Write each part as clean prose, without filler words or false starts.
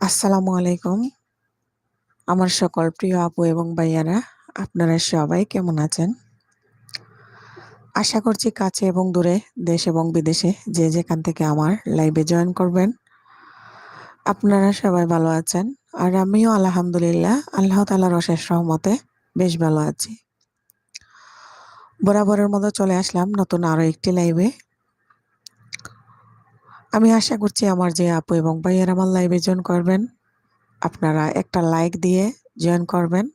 আসসালামু আলাইকুম। আমার সকল প্রিয় আপু এবং ভাইয়ারা, আপনারা সবাই কেমন আছেন? আশা করছি কাছে এবং দূরে, দেশ এবং বিদেশে যে যেখান থেকে আমার লাইভে জয়েন করবেন, আপনারা সবাই ভালো আছেন। আর আমিও আলহামদুলিল্লাহ আল্লাহ তাআলার অশেষ রহমতে বেশ ভালো আছি। বরাবরের মতো চলে আসলাম নতুন আরো একটি লাইভে। আমি আশা করছি আমার যে আপু এবং ভাইয়ারা আমার লাইভে জয়েন করবেন, আপনারা একটা লাইক দিয়ে জয়েন করবেন।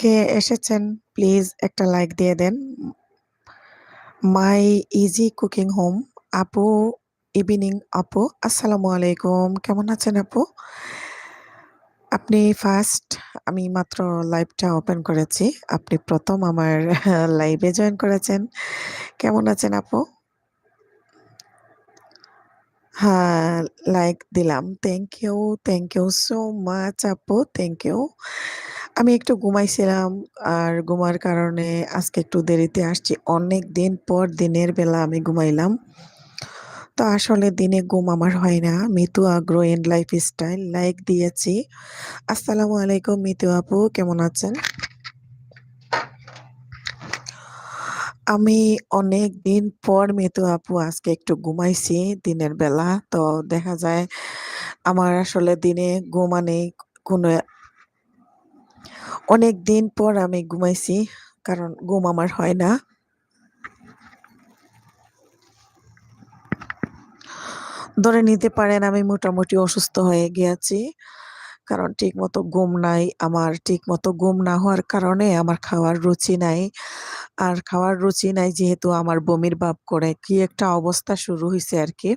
কে এসেছেন প্লিজ একটা লাইক দিয়ে দেন। মাই ইজি কুকিং হোম আপু, ইভিনিং আপু, আসসালামু আলাইকুম, কেমন আছেন আপু? আপনি ফার্স্ট, আমি মাত্র লাইভটা ওপেন করেছি, আপনি প্রথম আমার লাইভে জয়েন করেছেন। কেমন আছেন আপু? হ্যাঁ, লাইক দিলাম। থ্যাংক ইউ সো মাচ আপু, থ্যাংক ইউ। আমি একটু ঘুমাইছিলাম, আর ঘুমার কারণে আজকে একটু দেরিতে আসছি। অনেক দিন পর দিনের বেলা আমি ঘুমাইলাম। তো আসলে দিনে ঘুম আমার হয় না। Mitu Agro and Lifestyle like দিয়েছি। আসসালামু আলাইকুম মিতু আপু, কেমন আছেন? আমি অনেক দিন পর মিতু আপু আজকে একটু ঘুমাইছি দিনের বেলা। তো দেখা যায় আমার আসলে দিনে ঘুমা নেই কোনো। অনেক দিন পর আমি ঘুমাইছি, কারণ ঘুম আমার হয় না। ধরে নিতে পারেন আমি মোটামুটি অসুস্থ হয়ে গিয়েছি, কারণ ঠিকমতো ঘুম নাই আমার। ঠিকমতো ঘুম না হওয়ার কারণে আমার খাওয়ার রুচি নাই। আর খাওয়ার রুচি নাই যেহেতু আমার বমির ভাব করে, কি একটা অবস্থা শুরু হইছে আরকি।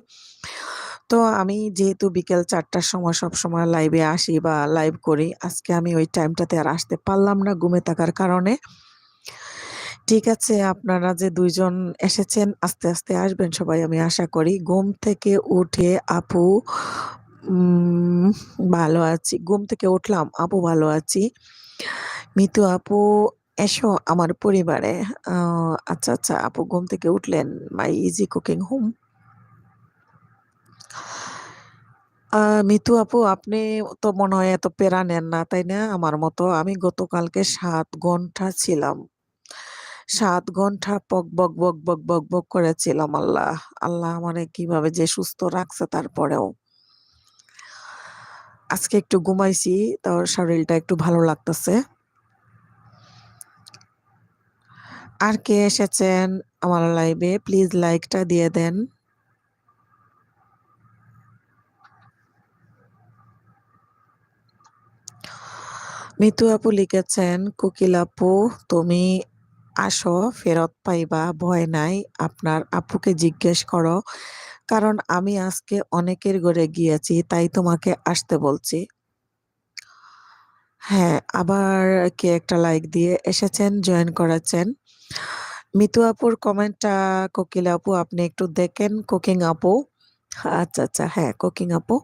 তো আমি যেহেতু বিকেল ৪টার সময় সবসময় লাইভে আসি বা লাইভ করি, আজকে আমি ওই টাইমটাতে আর আসতে পারলাম না ঘুমে থাকার কারণে। ঠিক আছে, আপনারা যে ২ জন এসেছেন আস্তে, আস্তে আসবেন সবাই আমি আশা করি। ঘুম থেকে উঠে আপু উম ভালো আছি। ঘুম থেকে উঠলাম, আপু ভালো আছি। মিতু আপু এসো আমার পরিবারে। আ আচ্ছা, আচ্ছা আপু ঘুম থেকে উঠলেন। My easy cooking home. আ মিতু আপু আপনি তো মনে হয় এত প্যারা নেন না, তাই না? আমার মতো। আমি গতকালকে ৭ ঘন্টা ছিলাম। ৭ ঘন্টা বক, বক, বক, বক, বক, বক করেছিলাম আল্লাহ। আল্লাহ আমারে কিভাবে যে সুস্থ রাখছে তারপরেও। আজকে একটু ঘুমাইছি, তাও শরীরটা একটু ভালো লাগতেছে। আর কে এসেছেন আমার লাইভে প্লিজ লাইকটা দিয়ে দেন। মিতু আপু লিখেছেন, কোকিল আপু তুমি আসো, ফেরত পাইবা, ভয় নাই। আপনার আপুকে জিজ্ঞেস করো, কারণ আমি আজকে অনেকের ঘরে গিয়েছি তাই তোমাকে আসতে বলছি। হ্যাঁ, আবার কে একটা লাইক দিয়ে এসেছেন, জয়েন করেছেন। মিতু আপুর কমেন্টটা কোকিল আপু আপনি একটু দেখেন। কুকিং আপু, আচ্ছা, আচ্ছা, হ্যাঁ, কুকিং আপু।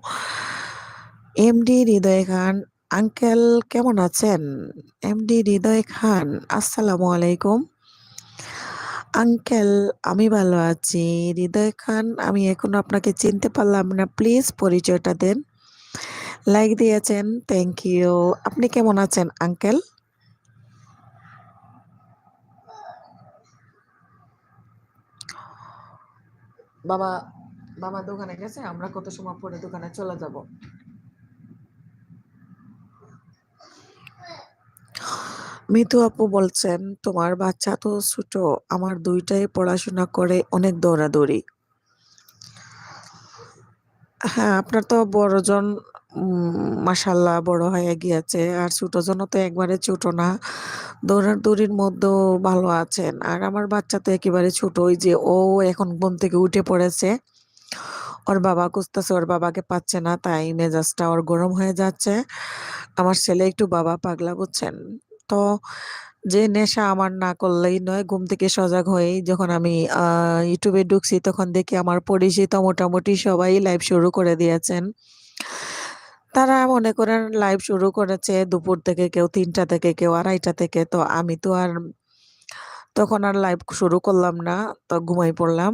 এমডি হৃদয় খান, আঙ্কেল কেমন আছেন? এমডি হৃদয় খান, আসসালামু আলাইকুম। আঙ্কেল আমি ভালো আছি। হৃদয় খান আমি এখনো আপনাকে চিনতে পারলাম না। প্লিজ পরিচয়টা দেন। লাইক দিয়েছেন, থ্যাংক ইউ। আপনি কেমন আছেন আঙ্কেল? বাবা, বাবা দোকানে গেছে, আমরা কত সময় পরে দোকানে চলে যাব। মিতু আপু বলছেন, তোমার বাচ্চা তো ছোট, আমার দুইটাই পড়াশোনা করে অনেক দৌড়াদৌড়ি। হ্যাঁ, আপনার তো বড়জন মাশাআল্লাহ বড় হয়ে গিয়েছে। আর ছোটজনও তো একবারে ছোট না। দৌড়াদৌড়ির মধ্যেও ভালো আছেন। আর আমার বাচ্চা তো একেবারে ছোট। ওই যে ও এখন ঘুম থেকে উঠে পড়েছে। ওর বাবা খুঁজতেছে, ওর বাবাকে পাচ্ছে না। তাই মেজাজটা ওর গরম হয়ে যাচ্ছে। আমার ছেলে একটু বাবা পাগলা, বুঝছেন? তো যে নেশা আমার না করলেই নয়, ঘুম থেকে সজাগ হয়েই যখন আমি ইউটিউবে ঢুকছি তখন দেখি আমার পরিচিত মোটামুটি সবাই লাইভ শুরু করে দিয়েছেন। তারা মনে করেন লাইভ শুরু করেছে দুপুর থেকে, কেউ ৩টা থেকে, কেউ ২:৩০ থেকে। তো আমি তো আর তখন আর লাইভ শুরু করলাম না। তো ঘুমাই পড়লাম।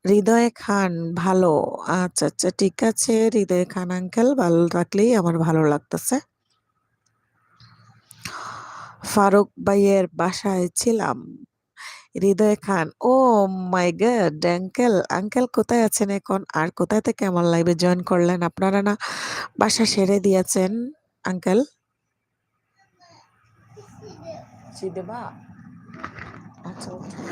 হৃদয় খান ভালো। আচ্ছা, আচ্ছা ঠিক আছে। হৃদয় খান আঙ্কেল ভালো রাখলেই আমার ভালো লাগতেছে। ফারুক ভাইয়ের বাসায় ছিলাম। হৃদয় খান, ও মাই গড আঙ্কেল, আঙ্কেল কোথায় আছেন এখন? আর কোথায় থেকে আমার লাইভে জয়েন করলেন? আপনারা না বাসা সেরে দিয়েছেন আঙ্কেল? দেবা? আচ্ছা উঠো।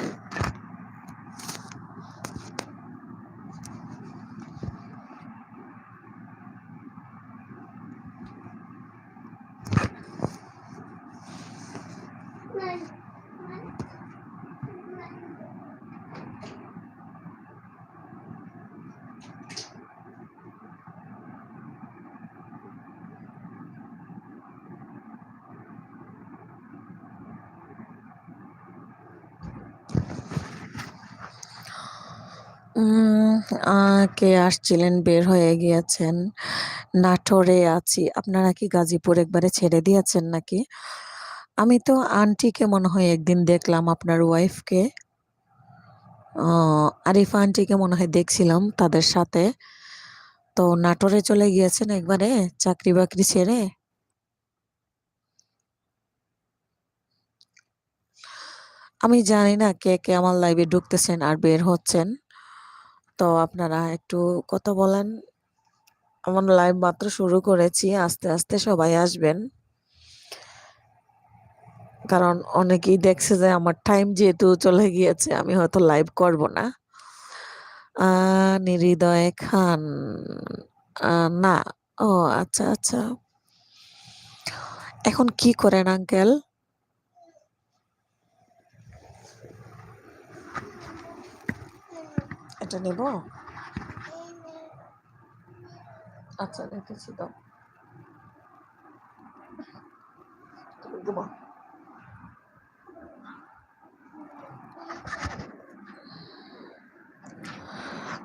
কে আসছিলেন বের হয়ে গিয়েছেন। নাটোরে আছি। আপনারা কি গাজীপুর একবারে ছেড়ে দিয়েছেন নাকি? আমি তো আন্টিকে মনে হয় একদিন দেখলাম, আপনার ওয়াইফকে। আরিফা আন্টিকে মনে হয় দেখছিলাম তাদের সাথে। তো নাটোরে চলে গিয়েছেন একবারে চাকরি-বাকরি ছেড়ে? আমি জানি না কে, কে আমার লাইভে ঢুকতেছেন আর বের হচ্ছেন। তো আপনারা একটু কথা বলেন। আমার লাইভ মাত্র শুরু করেছি। আস্তে, আস্তে সবাই আসবেন। কারণ অনেকেই দেখছে যে আমার টাইম যেহেতু চলে গিয়েছে, আমি হয়তো লাইভ করব না। নির্হৃদয় খান। না। ও আচ্ছা, আচ্ছা। এখন কি করেন আঙ্কেল? এটা নেব? আচ্ছা রেখেছি তো। তুমি ঘুমাও।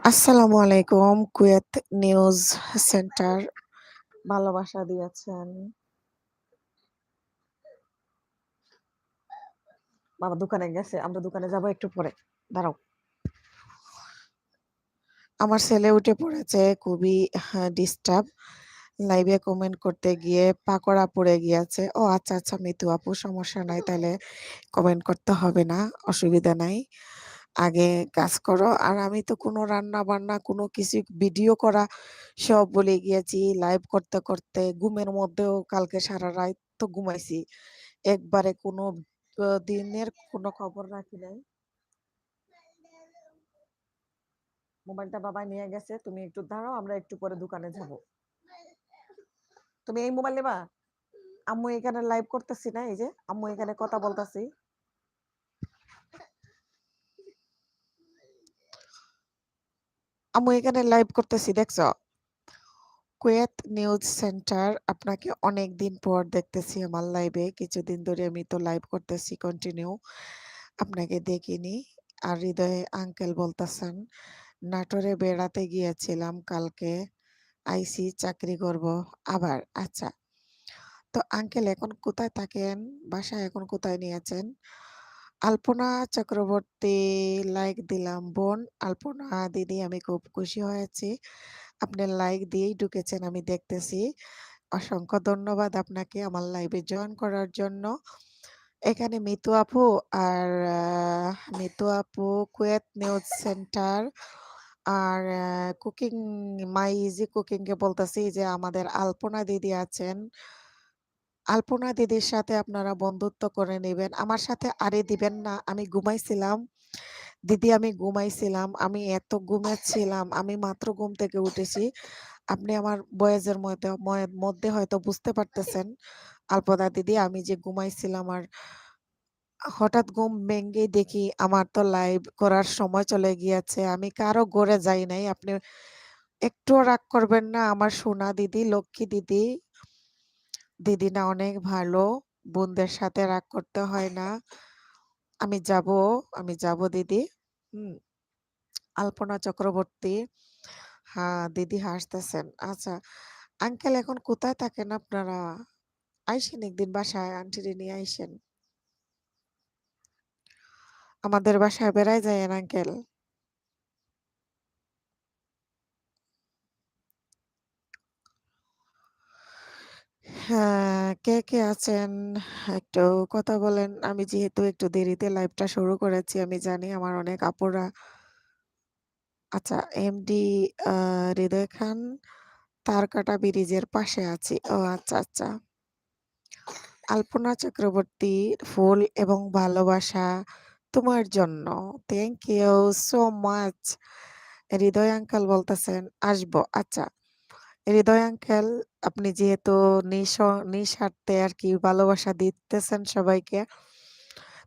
আসসালামু আলাইকুম। কুয়েত নিউজ সেন্টার ভালোবাসা দিয়েছেন। বাবা দোকানে গেছে। আমরা দোকানে যাব একটু পরে। দাঁড়াও। আমার ছেলে উঠে পড়েছে, খুবই ডিস্টার্ব। লাইভে কমেন্ট করতে গিয়ে পাকোড়া পড়ে গিয়েছে। ও আচ্ছা, আচ্ছা মিতু আপু সমস্যা নাই, তাহলে কমেন্ট করতে হবে না, অসুবিধা নাই। আগে কাজ করো। আর আমি তো কোনো রান্না-বান্না কোনো কিছু ভিডিও করা সব ভুলে গিয়েছি। লাইভ করতে, করতে ঘুমের মধ্যেও কালকে সারারাত তো ঘুমাইছি। একবারে কোনো দিনের কোনো খবর রাখি নাই। মোবাইলটা বাবা নিয়ে গেছে। তুমি একটু দাঁড়াও, আমরা একটু পরে দোকানে যাব। তুমি এই মোবাইল নেবা? আম্মু এখানে লাইভ করতেছি না, এই যে আম্মু এখানে কথা বলতাছি। আম্মু এখানে লাইভ করতেছি, দেখছো? কুয়েত নিউজ সেন্টার, আপনাকে অনেক দিন পর দেখতেছি আমার লাইভে। কিছুদিন ধরে আমি তো লাইভ করতেছি কন্টিনিউ, আপনাকে দেখিনি। আর হৃদয়ে আঙ্কেল বলতেছেন নাটোরে বেড়াতে গিয়েছিলাম কালকে, আইসি চাকরি করব আবার। আচ্ছা, তো আঙ্কেল এখন কোথায় থাকেন? বাসায় এখন কোথায় নিয়েছেন? আলপনা চক্রবর্তী, লাইক দিলাম বোন। আলপনা দিদি আমি খুব খুশি হয়েছি, আপনি লাইক দিয়েই ঢুকেছেন আমি দেখতেছি। অসংখ্য ধন্যবাদ আপনাকে আমার লাইভে জয়েন করার জন্য। এখানে মিতু আপু আর মিতু আপু কুয়েত নিউজ সেন্টার আর কুকিং মাই ইজি কুকিং কে বলতেছি যে আমাদের আলপনা দিদি আছেন। আলপনা দিদির সাথে আপনারা বন্ধুত্ব করে নিবেন। আমার সাথে আরে দিবেন না। আমি ঘুমাইছিলাম। দিদি আমি ঘুমাইছিলাম। আমি এত ঘুমাচ্ছিলাম। আমি মাত্র ঘুম থেকে উঠেছি। আপনি আমার ভয়েসের মধ্যে হয়তো বুঝতে পারতেছেন। আলপনা দিদি আমি যে ঘুমাইছিলাম আর হঠাৎ ঘুম ভেঙেই দেখি আমার তো লাইভ করার সময় চলে গিয়েছে। আমি কারো ঘরে যাই নাই। আপনি একটুও রাগ করবেন না, আমার সোনা দিদি, লক্ষ্মী দিদি। দিদি না অনেক ভালো। বোনদের সাথে রাগ করতে হয় না। আমি যাব, আমি যাব দিদি। হুম, আলপনা চক্রবর্তী। হ্যাঁ, দিদি হাসতেছেন। আচ্ছা, আঙ্কেল এখন কোথায় থাকেন আপনারা? আইসেন একদিন বাসায় আন্টিরে নিয়ে আইসেন। আমাদের বাসায় বেড়ায় যায়েন আঙ্কেল। হ্যাঁ, কে আছেন? একটু কথা বলেন। আমি যেহেতু একটু দেরিতে লাইভটা শুরু করেছি, আমি জানি আমার অনেক আপুরা আচ্ছা, এমডি আ হৃদয় খান তারকাটা ব্রিজের পাশে আছি। ও আচ্ছা, আচ্ছা। আলপনা চক্রবর্তী, ফুল এবং ভালোবাসা তোমার জন্য। Thank you so much. Hridoy uncle বলতেছেন, "আসবো।" আচ্ছা, হৃদয় আঙ্কেল আপনি যেহেতু নিঃস্বার্থে আরকি ভালোবাসা দিতেছেন সবাইকে।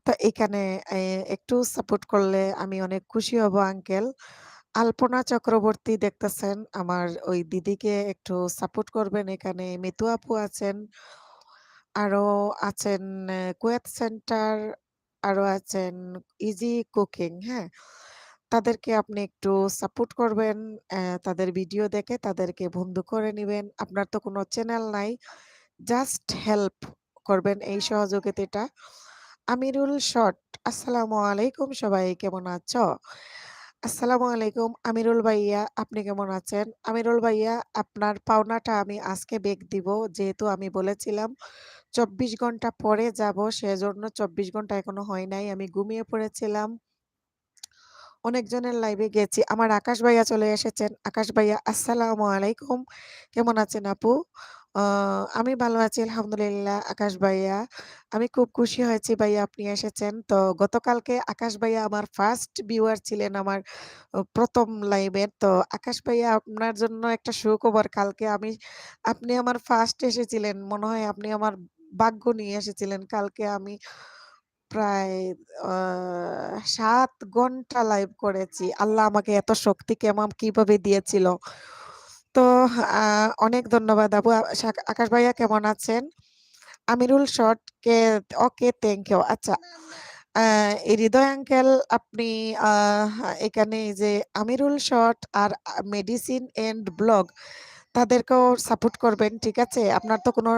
তো এখানে এ একটু সাপোর্ট করলে আমি অনেক খুশি হব আঙ্কেল। আলপনা চক্রবর্তী দেখতেছেন আমার ওই দিদিকে একটু সাপোর্ট করবেন। এখানে মিতু আপু আছেন। আরো আছেন কুয়েত সেন্টার, আরো আছেন ইজি কুকিং, হ্যাঁ? তাদেরকে আপনি একটু সাপোর্ট করবেন। তাদের ভিডিও দেখে তাদেরকে বন্ধু করে নিবেন। আপনার তো কোনো চ্যানেল নাই। জাস্ট হেল্প করবেন এই সহযোগিতাটা। আমিরুল শর্ট, আসসালামু আলাইকুম সবাই কেমন আছো? আসসালামু আলাইকুম আমিরুল ভাইয়া, আপনি কেমন আছেন? আমিরুল ভাইয়া আপনার পাওনাটা আমি আজকে বেক দিব। যেহেতু আমি বলেছিলাম ২৪ ঘন্টা পরে যাব সেজন্য ২৪ ঘন্টা এখনো হয় নাই। আমি ঘুমিয়ে পড়েছিলাম। অনেকজনের লাইভে গেছি। আমার আকাশ ভাইয়া চলে এসেছেন। আকাশ ভাইয়া আসসালামু আলাইকুম। কেমন আছেন আপু? আ আমি ভালো আছি আলহামদুলিল্লাহ আকাশ ভাইয়া। আমি খুব খুশি হয়েছি ভাইয়া আপনি এসেছেন। তো গতকালকে আকাশ ভাইয়া আমার ফার্স্ট ভিউয়ার ছিলেন আমার ১ম লাইভের। তো আকাশ ভাইয়া আপনার জন্য একটা সুখবর কালকে আপনি আমার ফার্স্ট এসেছিলেন। মনে হয় আপনি আমার ভাগ্য নিয়ে এসেছিলেন। কালকে আমি প্রায় আ ৭ ঘন্টা লাইভ করেছি। আল্লাহ আমাকে এত শক্তি কিভাবে দিয়েছিল। তো আ অনেক ধন্যবাদ আপু। আকাশ ভাইয়া কেমন আছেন? আমিরুল শর্ট কে ওকে থ্যাংক ইউ। আচ্ছা। আ হৃদয় আঙ্কেল আপনি আ এখানে এই যে আমিরুল শর্ট আর মেডিসিন এন্ড ব্লগ তাদেরকেও সাপোর্ট করবেন। ঠিক আছে? আপনার তো কোনো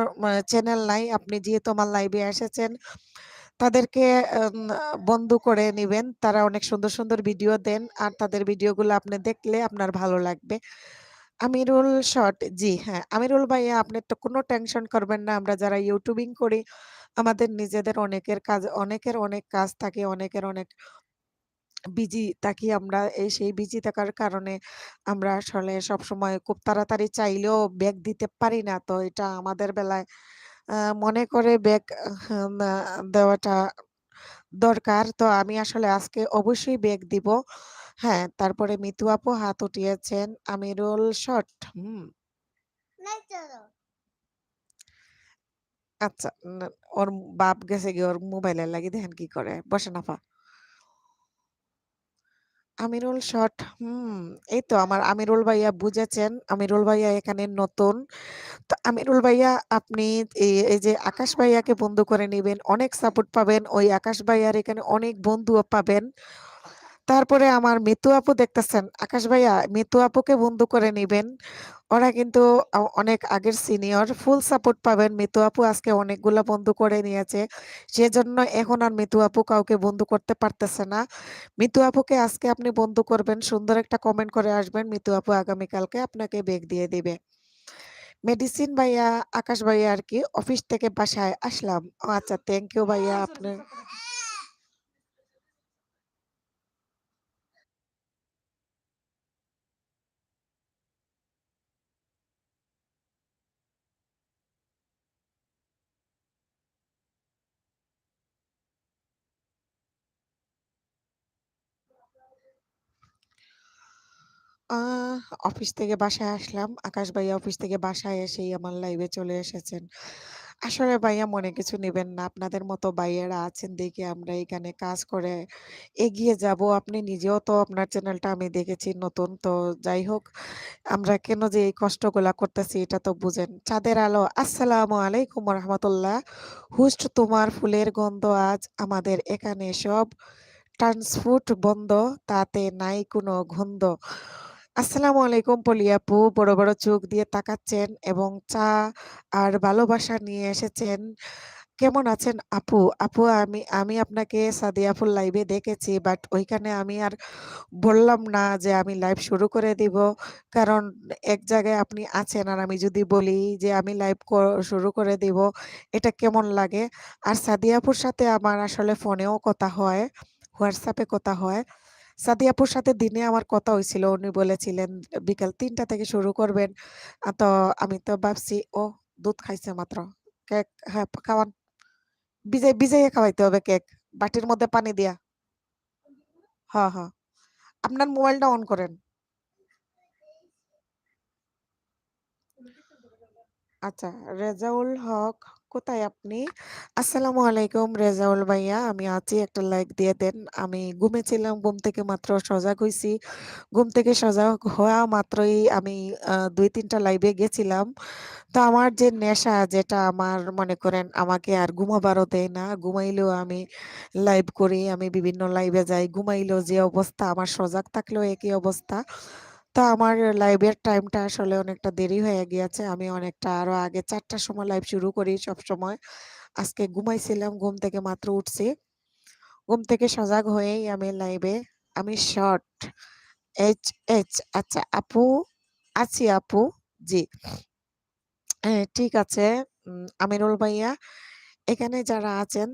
চ্যানেল নাই। আপনি যেহেতু আমার লাইভে এসেছেন তাদেরকে বন্ধু করে নিবেন। তারা অনেক সুন্দর, সুন্দর ভিডিও দেন। আর তাদের ভিডিওগুলো আপনি দেখলে আপনার ভালো লাগবে। আমিরুল শর্ট জি হ্যাঁ, আমিরুল ভাইয়া আপনি তো কোনো টেনশন করবেন না। আমরা যারা ইউটিউবিং করি আমাদের নিজেদের অনেকের অনেক কাজ থাকে, অনেকের অনেক বিজি থাকি আমরা। সেই বিজি থাকার কারণে আমরা আসলে সবসময় খুব তাড়াতাড়ি চাইলেও ব্যাক দিতে পারি না। তো এটা আমাদের বেলায় আ মনে করে ব্যাক না দেওয়াটা দরকার। তো আমি আসলে আজকে অবশ্যই ব্যাক দিব। হ্যাঁ, তারপরে মিতু আপু হাত উঠিয়েছেন। আমিরুল শর্ট হুম, আচ্ছা ওর বাপ গেছে গিয়ে ওর মোবাইলের লাগি দেখেন কি করে। বসেন আপা। আমিরুল শর্ট এই তো আমার আমিরুল ভাইয়া বুঝেছেন। আমিরুল ভাইয়া এখানে নতুন। তো আমিরুল ভাইয়া আপনি এই যে আকাশ ভাইয়াকে বন্ধু করে নিবেন। অনেক সাপোর্ট পাবেন। ওই আকাশ ভাইয়ার এখানে অনেক বন্ধুও পাবেন। তারপরে আমার মিতু আপু দেখতেছেন, আকাশ ভাইয়া মিতু আপুকে বন্ধু করে নিবেন। ওরা কিন্তু অনেক আগের সিনিয়র। ফুল সাপোর্ট পাবেন। মিতু আপু আজকে অনেকগুলা বন্ধু করে নিয়েছে। সেজন্য এখন আর মিতু আপু কাউকে বন্ধু করতে পারতেছে না। মিতু আপুকে আজকে আপনি বন্ধু করবেন। সুন্দর একটা কমেন্ট করে আসবেন। মিতু আপু আগামীকালকে আপনাকে বেক দিয়ে দিবে। মেডিসিন ভাইয়া, আকাশ ভাইয়া আরকি অফিস থেকে বাসায় আসলাম। ও আচ্ছা থ্যাংক ইউ ভাইয়া আপনার অফিস থেকে বাসায় আসলাম। আকাশ ভাইয়া অফিস থেকে বাসায় এসেই আমার লাইভে চলে এসেছেন। আসলে ভাইয়া মনে কিছু নিবেন না। আপনাদের মতো ভাইয়েরা আছেন দেখে আমরা এখানে কাজ করে এগিয়ে যাব। আপনি নিজেও তো আপনার চ্যানেলটা আমি দেখেছি নতুন। তো যাই হোক, আমরা কেন যে এই কষ্টগুলা করতেছি এটা তো বুঝেন। চাঁদের আলো, আসসালামু আলাইকুম ওয়া রাহমাতুল্লাহ। হুস্ট তোমার ফুলের গন্ধ আজ আমাদের এখানে সব ট্রান্সপোর্ট বন্ধ, তাতে নাই কোনো গন্ধ। আসসালামু আলাইকুম পলি আপু, বড় বড় চোখ দিয়ে তাকাচ্ছেন এবং চা আর ভালোবাসা নিয়ে এসেছেন। কেমন আছেন আপু? আপু আমি আমি আপনাকে সাদিয়া আপুর লাইভে দেখেছি, বাট ওইখানে আমি আর বললাম না যে আমি লাইভ শুরু করে দিব। কারণ এক জায়গায় আপনি আছেন আর আমি যদি বলি যে আমি লাইভ শুরু করে দিব, এটা কেমন লাগে? আর সাদিয়া আপুর সাথে আমার আসলে ফোনেও কথা হয়, হোয়াটসঅ্যাপে কথা হয়। সাদিয়া আপুর সাথে দিনে আমার কথা হইছিল। উনি বলেছিলেন বিকাল ৩টা থেকে শুরু করবেন। তো আমি তো ভাবছি ও দুধ খাইছে মাত্র। কেক, হ্যাঁ, খাওয়ান। ভিজাইয়া খাওয়াইতে হবে কেক। বাটির মধ্যে পানি দিয়া। হ্যাঁ, হ্যাঁ। আপনার মোবাইলটা অন করেন। আচ্ছা, রেজাউল হক, কোথায় আপনি? আসসালামু আলাইকুম রেজাউল ভাইয়া, আমি আছি, একটা লাইক দিয়ে দেন। আমি ঘুমেছিলাম, ঘুম থেকে মাত্র সজাগ হইছি। ঘুম থেকে সজাগ হওয়া মাত্রই আমি ২-৩টা লাইভে গেছিলাম। তো আমার যে নেশা, যেটা আমার মনে করেন আমাকে আর ঘুমাবারও দেয় না। ঘুমাইলেও আমি লাইভ করি, আমি বিভিন্ন লাইভে যাই। ঘুমাইলেও যে অবস্থা, আমার সজাগ থাকলেও একই অবস্থা। তো আমার লাইভের টাইমটা আসলে অনেকটা দেরি হয়ে গিয়েছে। আমি অনেকটা আরো আগে ৪টার সময় লাইভ শুরু করি সবসময়। আজকে ঘুমাইছিলাম, ঘুম থেকে মাত্র উঠছি। ঘুম থেকে সজাগ হয়েই আমি লাইভে। আমি শর্ট এইচ আচ্ছা আপু, আছি আপু। জি। হ্যাঁ, ঠিক আছে। আমিনুল ভাইয়া, এখানে যারা আছেন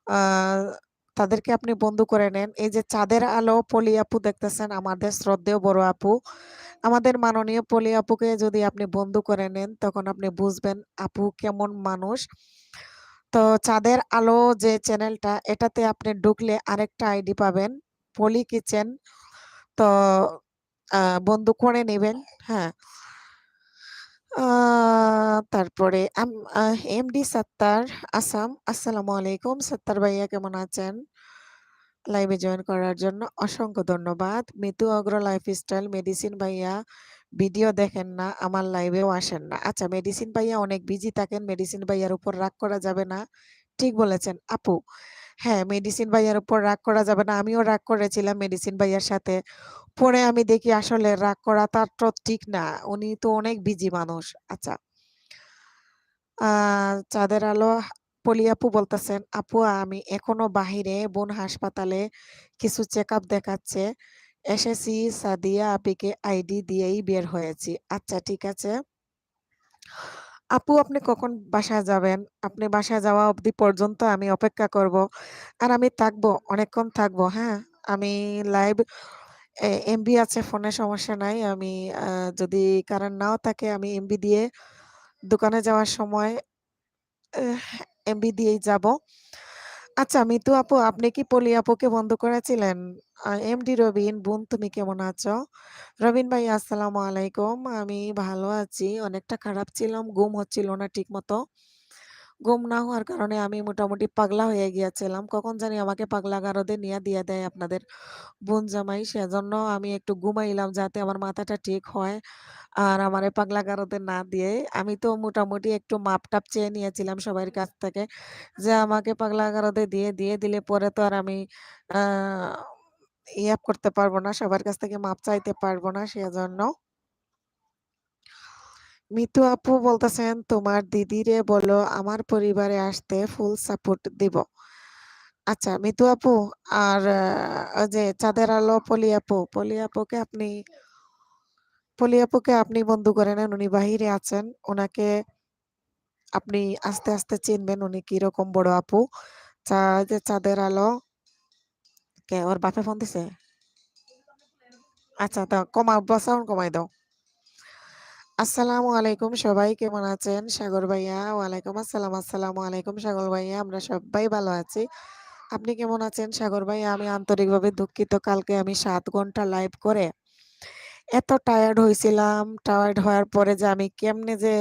আ তাদেরকে আপনি বন্ধু করে নেন। এই যে চাঁদের আলো পলি আপু দেখতেছেন, আমাদের শ্রদ্ধেয় বড় আপু। আমাদের মাননীয় পলি আপুকে যদি আপনি বন্ধু করে নেন, তখন আপনি বুঝবেন আপু কেমন মানুষ। তো চাঁদের আলো যে চ্যানেলটা, এটাতে আপনি ঢুকলে আরেকটা আইডি পাবেন, পলি কিচেন। তো বন্ধু করে নিবেন। হ্যাঁ। আ তারপরে এমডি সাত্তার আসাম, আসসালামু আলাইকুম। সাত্তার ভাইয়া কেমন আছেন? লাইভে জয়েন করার জন্য অসংখ্য ধন্যবাদ। মিতু অগ্র লাইফস্টাইল, মেডিসিন ভাইয়া ভিডিও দেখেন না, আমার লাইভেও আসেন না। আচ্ছা, মেডিসিন ভাইয়া অনেক বিজি থাকেন। মেডিসিন ভাইয়ার উপর রাগ করা যাবে না। ঠিক বলেছেন আপু। হ্যাঁ, মেডিসিন ভাইয়ার উপর রাগ করা যাবে না। আমিও রাগ করেছিলাম মেডিসিন ভাইয়ার সাথে। পরে আমি দেখি আসলে রাগ করা তার তো ঠিক না। উনি তো অনেক বিজি মানুষ। আচ্ছা। আ চাঁদের আলো পলি আপু বলতেছেন, "আপু আমি এখনো বাহিরে, বোন হাসপাতালে কিছু চেকআপ দেখাচ্ছে। এসেছি, সাদিয়া আপিকে আইডি দিয়েই বের হয়েছি।" আচ্ছা, ঠিক আছে। আপু আপনি কখন বাসায় যাবেন? আপনি বাসায় যাওয়া অবধি পর্যন্ত আমি অপেক্ষা করব। আর আমি থাকবো, অনেকক্ষণ থাকবো, হ্যাঁ? আমি লাইভ এমবি আছে ফোনে, সমস্যা নাই। আমি আ যদি কারেন্ট নাও থাকে আমি এমবি দিয়ে দোকানে যাওয়ার সময় এমবি দিয়েই যাব। আচ্ছা মিতু আপু, আপনি কি পলি আপুকে বন্ধ করেছিলেন? এমডি রবিন, বোন তুমি কেমন আছো? রবিন ভাই আসসালামু আলাইকুম। আমি ভালো আছি। অনেকটা খারাপ ছিলাম। ঘুম হচ্ছিল না ঠিকমতো। ঘুম না হওয়ার কারণে আমি মোটামুটি পাগলা হয়ে গিয়েছিলাম। কখন জানি আমাকে পাগলা গারদে নিয়ে দিয়ে দেয় আপনাদের বোন জামাই। সেজন্য আমি একটু ঘুমাইলাম যাতে আমার মাথাটা ঠিক হয়। আর আমারে পাগলা গারদে না দিয়ে, আমি তো মোটামুটি একটু মাপ-টাপ চেয়ে নিয়েছিলাম সবার কাছ থেকে। যে আমাকে পাগলা গারদে দিয়ে দিলে পরে তো আর আমি আ ইয়ে করতে পারব না। সবার কাছ থেকে মাপ চাইতে পারব না। সেজন্য মিতু আপু বলতেছেন, "তোমার দিদিরে বলো আমার পরিবারে আসতে ফুল সাপোর্ট দিব।" আচ্ছা মিতু আপু, আর ওই যে চাঁদের আলো পলি আপুকে আপনি বন্ধু করে নেন। উনি বাহিরে আছেন। উনাকে আপনি আস্তে চিনবেন উনি কিরকম বড় আপু। যে চাঁদের আলো, কে ওর বাপে ফোন দিছে? আচ্ছা দাও, কমাও, সাউন্ড কমাই দাও। আসসালামু আলাইকুম, সবাই কেমন আছেন? সাগর ভাইয়া, ওয়ালাইকুম আসসালাম। আসসালামু আলাইকুম সাগর ভাইয়া, আমরা সবাই ভালো আছি। আপনি কেমন আছেন সাগর ভাইয়া? আমি আন্তরিকভাবে দুঃখিত, কালকে আমি ৭ ঘন্টা লাইভ করে এত টায়ার্ড হইছিলাম। টায়ার্ড হওয়ার পরে যে আমি কেমনে যে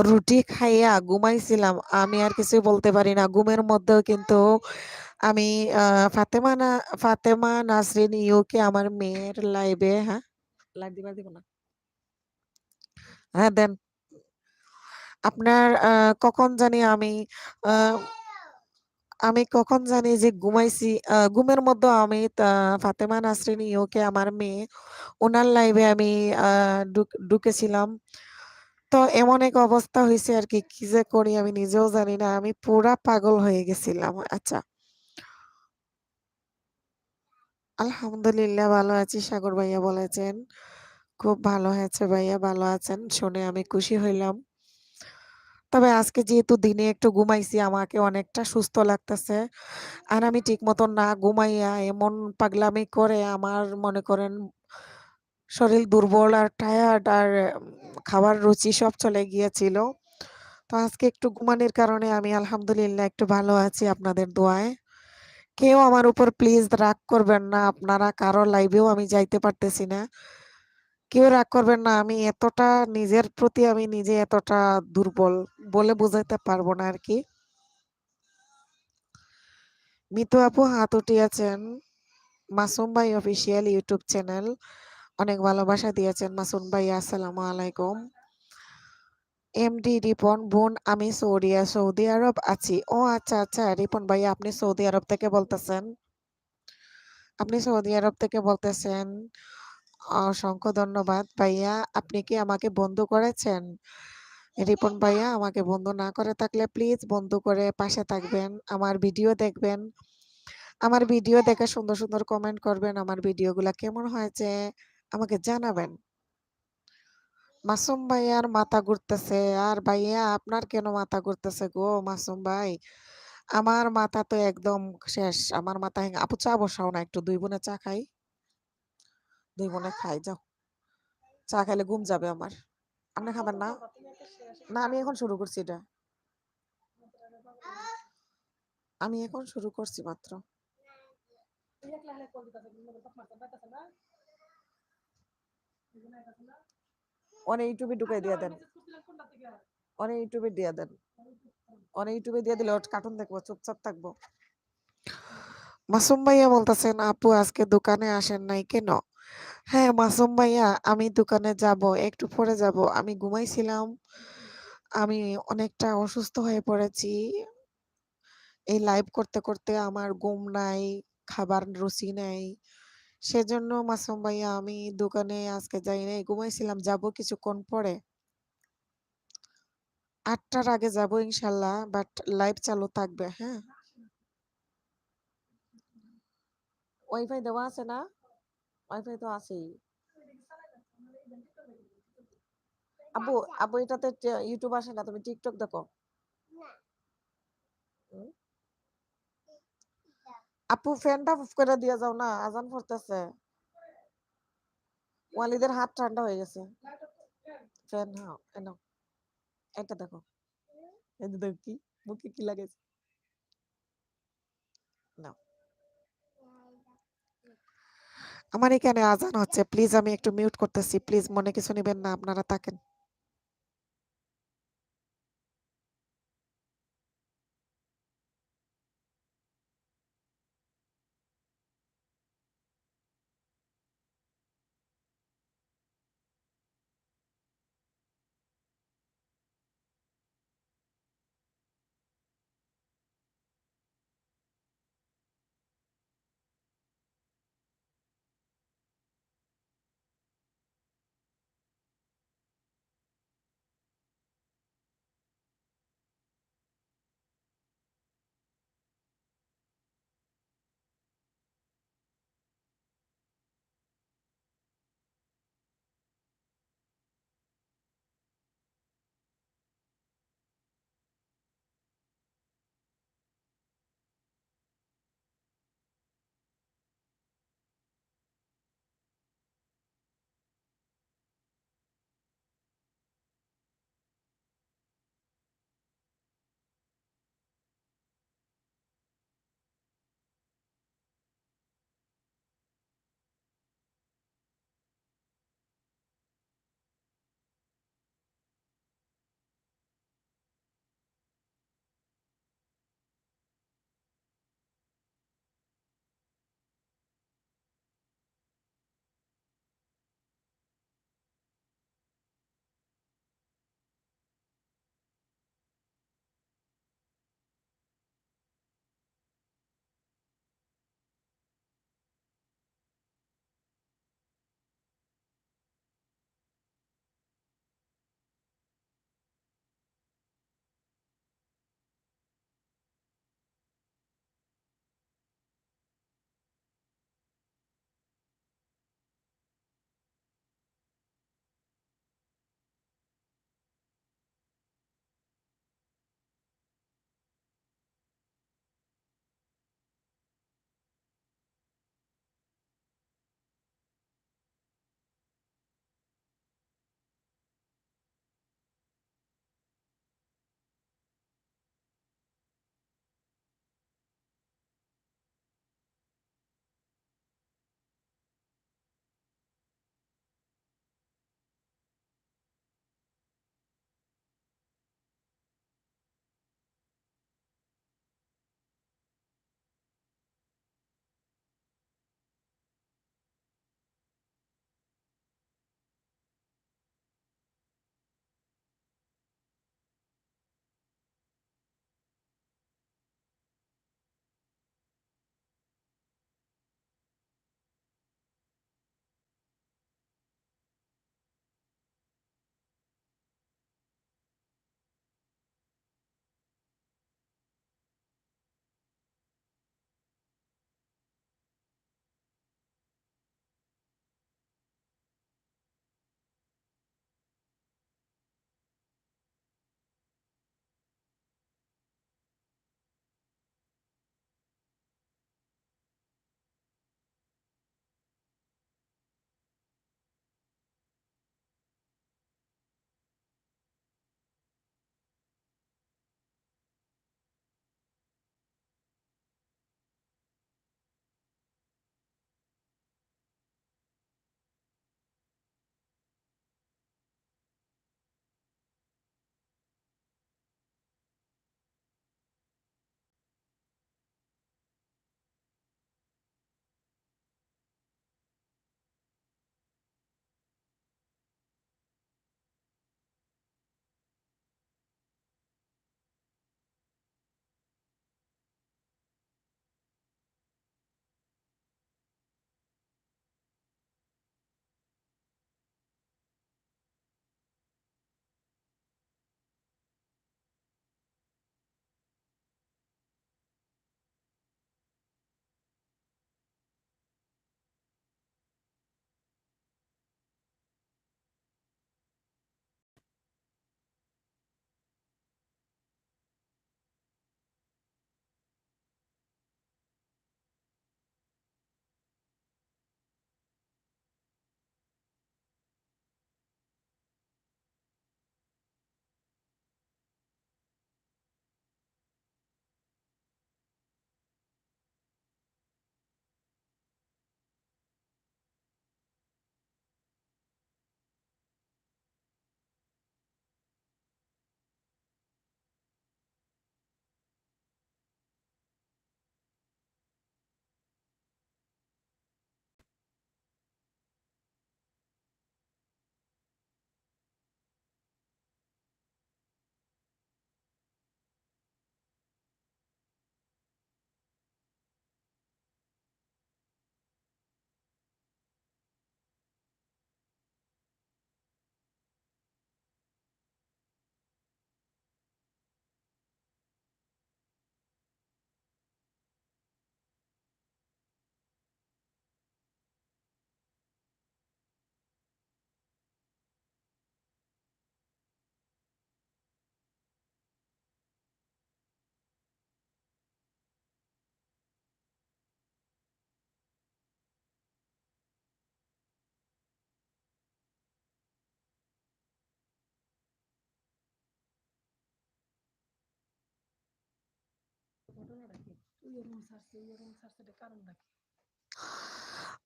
রুটি খাইয়া ঘুমাইছিলাম। আমি আর কিছুই বলতে পারি না। ঘুমের মধ্যেও কিন্তু আমি আ ফাতেমা না ফাতেমা নাসরিন ইউকে আমার মেয়ের লাইভে হ্যাঁ? লাইভ দিবা দিব না? হ্যাঁ, দেন। আপনার কখন জানি আ আমি কখন জানি যে ঘুমাইছি। ঘুমের মধ্যেও আমি ফাতেমা নাসরিন ইউকে আমার মেয়ে, উনার লাইভে আমি আ ঢুকেছিলাম। তো এমন এক অবস্থা হইছে আরকি, কি যে করি আমি নিজেও জানি না। আমি পুরা পাগল হয়ে গেছিলাম। আচ্ছা। আলহামদুলিল্লাহ ভালো আছি। সাগর ভাইয়া বলেছেন। খুব ভালো হয়েছে ভাইয়া, ভালো আছেন। শুনে আমি খুশি হইলাম। তবে আজকে যেহেতু দিনে একটু ঘুমাইছি আমাকে অনেকটা সুস্থ লাগতেছে। আর আমি ঠিক মতো না ঘুমাইয়া এমন পাগলামি করে আমার মনে করেন শরীর দুর্বল আর টায়ার্ড আর খাবার রুচি সব চলে গিয়েছিল। তো আজকে একটু ঘুমানোর কারণে আমি আলহামদুলিল্লাহ একটু ভালো আছি আপনাদের দোয়ায়। কেউ আমার উপর প্লিজ রাগ করবেন না। আপনারা কারো লাইভেও আমি যাইতে পারতেছি না। কেউ রাগ করবেন না। আমি এতটা নিজের প্রতি আমি নিজে এতটা দুর্বল বলে বোঝাইতে পারবো না আরকি। মিতু আপু হাত উঠিয়েছেন। মাসুম ভাই অফিসিয়াল ইউটিউব চ্যানেল। অনেক ভালোবাসা দিয়েছেন মাসুম ভাই, আসসালামু আলাইকুম। এমডি রিপন বোন আমি সৌদি আরব আছি। ও আচ্ছা, আচ্ছা রিপন ভাই আপনি সৌদি আরব থেকে বলতেছেন। আপনি সৌদি আরব থেকে বলতেছেন। অসংখ্য ধন্যবাদ ভাইয়া। আপনি কি আমাকে বন্ধু করেছেন? রিপন ভাইয়া আমাকে বন্ধু না করে থাকলে প্লিজ বন্ধু করে পাশে থাকবেন। আমার ভিডিও দেখবেন। আমার ভিডিও দেখে সুন্দর, সুন্দর কমেন্ট করবেন। আমার ভিডিওগুলা কেমন হয়েছে আমাকে জানাবেন। মাসুম ভাইয়ার মাথা ঘুরতেছে। আর ভাইয়া আপনার কেন মাথা ঘুরতেছে গো মাসুম ভাই? আমার মাথা তো একদম শেষ। আমার মাথা আপু চা বসাও না একটু ২ বোনে চা খাই। ২ বোনে খাই যাও। চা খাইলে ঘুম যাবে আমার। আপনি খাবেন না? না আমি এখন শুরু করছি এটা। আমি এখন শুরু করছি মাত্র। ওরে ইউটিউবে ঢুকাই দিয়া দেন। ওরে ইউটিউবে দিয়া দেন। ওরে ইউটিউবে দিয়ে দিলে ও কার্টুন দেখবো, চুপচাপ থাকবো। মাসুম ভাইয়া বলতেছেন আপু আজকে দোকানে আসেন নাই কেন? হ্যাঁ, মাসুম ভাইয়া আমি দোকানে যাব, একটু পরে যাব। আমি ঘুমাইছিলাম। আমি অনেকটা অসুস্থ হয়ে পড়েছি। এই লাইভ করতে, করতে আমার ঘুম নাই, খাবার রুচি নাই। সেজন্য মাসুম ভাইয়া আমি দোকানে আজকে যাই নাই। ঘুমাইছিলাম, যাব কিছুক্ষণ পরে। ৮ টার আগে যাব ইনশাআল্লাহ। বাট লাইভ চালু থাকবে, হ্যাঁ? ওয়াইফাই দেওয়া আছে না? ওয়াইফাই তো আছেই। আব্বু, আব্বু এটাতে ইউটিউব আসে না, তুমি টিকটক দেখো। হুম? আপু ফ্যানটা অফ করে দিয়ে যাও না, আজান পড়তেছে। ওয়ালিদের হাত ঠান্ডা হয়ে গেছে। ফ্যান হ্যাঁ, নাও। এটা দেখো। এই যে দেখো কি মুখে কি লাগাইছে। নাও। আমার এখানে আজান হচ্ছে। প্লিজ আমি একটু মিউট করতেছি। প্লিজ মনে কিছু নিবেন না, আপনারা থাকেন।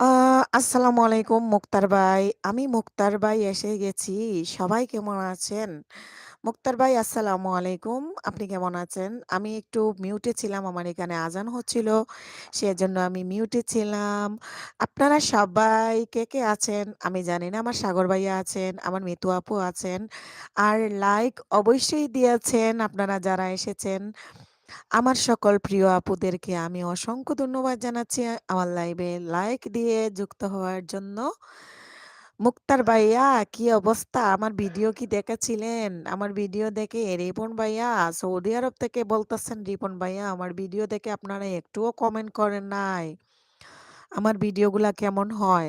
আ আসসালামু আলাইকুম মুক্তার ভাই। আমি মুক্তার ভাই এসে গেছি। সবাই কেমন আছেন? মুক্তার ভাই আসসালামু আলাইকুম। আপনি কেমন আছেন? আমি একটু মিউটে ছিলাম। আমার এখানে আজান হচ্ছিল। সেজন্য আমি মিউটে ছিলাম। আপনারা সবাই কে আছেন? আমি জানি না। আমার সাগর ভাইয়া আছেন, আমার মিতু আপু আছেন। আর লাইক অবশ্যই দিয়েছেন আপনারা যারা এসেছেন। আমার সকল প্রিয় আপুদেরকে আমি অসংখ্য ধন্যবাদ জানাচ্ছি আমার লাইভে লাইক দিয়ে যুক্ত হওয়ার জন্য। মুক্তার ভাইয়া কি অবস্থা? আমার ভিডিও কি দেখেছিলেন? আমার ভিডিও দেখে রিপন ভাইয়া সৌদি আরব থেকে বলতেছেন রিপন ভাইয়া আমার ভিডিও দেখে আপনারা একটুও কমেন্ট করেন নাই। আমার ভিডিওগুলা কেমন হয়?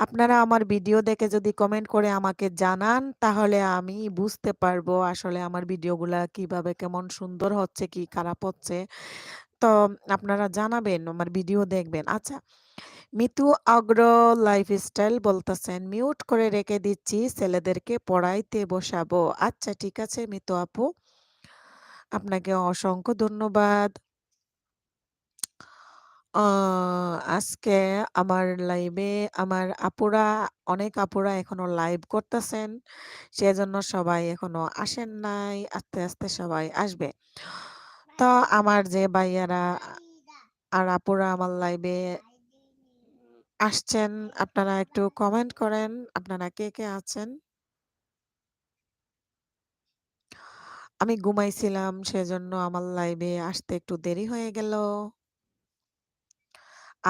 আপনারা আমার ভিডিও দেখে যদি কমেন্ট করে আমাকে জানান তাহলে আমি বুঝতে পারবো আসলে আমার ভিডিওগুলা কিভাবে কেমন সুন্দর হচ্ছে কি খারাপ হচ্ছে। তো আপনারা জানাবেন, আমার ভিডিও দেখবেন। আচ্ছা, মিতু লাইফস্টাইল বলতেছেন, মিউট করে রেখে দিচ্ছি, ছেলেদেরকে পড়াইতে বসাবো। আচ্ছা ঠিক আছে মিতু আপু, আপনাকে অসংখ্য ধন্যবাদ। আ আজকে আমার লাইভে আমার আপুরা, অনেক আপুরা এখনো লাইভ করতেছেন। সেজন্য সবাই এখনো আসেন নাই। আস্তে, আস্তে সবাই আসবে। তো আমার যে ভাইয়ারা আর আপুরা আমার লাইভে আসছেন, আপনারা একটু কমেন্ট করেন। আপনারা কে আছেন? আমি ঘুমাইছিলাম সেজন্য আমার লাইভে আসতে একটু দেরি হয়ে গেল।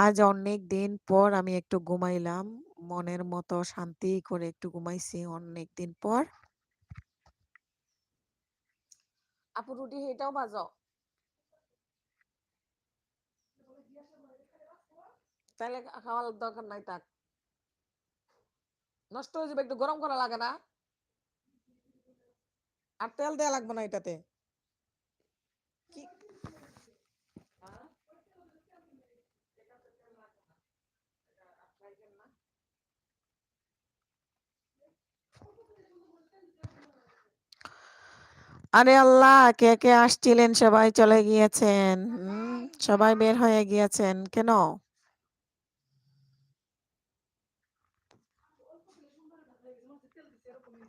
আজ অনেক দিন পর আমি একটু ঘুমাইলাম। মনের মতো শান্তি করে একটু ঘুমাইছি অনেক দিন পর। আপু রুটি এটাও বাজো। তাহলে খাওয়ার দরকার নাই থাক। নষ্ট হয়ে যাবে, একটু গরম করা লাগে না? আর তেল দেয়া লাগবে না এটাতে। কি? আরে আল্লাহ, কে আসছিলেন সবাই চলে গিয়েছেন। সবাই বের হয়ে গিয়েছেন। কেন?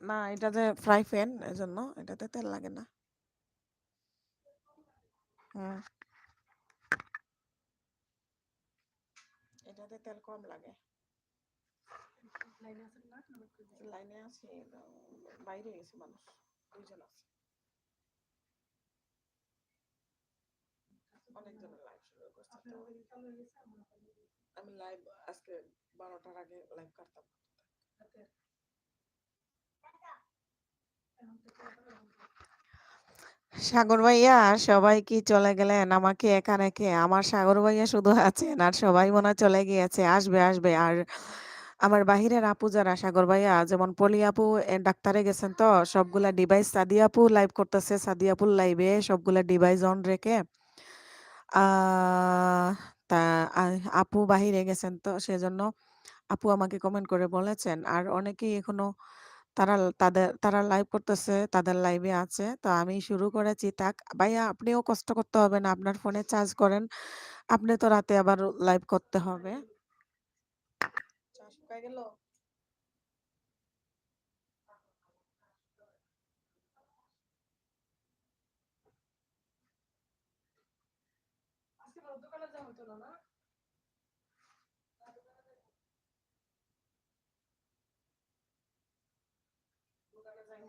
না, এটাতে ফ্রাই প্যান এজন্য এটাতে তেল লাগে না। হুম, এটাতে তেল কম লাগে। লাইনে আছি, বাইরে গেছে মানুষ, দুইজন আছে। অনেকজনের লাইভ শুরু করছে তো। আমি লাইভ আজকে 12টার আগে লাইভ করতাম। সাগর ভাইয়া সবাই কি চলে গেলেন? আমাকে একা রেখে? আমার সাগর ভাইয়া শুধু আছেন আর সবাই মনে হয় চলে গিয়েছে। আসবে। আর আমার বাহিরের আপু যারা সাগর ভাইয়া যেমন পলি আপু ডাক্তারে গেছেন তো সবগুলা ডিভাইস সাদি আপু লাইভ করতেছে। সাদি আপুর লাইভে সবগুলা ডিভাইস অন রেখে আহ তা আপু বাহিরে গেছেন তো সেজন্য আপু আমাকে কমেন্ট করে বলেছেন। আর অনেকেই এখনো তারা লাইভ করতেছে, তাদের লাইভে আছে। তো আমি শুরু করেছি। থাক ভাইয়া, আপনিও কষ্ট করতে হবে না। আপনার ফোনে চার্জ করেন। আপনি তো রাতে আবার লাইভ করতে হবে। চা শুকায় গেল? দোকানে যাওয়া হতো না? দোকানে যাইনি।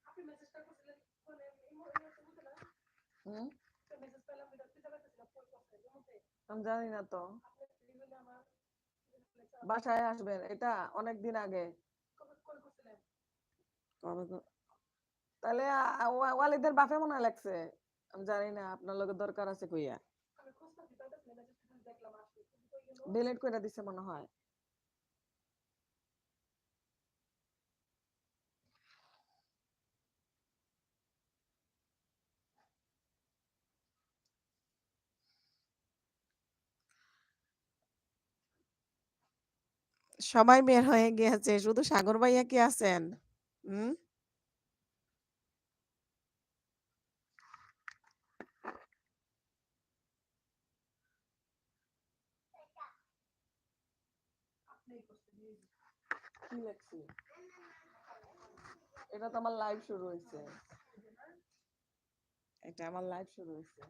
আপনি মেসেজটা করছিলেন ফোনে হুম? আমি জানি না তো। বাসায় আসবেন, এটা অনেক দিন আগে। কবে তাহলে ওয়ালিদের বাপে মনে হয় লাগছে। আমি জানি না আপনার লোকের দরকার আছে কইয়া ডিলিট করে দিছে মনে হয়। সবাই বের হয়ে গিয়েছে, শুধু সাগর ভাইয়া কি আছেন? হুম, কি লেখছি? এটা তো আমার লাইভ শুরু হয়েছে। এটা আমার লাইভ শুরু হয়েছে।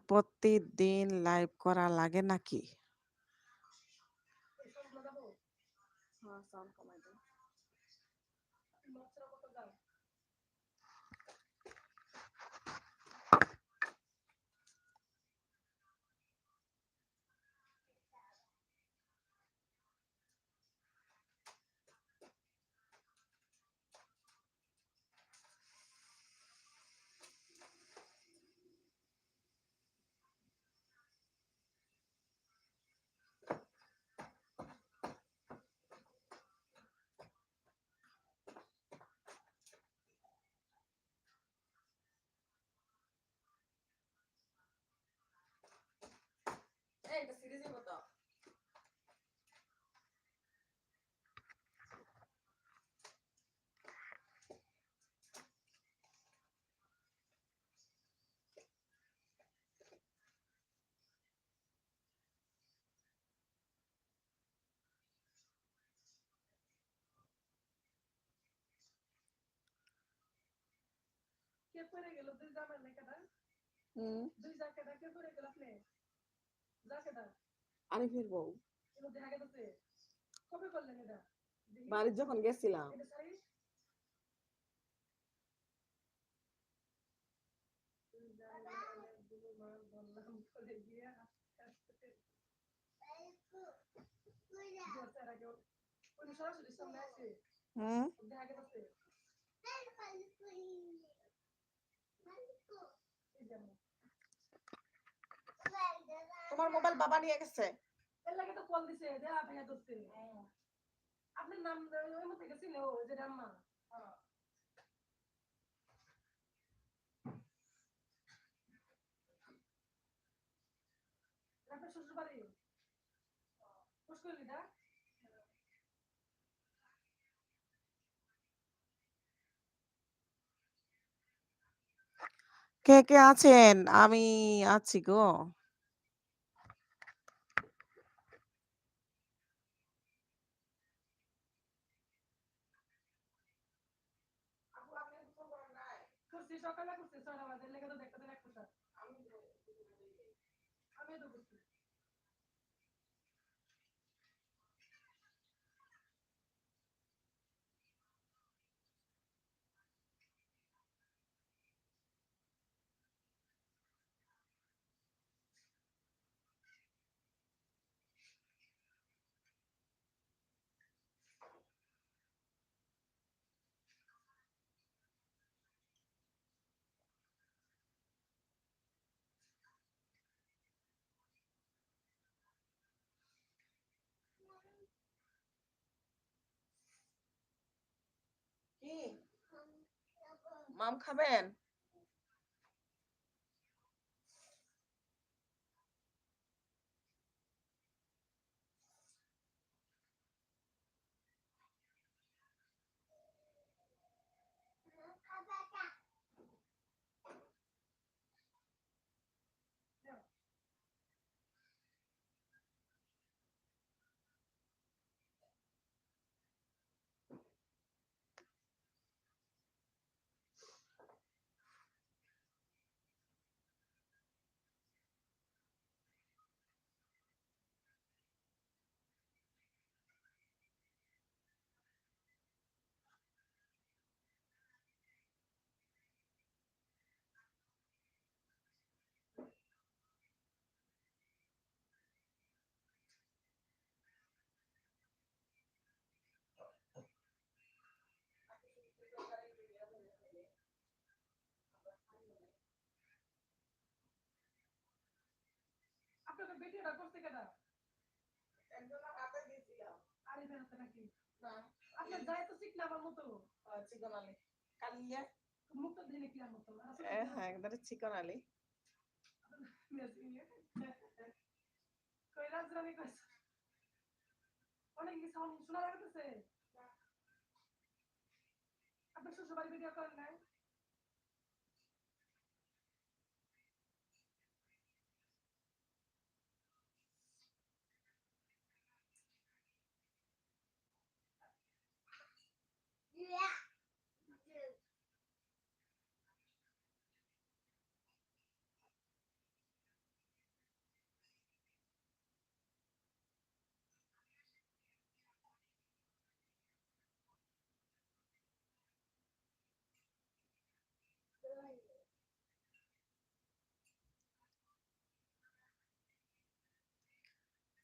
প্রতিদিন লাইভ করা লাগে নাকি? আরিফের বউ বাড়ি যখন গেছিলাম হুম তোমার মোবাইল বাবা নিয়ে গেছে। কে কে আছেন? আমি আছি গো। কি মাম খাবেন? হ্যাঁ, একবারে চিকন আলি।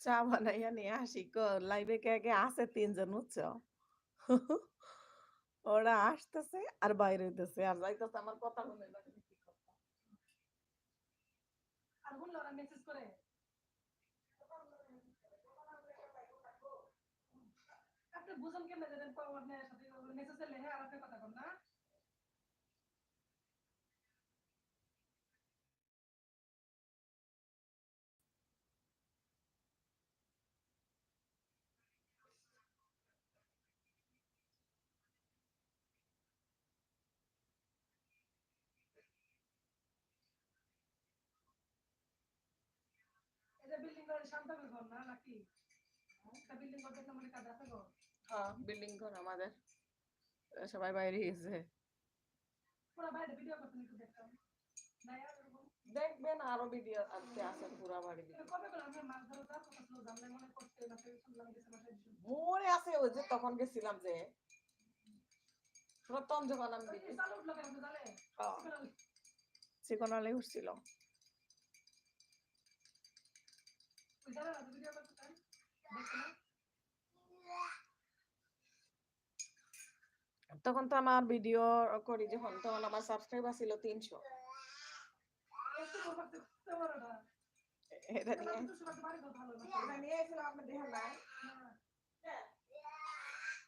চা বানাইয়া নিয়ে আসি, লাইভে কে কে আছে ৩ জন, বুঝছো? ওরা আসতেছে আর বাইরে হইতেছে আর যাইতেছে, আমার কথা শুনে না। হ্যাঁ, বিল্ডিং ঘর আমাদের, সবাই বাইরে গেছে। দেখবেন আরো ভিডিও আজকে আছে পুরা বাড়ি মনে আছে, ওই যে তখন গেছিলাম যে প্রথম যখন আমি চিকন আলী উঠছিল, তখন তো আমার ভিডিও করি যখন, তখন আমার সাবস্ক্রাইবার ছিল ৩০০। এটা নিয়ে এসেছিলাম, আপনি দেখেন নাই?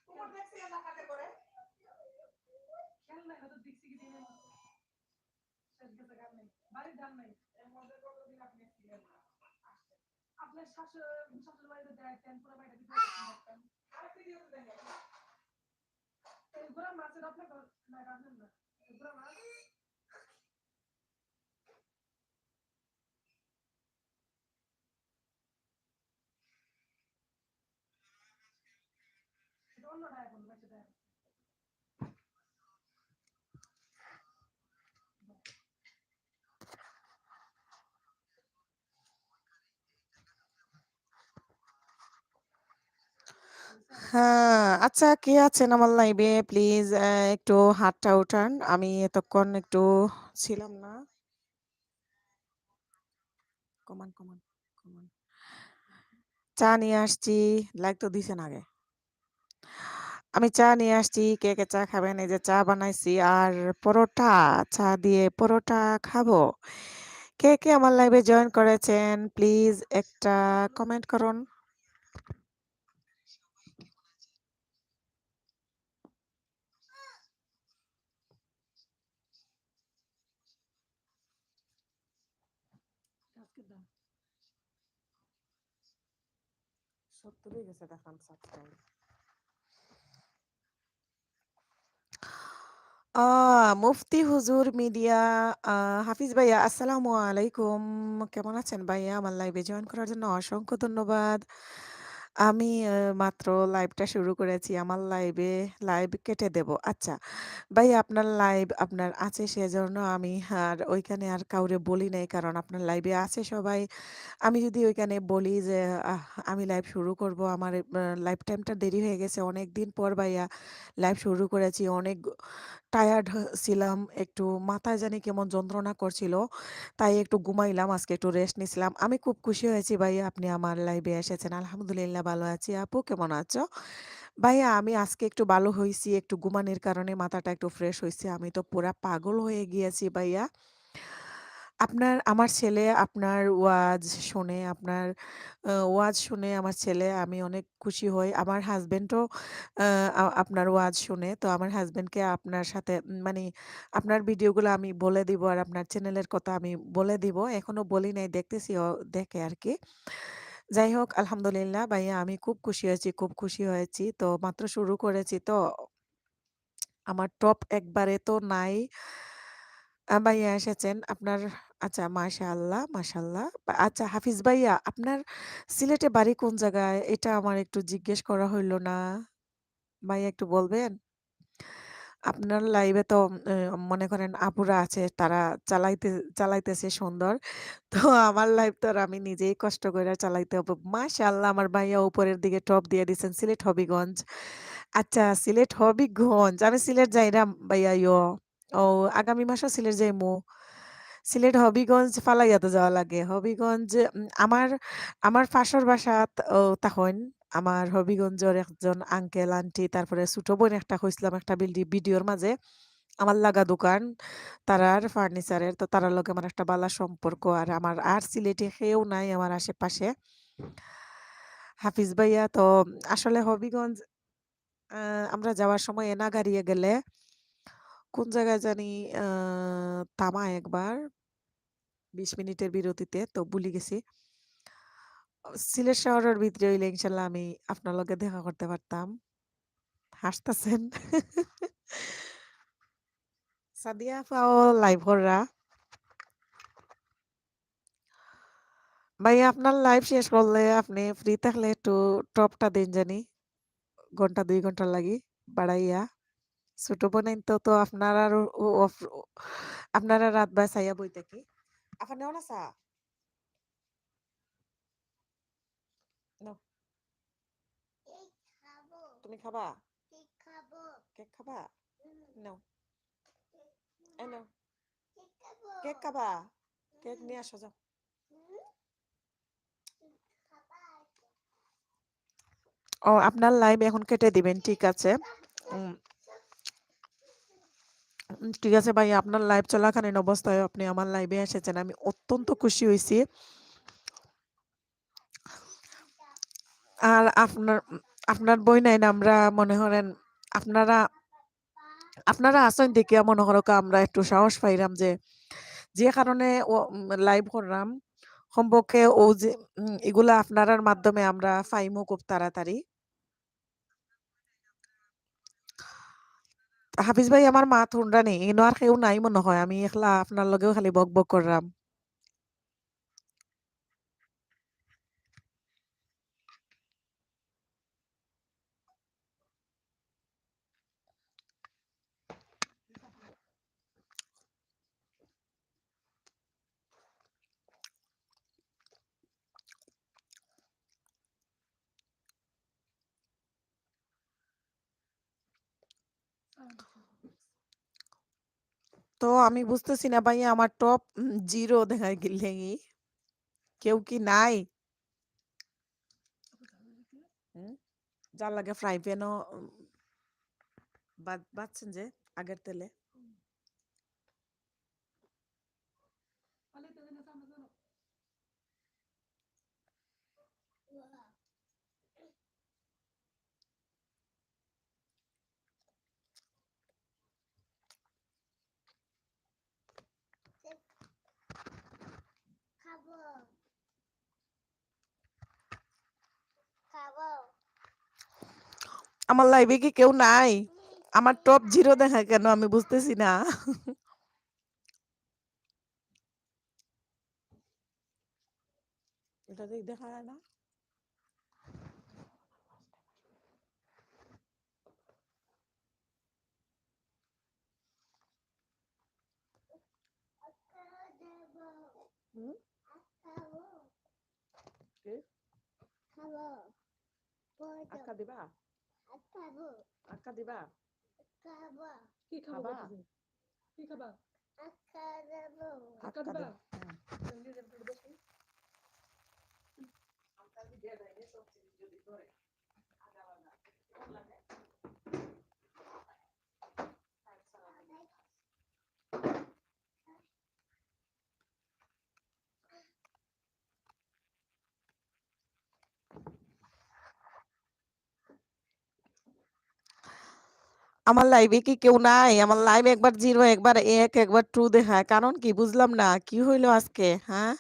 তোমার দেখছিলেন না কাটে করে? হ্যাঁ, আচ্ছা, কে আছেন আমার লাইভে প্লিজ একটু হাতটা উঠান, আমি এতক্ষণ একটু ছিলাম না। কমান কমান কমান, চা নিয়ে আসছি, লাইক তো দিছেন আগে। আমি চা নিয়ে আসছি, কে কে চা খাবেন? এই যে চা বানাইছি আর পরোটা, চা দিয়ে পরোটা খাবো। কে কে আমার লাইভে জয়েন করেছেন প্লিজ একটা কমেন্ট করুন। সত্তরই গেছে দেখান সাবস্ক্রাইব। মুফতি হুজুর মিডিয়া, হাফিজ ভাইয়া, আসসালামু আলাইকুম। কেমন আছেন ভাইয়া? আমার লাইভে জয়েন করার জন্য অসংখ্য ধন্যবাদ। আমি মাত্র লাইভটা শুরু করেছি। আমার লাইভ কেটে দেব। আচ্ছা, ভাইয়া আপনার লাইভ আপনার আছে সেজন্য আমি আর ওইখানে আর কাউরে বলি নাই, কারণ আপনার লাইভে আছে সবাই। আমি যদি ওইখানে বলি যে আমি লাইভ শুরু করব, আমার লাইভ টাইমটা দেরি হয়ে গেছে। অনেকদিন পর ভাইয়া লাইভ শুরু করেছি। অনেক টায়ার্ড ছিলাম, একটু মাথায় জানি কেমন যন্ত্রণা করছিল, তাই একটু ঘুমাইলাম, আজকে একটু রেস্ট নিছিলাম। আমি খুব খুশি হয়েছি ভাইয়া আপনি আমার লাইভে এসেছেন। আলহামদুলিল্লাহ ভালো আছি। আপু কেমন আছো? ভাইয়া আমি আজকে একটু ভালো হইছি, একটু ঘুমানোর কারণে মাথাটা একটু ফ্রেশ হইছে। আমি তো পুরা পাগল হয়ে গিয়েছি ভাইয়া। আমার ছেলে আপনার ওয়াজ শোনে, আপনার ওয়াজ শুনে আমার ছেলে আমি অনেক খুশি হই। আমার হাসব্যান্ডও আ আপনার ওয়াজ শুনে। তো আমার হাসব্যান্ডকে আপনার সাথে মানে আপনার ভিডিওগুলো আমি বলে দিব আর আপনার চ্যানেলের কথা আমি বলে দিব। এখনো বলি নাই, দেখতেছি ও দেখে আরকি। যাই হোক আলহামদুলিল্লাহ ভাইয়া আমি খুব খুশি হয়েছি, খুব খুশি হয়েছি। তো মাত্র শুরু করেছি তো আমার টপ একবারে তো নাই। ভাইয়া এসেছেন আপনার আচ্ছা মাশাআল্লাহ, মাশাআল্লাহ। আচ্ছা হাফিজ ভাইয়া আপনার সিলেটে বাড়ি কোন জায়গায়? এটা আমার একটু জিজ্ঞেস করা হইল না। ভাইয়া একটু বলবেন? আপনার লাইভে তো মনে করেন আপুরা আছে তারা চালাইতেছে সুন্দর। তো আমার লাইভ তো আর আমি নিজেই কষ্ট কইরা চালাইতে হবে। মাশাআল্লাহ আমার ভাইয়া উপরের দিকে টপ দিয়ে দিছেন সিলেট হবিগঞ্জ। আচ্ছা সিলেট হবিগঞ্জ। আমি সিলেট যাই না ভাইয়া ও আগামী মাসেও সিলেট যাইমু। সিলেট হবিগঞ্জ ফালাইয়া তো যাওয়া লাগে। হবিগঞ্জ আমার ফাঁসর বাসা তাহন। আমার হবিগঞ্জের একজন আঙ্কেল, আন্টি তারপরে ছোট বোন একটা কইছিলাম একটা ভিডিওর মাঝে। আমার লাগা দোকান তারার ফার্নিচারের। তো তারার লগে আমার একটা বালা সম্পর্ক। আর আমার আর সিলেটে কেউ নাই আমার আশেপাশে। হাফিজ ভাইয়া তো আসলে হবিগঞ্জ আ আমরা যাওয়ার সময় এনাগাড়িয়ে গেলে কোন জায়গায় জানি আ থামায় একবার ২০ মিনিটের বিরতিতে তো ভুলি গেছি। সিলেট শহরের ভিতরে হইলে ইনশাআল্লাহ আমি আপনার লগে দেখা করতে পারতাম। হাসতাছেন। সাদিয়া আপাও লাইভ কররা। ভাইয়া আপনার লাইভ শেষ করলে আপনি ফ্রি থাকলে একটু টপটা দেন জানি। ঘন্টা ২ ঘন্টার লাগি বাড়াইয়া। ছোট বোনের তো আপনার আর আপনারা রাত বাসাইয়া বই থাকি। আপা নেও না চা? নাও। তুমি খাবা? কেক খাবা? নাও। এই নাও। কেক খাবা? কেক নিয়ে আসো যাও। ও আপনার লাইভ এখন কেটে দিবেন। ঠিক আছে। উম ঠিক আছে ভাই আপনার লাইভ চলাকালীন অবস্থায় আপনি আমার লাইভে এসেছেন। আমি অত্যন্ত খুশি হইছি। আর আপনার বই নাই না আমরা মনে করেন আপনারা আপনারা আছেন দেখিয়া মনে করো আমরা একটু সাহস পাইলাম যে কারণে লাইভ করলাম সম্পর্কে ও যে এগুলা আপনারার মাধ্যমে আমরা পাইমু খুব তাড়াতাড়ি। হাফিজ ভাই আমার মা থুনরা নেই এনো আর কেউ নাই মনে হয় আমি একলা আপনার লগেও খালি বক বক করলাম। তো আমি বুঝতেছি না ভাই আমার টপ 0 দেখায় গেলেই কেউ কি নাই? হুম? যার লাগে ফ্রাই প্যানও বাচ্ছেন যে আগের তেলে। আমার লাইভে কি কেউ নাই? আমার টপ 0 দেখায় কেন আমি বুঝতেছি না। এটা দেখা যায় না? হুম? কি? আটকা দিবা? আটকা দিবা? কি খাবা? কি খাবা? আটকা দিবা? আমার লাইভে কি কেউ নাই? আমার লাইভ একবার 0 একবার 1 একবার 2 দেখায়। কারণ কি বুঝলাম না। কি হইল আজকে? হ্যাঁ?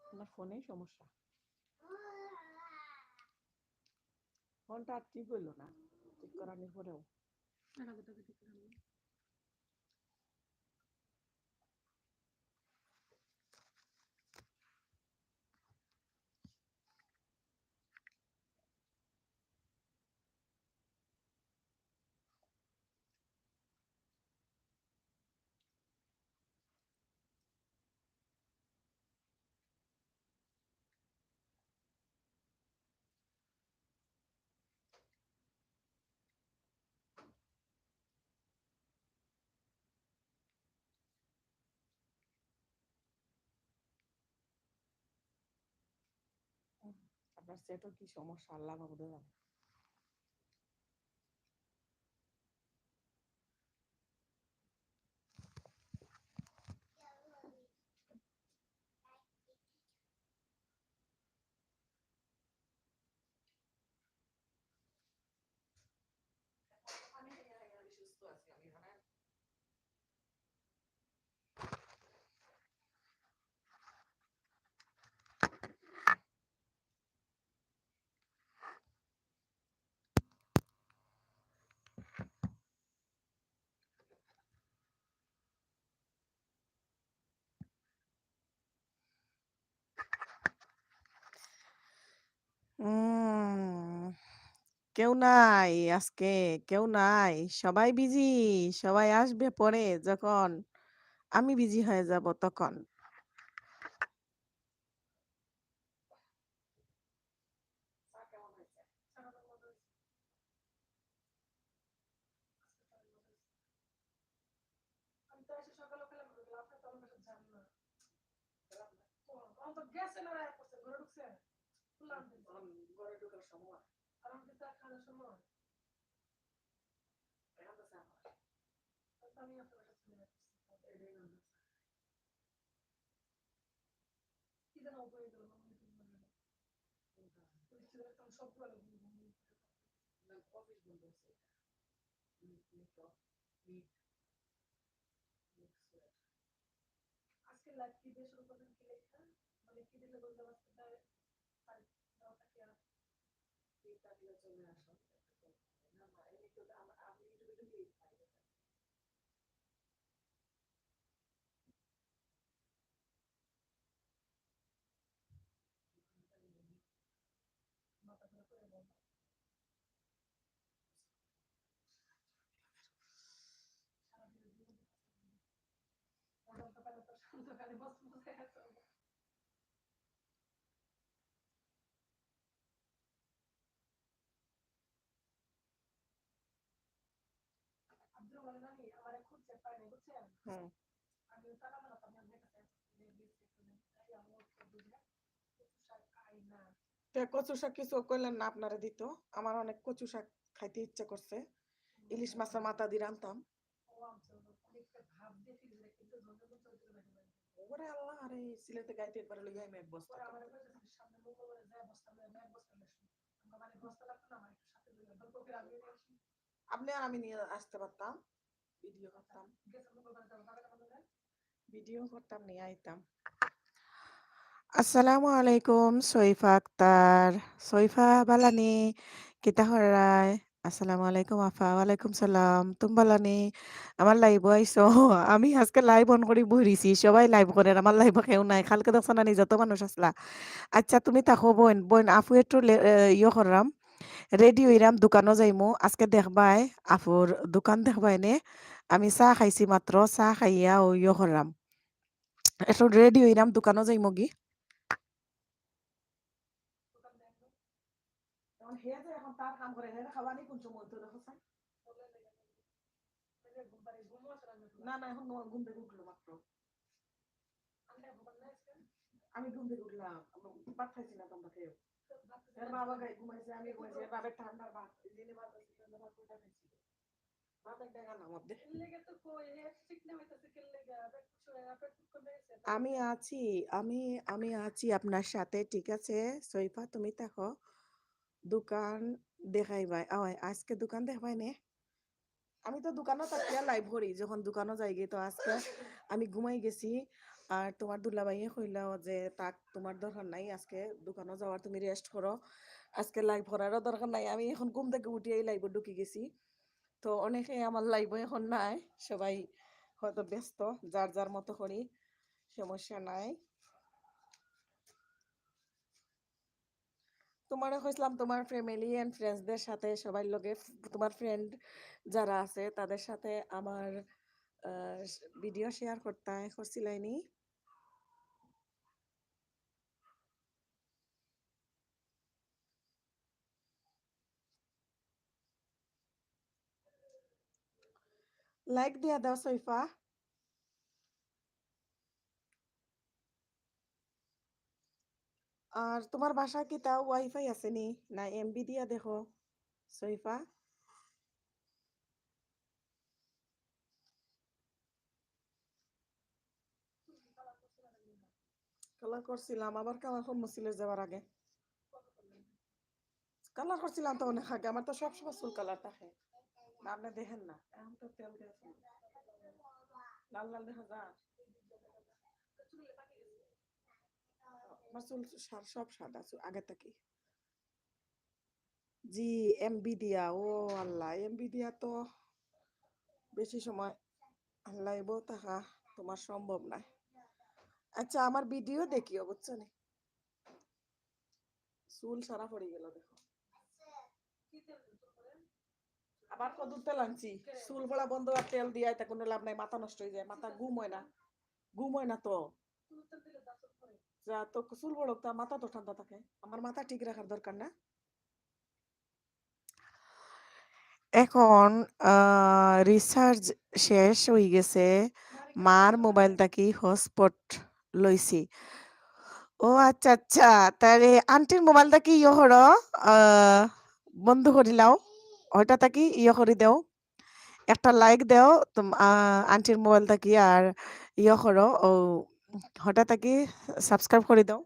আমার ফোনেই সমস্যা। ফোনটা আর ঠিক হইল না। ঠিক করানোর পরেও। আপনার সেটও কি সমস্যা আল্লাহ মাবুদ জানে। সুস্থ আছি আমি জানেন। উম কেউ নাই আজকে, কেউ নাই। সবাই বিজি। সবাই আসবে পরে যখন আমি বিজি হয়ে যাব তখন। চা কেমন হয়েছে? আমি তো এসে সকালে খেলাম আপনি তো আমার কাছে যান না। তো গেছে না রায় করছে ঘরে ঢুকছে খুললাম ঘরে ঢোকার সময় আর আমাকে চা খাওয়ার সময় এখন তো চা আমি আপনার কাছে চলে যাচ্ছি এটাই না কি যেন উপরে গেল সবগুলো অফিস বন্ধ হচ্ছে আজকে লাইভ কি দিয়ে শুরু করবেন কি লেখা মানে কি দিলে বলতে পারছেন চলে আসো না না এমনি তো আমি ইউটিউবে ঢুকলেই পাই মাথা ধরে করে বলবো সারাদিনের জীবন অনন্তকালে তো শান্তকালে বস্তু বোঝায় আছে আব্দুল বলে নানি আমার খুঁজছে পায় না বুঝছেন আমি টাকা মেলা আমি আপনার কাছে কচু শাক কিছু কইলেন না আপনারা দিত আমার অনেক কচু শাক খাইতে ইচ্ছা করছে ইলিশ মাছের মাথা দিয়ে রান্তাম ওরে আল্লাহ আরে সিলেটে গাইতে একবার লইয়া আমি এক বস্তা আপনি আর আমি নিয়ে আসতে পারতাম ভিডিও করতাম ভিডিও করতাম নিয়ে আইতাম আসসালামু আলাইকুম সৈফা আক্তার সৈফা বালানি কিতা হরায় আসসালামু আলাইকুম আফা। ওয়ালাইকুম সালাম। তুমি ভালো নি? আমার লাইভও আইছো। আমি আজকে লাইভ অন করে বই রইছি। সবাই লাইভ করেন। আমার লাইভে কেউ নাই। কালকে দেখছো না নি যত মানুষ আসলা। আচ্ছা তুমি থাকো বোন। বোন আফু একটু ইয়ে করলাম। রেডি হইরাম দোকানও যাইমু। আজকে দেখবাই আফুর দোকান দেখবাই নে। আমি চাহ খাইছি মাত্র। চাহ খাইয়া ও ইয়ে করলাম। একটু রেডি হইরাম দোকানও যাইমু গি। এখন হে যে এখন তার কাম করে হে খাওয়ানি কোন সময় তো দেখো চাই। না না এখন ঘুম থেকে উঠলো মাত্র। আমি ঘুম থেকে উঠলাম। ভাত খাইছি না তোমরা কেউ। এর বাবা গাই ঘুমাইছে আমি ঘুমাইছি এর বাবার ঠান্ডার ভাত দিনে ভাত আছে ঠান্ডা ভাত কোটা খাইছি। ভাত একটা গানা মধ্যে। লেগে তো কই হে ঠিক না হইতাছে কেন লেগে আপেট করে এসে। আমি আছি আমি আমি আছি আপনার সাথে ঠিক আছে সৈফা তুমি থাকো দোকান দেখাইবাই আজকে দোকান দেখাই নে আমি তো দোকানও থাকিয়া লাইভ করি যখন দোকানও যাই গে তো আজকে আমি ঘুমাই গেছি আর তোমার দুলাভাইয়ে কইলাও যে তাক তোমার দরকার নাই আজকে দোকানও যাওয়ার তুমি রেস্ট করো আজকে লাইভ করারও দরকার নাই আমি এখন ঘুম থেকে উঠিয়েই লাইভে ঢুকে গেছি তো অনেকে আমার লাইভে এখন নাই সবাই হয়তো ব্যস্ত যার যার মতো করি সমস্যা নাই তোমারও কইছিলাম তোমার ফ্যামিলি এন্ড ফ্রেন্ডসদের সাথে সবাই লগে তোমার ফ্রেন্ড যারা আছে তাদের সাথে আমার ভিডিও শেয়ার করছিলাইনি লাইক দিয়া দাও সৈফা আর তোমার বাসায় কি তাও ওয়াইফাই আছে নি না এমবি দিয়া দেখো সৈফা কালার করছিলাম আবার কালার করবো সিলেট যাওয়ার আগে কালার করছিলাম তো অনেক আগে আমার তো সবসময় চুল কালার থাকে না আপনি দেখেন না এখন তো তেল দিয়ে চুল। লাল লাল দেখা যায় আমার চুল সব সাদা চুল আগে থেকে জি এমবি দিয়া ও আল্লাহ এমবি দিয়া তো বেশি সময় লাইভও থাকা তোমার সম্ভব না আচ্ছা আমার ভিডিও দেখিও বুঝছো নি চুল সারা পড়ে গেল দেখো আবার কদুর তেল আনছি চুল পড়া বন্ধ আর তেল দিয়ে তা কোনো লাভ নাই মাথা নষ্ট হয়ে যায় মাথা ঘুম হয় না তো যা তো চুল বড় তা মাথা তো ঠান্ডা থাকে আমার মাথা ঠিক রাখার দরকার না এখন রিসার্চ শেষ হয়ে গেছে মার মোবাইলটা কি হটস্পট লইছি ও আচ্ছা আচ্ছা তাহলে আন্টির মোবাইলটা কি ইয়ে হলো আহ, বন্ধ করিলাও ওইটা তাকি ইয়ে করে দেও একটা লাইক দেও আন্টির মোবাইলটা কি আর ইয়ে করো ও হঠাৎ কি সাবস্ক্রাইব করে দাও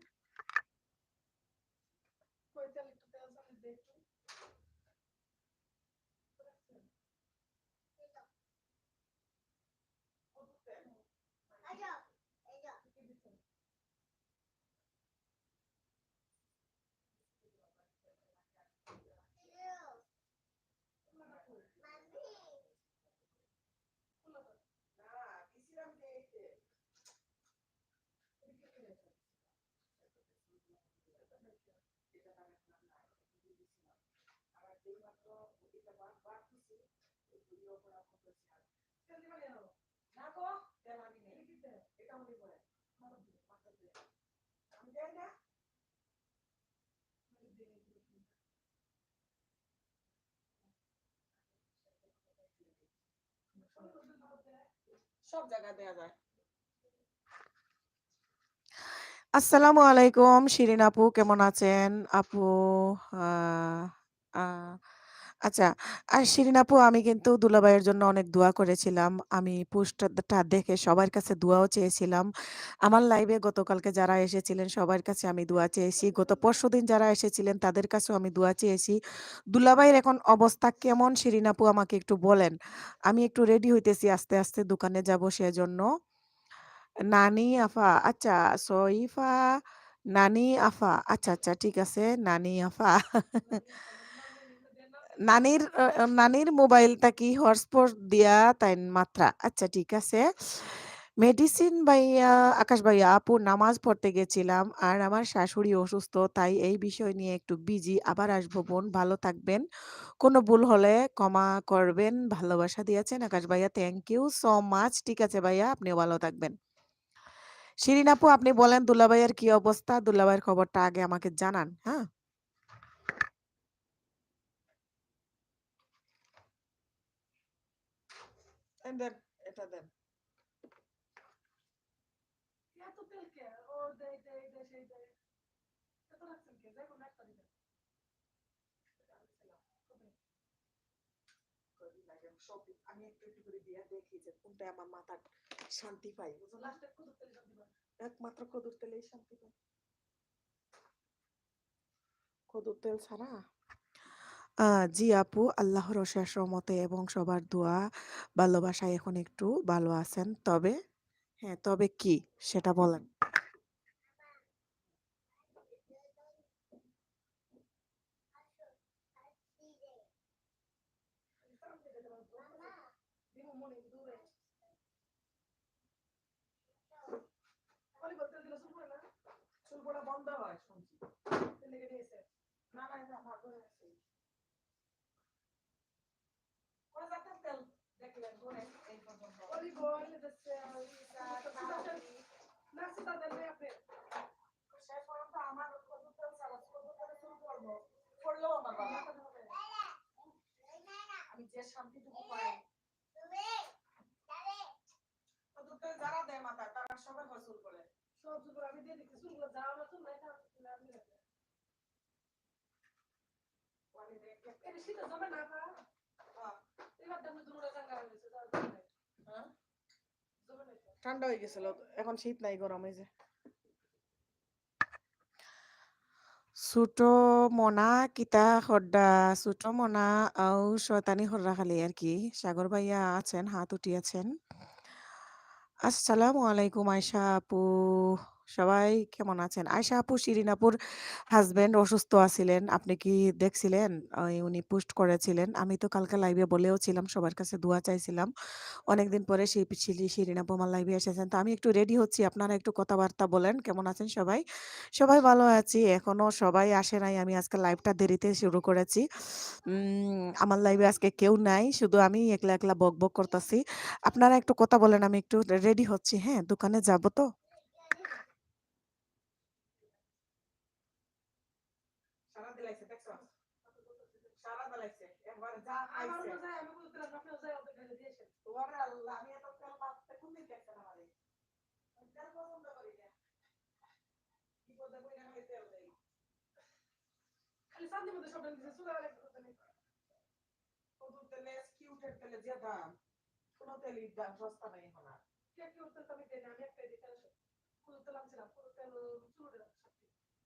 সব জায়গায় দেয়া যায় আসসালামু আলাইকুম শিরিন আপু কেমন আছেন আপু আহ, আহ, আচ্ছা আর শিরিন আপু আমি কিন্তু দুলাভাইয়ের জন্য অনেক দোয়া করেছিলাম আমি পোস্টটা দেখে সবার কাছে দোয়াও চেয়েছিলাম আমার লাইভে গতকালকে যারা এসেছিলেন সবার কাছে আমি দোয়া চেয়েছি গত পরশুদিন যারা এসেছিলেন তাদের কাছেও আমি দোয়া চেয়েছি দুলাভাইয়ের এখন অবস্থা কেমন শিরিন আপু আমাকে একটু বলেন আমি একটু রেডি হইতেছি আস্তে আস্তে দোকানে যাব সেজন্য নানি আফা আচ্ছা সইফা নানি আফা আচ্ছা আচ্ছা ঠিক আছে নানি আফা নানির মোবাইলটা কি হটস্পট দিয়া তাই মাত্রা। আচ্ছা ঠিক আছে। মেডিসিন ভাইয়া, আকাশ ভাইয়া, আপু নামাজ পড়তে গেছিলাম আর আমার শাশুড়ি অসুস্থ তাই এই বিষয় নিয়ে একটু বিজি। আবার আসবো বোন, ভালো থাকবেন। কোনো ভুল হলে ক্ষমা করবেন। ভালোবাসা দিয়েছেন আকাশ ভাইয়া। Thank you so much. ঠিক আছে ভাইয়া, আপনিও ভালো থাকবেন। শিরিন আপু আপনি বলেন দুলাভাইয়ের কি অবস্থা? দুলাভাইয়ের খবরটা আগে আমাকে জানান, হ্যাঁ? এই দেন, এটা দেন। এত তেল কে? ও দেই দেই দেই সেই দেই। এত রাখছেন কে? যাই কোন একটা দিবেন। আমি একটু একটু করে দিয়ে দেখি যে কোনটা আমার মাথার শান্তি পাই, বুঝলো? লাস্টে কদুর তেলে শান্তি পাই, একমাত্র কদুর তেলেই শান্তি পাই। কদুর তেল ছাড়া জি আপু, আল্লাহর অশেষ রহমতে এবং সবার দোয়া ভালোবাসায় এখন একটু ভালো আছেন। তবে হ্যাঁ, তবে কি সেটা বলেন। চুল পড়া বন্ধ হয় শুনছি। লেগে দিয়েছে। না না, এটা ভাগ হয়ে গেছে। কোন জাতের তেল দেখলেন বলেন এই পর্যন্ত? অলিভ অয়েল দিচ্ছে, না সেটা দেন নাই আপনি। শেষ পর্যন্ত আমার কদুর তেল ছাড়া কদুর তেলে চুল পড়বো, পড়লেও আমার বাবা। আমি যে শান্তিটুকু পাই কদুর তেল যারা দেয় মাথায় তারা সবাই গোসল করে। সব চুল করে আমি দিয়ে দিচ্ছি, চুলগুলো যা আমার চুল নাই না আমি রাখি। এটা শীতে জমে না পা? হ্যাঁ। এবার দাম দুটো চাঙ্গা হয়ে গেছে, তার জন্য। হ্যাঁ? জমে নাই তো। ঠান্ডা হয়ে গেছিল, এখন শীত নাই, গরম হয়েছে। ছোট মনা কিতা হড্ডা, ছোট মনা আও শয়তানি হররা খালি আর কি। সাগর ভাইয়া আছেন, হাত উঠিয়েছেন। আসসালামু আলাইকুম আয়শা আপু। সবাই কেমন আছেন? আয়শা আপু শিরিন আপুর হাজবেন্ড অসুস্থ আছিলেন। আপনি কি দেখছিলেন? উনি পোস্ট করেছিলেন। আমি তো কালকে লাইভে বলেও ছিলাম, সবার কাছে দোয়া চাইছিলাম। অনেকদিন পরে শিরিন আপু আমার লাইভে এসেছেন। তো আমি একটু রেডি হচ্ছি। আপনারা একটু কথাবার্তা বলেন। কেমন আছেন সবাই? সবাই ভালো আছি। এখনো সবাই আসে নাই। আমি আজকে লাইভটা দেরিতে শুরু করেছি। আমার লাইভে আজকে কেউ নাই। শুধু আমি একলা, একলা বকবক করতাছি। আপনারা একটু কথা বলেন, আমি একটু রেডি হচ্ছি, হ্যাঁ? দোকানে যাব তো। সারা দিলাইছে দেখছো? সারা দিলাইছে। একবার যা আইছে। আমারও যায়, আমি বলতেলাম আপনিও যায় ওদের কাছে দিয়েছেন। ওরে আল্লাহ, আমি এত তেল মারতে কোন দিন দেখছেন আমারে? আমি তেল পছন্দ করি না। বিপদে পইরা খালি তেল দেই। খালি শান্তির মধ্যে সব দিছে, চুলা একটু তেল। কদুর তেলে কিউটের তেলে যে দাম, কোন তেলই দাম সস্তা নাই এখন আর। কে কিউটের তেল আমি দেই না, আমি একটাই দিই তেল। কদুর তেল আনছিলাম, কদুর তেল চুলে দিলাম সত্যি।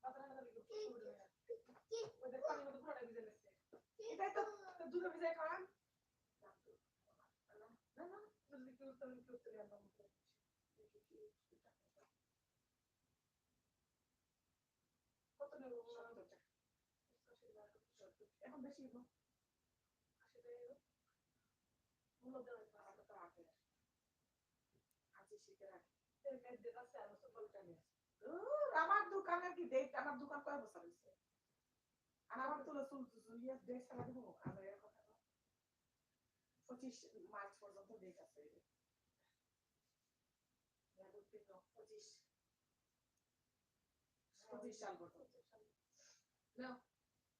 বাজারে না দিলে চুলে দিলাম। ওদের পানির মধ্যে পুরোটা ভিজে গেছে। এটাই তো দুধে ভিজাই খান। না না, যদি কিউটের তেল আনলাম। কত নেব? 70 টাকা। এখন বেশি হলো। 80 টাকা। মূল্য দেওয়া আছে তো আগে। আজি শিখে রাখি। এই মেয়ের দেশ আছে আর সকল টাইমে। আমার দোকানে কি দেখ, আমার দোকান কয় বছর হইছে? আর আমার তো চুল ইয়ে দেখ সারা দিব। আর এর কথা 25 মার্চ পর্যন্ত ডেট আছে। 25 সাল পর্যন্ত। না,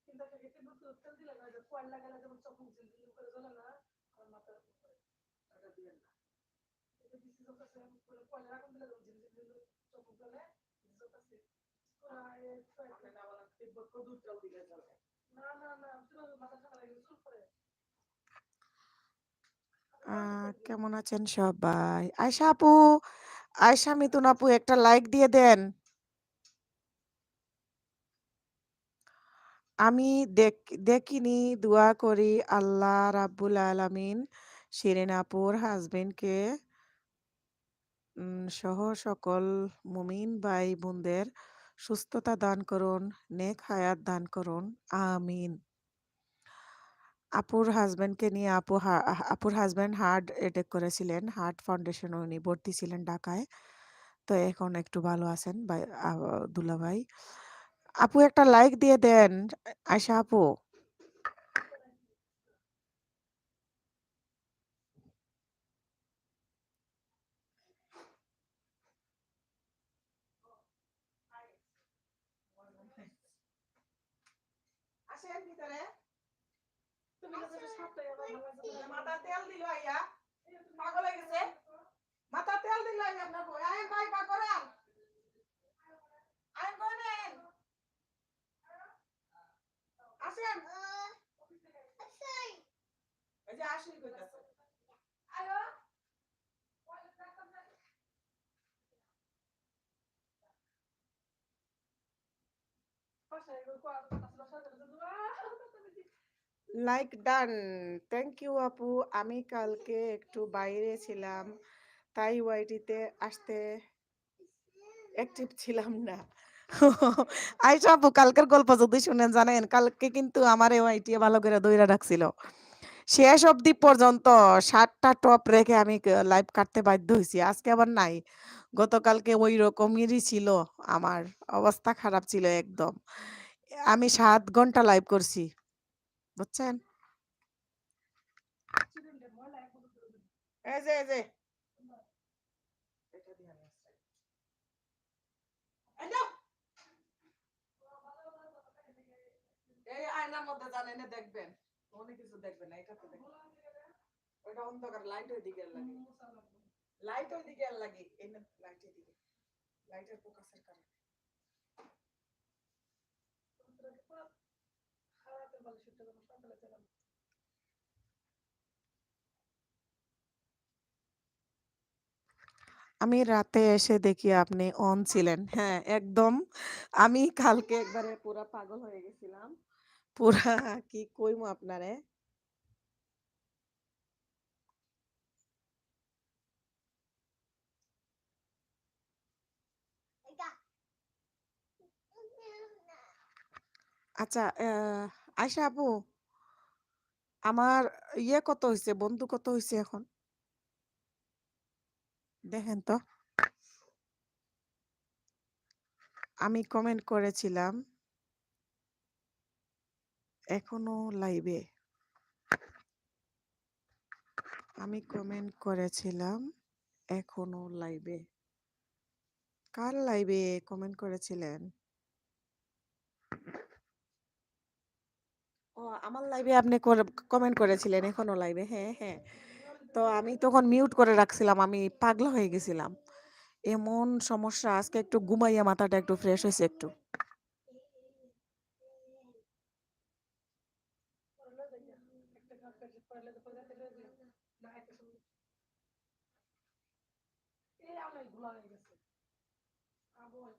কিন্তু থেকে কিন্তু তেল দিলে না, কোয়াল লাগালে যেমন চোখ মুখ ঝিলঝিল করে জ্বলে না, আমার মাথার উপরে ওটা দিবেন না। এটা দিছি যত সেম করে কোয়াল লাগান দিলে যেমন ঝিলঝিল চোখ মুখ জ্বলে, যত আপনি না বলেন তিব্বত কদুর তেল দিলে জ্বলে। না না না, চুল মাথা ঠান্ডা লাগে চুল পড়ে। কেমন আছেন সবাই? আয়শা আপু, আয়শা মিতুন আপু একটা লাইক দিয়ে দেন। আমি দেখিনি, দোয়া করি আল্লাহ রাব্বুল আলামিন শিরিন আপুর হাজবেন্ডকে সহ সকল মুমিন ভাই বোনদের সুস্থতা দান করুন, নেক হায়াত দান করুন। আমিন। আপুর হাসব্যান্ডকে নিয়ে আপুর হাসব্যান্ড হার্ট অ্যাটাক করেছিলেন। হার্ট ফাউন্ডেশনে উনি ভর্তি ছিলেন ঢাকায়। তো এখন একটু ভালো আছেন ভাই দুলাভাই। আপু একটা লাইক দিয়ে দেন। আয়শা আপু। আসেন ভিতরে। তুমি মাথা তেল দিল আইয়া পাগল হয়ে গেছে। মাথা তেল দিল আইয়া আপনার বই আইন ভাই পা করেন। আইন করেন। আসেন। এই যে আসি কইতাছে। আয়ো। Like done. থ্যাংক ইউ আপু। আমি কালকে একটু বাইরে ছিলাম, তাই ওয়াইটিতে আসতে অ্যাক্টিভ ছিলাম না। আয়শা আপু কালকের গল্প যদি শুনেন জানেন, কালকে কিন্তু আমার ওয়াইটি ভালো করে দইরা রাখছিল। শেষ অবধি পর্যন্ত ৭টা টপ রেখে আমি লাইভ কাটতে বাধ্য হইছি। আজকে আবার নাই। গতকালকে ওই রকমেরই ছিল আমার। অবস্থা খারাপ ছিল একদম। আমি ৭ ঘন্টা লাইভ করছি। বুঝছেন? এই যে। এটা দিয়ে আমি আসছি। এই যাও। এই আয়নার মধ্যে যান এনে দেখবেন। অনেক কিছু দেখবেন না, এটাতে দেখবেন। ওইটা অন্ধকার লাইট ওই দিকে লাগে। লাইট ওই দিকে লাগে। এনে লাইট এদিকে। লাইটের ফোকাসের কারণে। আমি রাতে এসে দেখি আপনি অন ছিলেন। হ্যাঁ, একদম। আমি কালকে একবারে পুরা পাগল হয়ে গেছিলাম। পুরা কি কইমু আপনারে? আচ্ছা, আয়শা আপু, আমার ইয়ে কত হইছে? বন্ধু কত হইছে এখন? দেখেন তো। আমি কমেন্ট করেছিলাম এখনো লাইভে। আমি কমেন্ট করেছিলাম এখনো লাইভে। কার লাইভে কমেন্ট করেছিলেন? ও আমার লাইভে আপনি কমেন্ট করেছিলেন এখনো লাইভে। হ্যাঁ, হ্যাঁ। তো আমি তখন মিউট করে রাখছিলাম। আমি পাগলা হয়ে গেছিলাম। এমন সমস্যা আজকে একটু ঘুমাইয়া মাথাটা একটু ফ্রেশ হইছে একটু।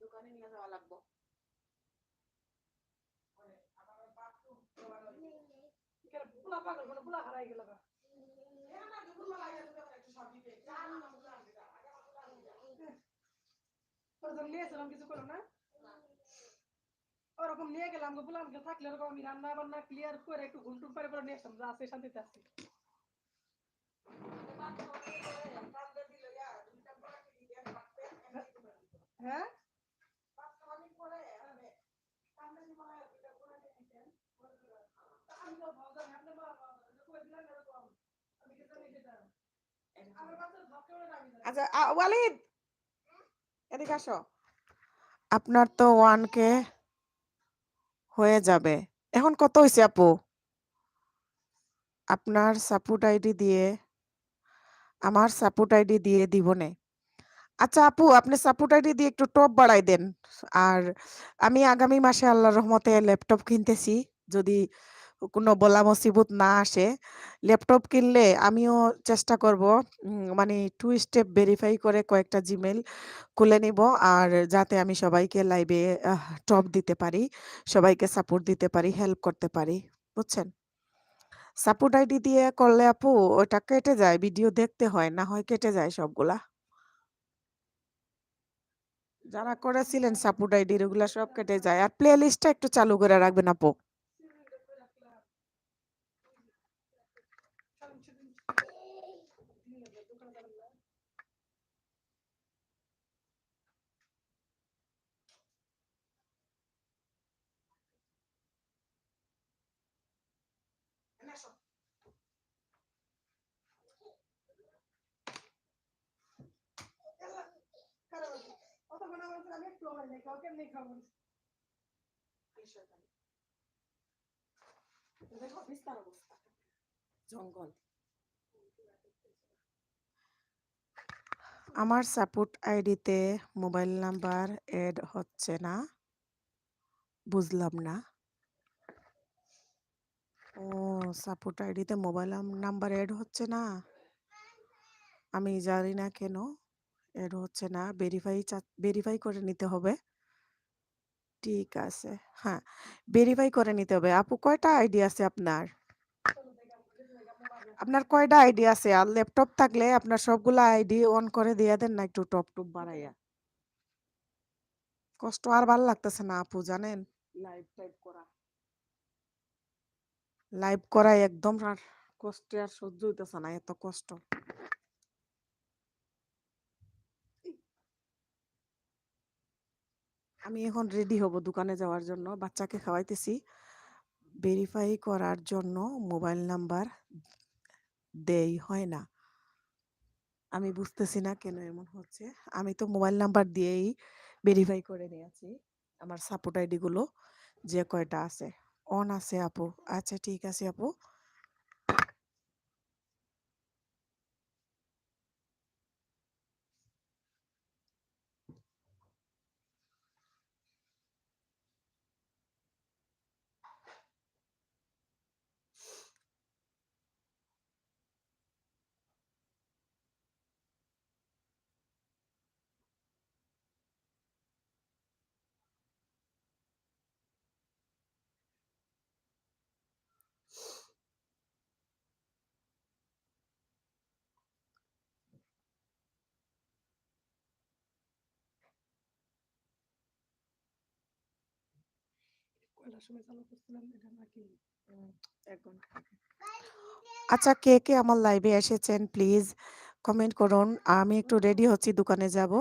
দোকানে নিয়ে যাওয়া লাগবো। ওরকম নিয়ে গেলাম বললাম থাকলে ওরকম আমি রান্না বান্না ক্লিয়ার করে একটু ঘুম টুম পারে পরে নিয়ে আসলাম যা আছে শান্তিতে আছি। হ্যাঁ আচ্ছা ওয়ালিদ এদিকে আসো। আপনার তো 1K হয়ে যাবে। এখন কত হইছে আপু? আপনার সাপোর্ট আইডি দিয়ে আমার সাপোর্ট আইডি দিয়ে দিবনে। আচ্ছা আপু আপনি সাপোর্ট আইডি দিয়ে একটু টপ বাড়াই দেন। আর আমি আগামী মাসে আল্লাহর রহমতে ল্যাপটপ কিনতেছি। যদি কোনো বলা মুসিবত না আসে, ল্যাপটপ কিনলে আমিও চেষ্টা করব মানে 2 স্টেপ ভেরিফাই করে কয়েকটা জিমেইল খুলে নিব। আর যাতে আমি সবাইকে লাইভে টপ দিতে পারি, সবাইকে সাপোর্ট দিতে পারি, হেল্প করতে পারি। বুঝছেন? সাপোর্ট আইডি দিয়ে করলে আপু ওটা কেটে যায়, ভিডিও দেখতে হয় না হয় কেটে যায় সবগুলা। যারা করেছিলেন সাপোর্ট আইডি ওগুলা সব কেটে যায়। আর প্লে লিস্টটা একটু চালু করে রাখবেন আপু। জঙ্গল আমার সাপোর্ট আইডিতে মোবাইল নাম্বার এড হচ্ছে না, বুঝলাম না। ও, সাপোর্ট আইডিতে মোবাইল নাম্বার এড হচ্ছে না, আমি জানি না কেন এড হচ্ছে না। ভেরিফাই করে নিতে হবে। ঠিক আছে, হ্যাঁ, ভেরিফাই করে নিতে হবে। আপু, কয়টা আইডি আছে আপনার? আপনার কয়টা আইডি আছে? আর ল্যাপটপ থাকলে আপনার সবগুলা আইডি অন করে দিয়ে দেন না, একটু টপ টপ বাড়াইয়া। কষ্ট আর ভাল লাগতেছে না আপু, জানেন? লাইভ করা একদম আর কষ্টে আর সহ্য হইতেছে না, এত কষ্ট। আমি এখন রেডি হব দোকানে যাওয়ার জন্য, বাচ্চাকে খাওয়াইতেছি। ভেরিফাই করার জন্য মোবাইল নাম্বার দেই হয় না, আমি বুঝতেছি না কেন এমন হচ্ছে। আমি তো মোবাইল নাম্বার দিয়েই ভেরিফাই করে নিয়েছি আমার সাপোর্ট আইডি গুলো, যে কয়টা আছে। অন আছে আপু, আচ্ছা ঠিক আছে আপু। আচ্ছা, কে কে আমার লাইভে এসেছেন প্লিজ কমেন্ট করুন। আমি একটু রেডি হচ্ছি, দোকানে যাব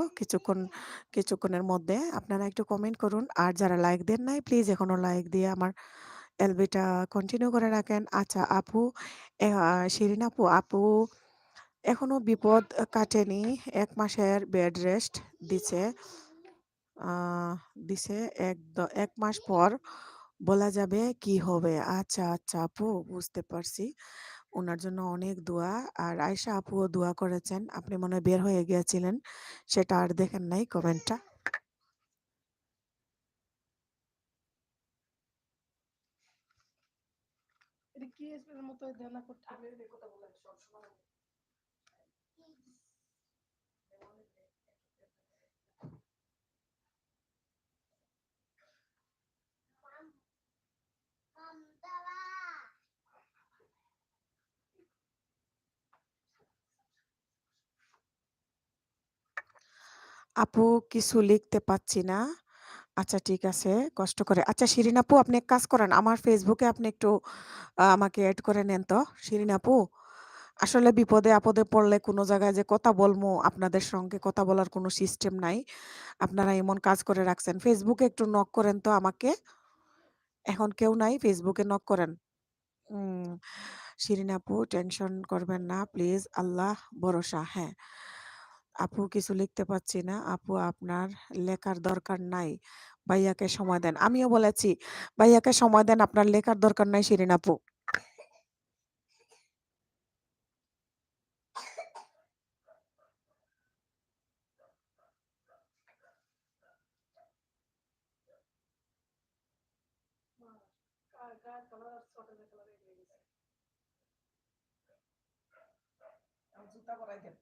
কিছুক্ষণের মধ্যে। আপনারা একটু কমেন্ট করুন, আর যারা লাইক দেন নাই প্লিজ এখনো লাইক দিয়ে আমার এলবিটা কন্টিনিউ করে রাখেন। আচ্ছা আপু, শিরিন আপু, আপু এখনো বিপদ কাটেনি, 1 মাসের বেড রেস্ট দিছে। আহ দিছে, 1 মাস পর বলা যাবে কি হবে। আচ্ছা আচ্ছা আপু, বুঝতে পারছি। ওনার জন্য অনেক দোয়া। আর আয়শা আপুও দোয়া করেছেন, আপনি মনে হয় বের হয়ে গিয়েছিলেন, সেটা আর দেখেন নাই কমেন্টটা। আপু, কিছু লিখতে পাচ্ছি না। আচ্ছা ঠিক আছে, কষ্ট করে। আচ্ছা শিরিন আপু, আপনি এক কাজ করেন, আমার ফেসবুকে আপনি একটু আমাকে অ্যাড করে নেন তো শিরিন আপু। আসলে বিপদে আপদে পড়লে কোনো জায়গায় যে কথা বলবো, আপনাদের সঙ্গে কথা বলার কোনো সিস্টেম নাই। আপনারা এমন কাজ করে রাখছেন, ফেসবুকে একটু নক করেন তো আমাকে। এখন কেউ নাই, ফেসবুকে নক করেন। উম শিরিন আপু, টেনশন করবেন না প্লিজ, আল্লাহ ভরসা। হ্যাঁ আপু, কিছু লিখতে পাচ্ছি না আপু, আপনার লেখার দরকার নাই, ভাইয়াকে সময় দেন। আমিও বলেছি ভাইয়াকে সময় দেন, আপনার লেখার দরকার নাই শিরিন আপু। জুতা পরাই দেন,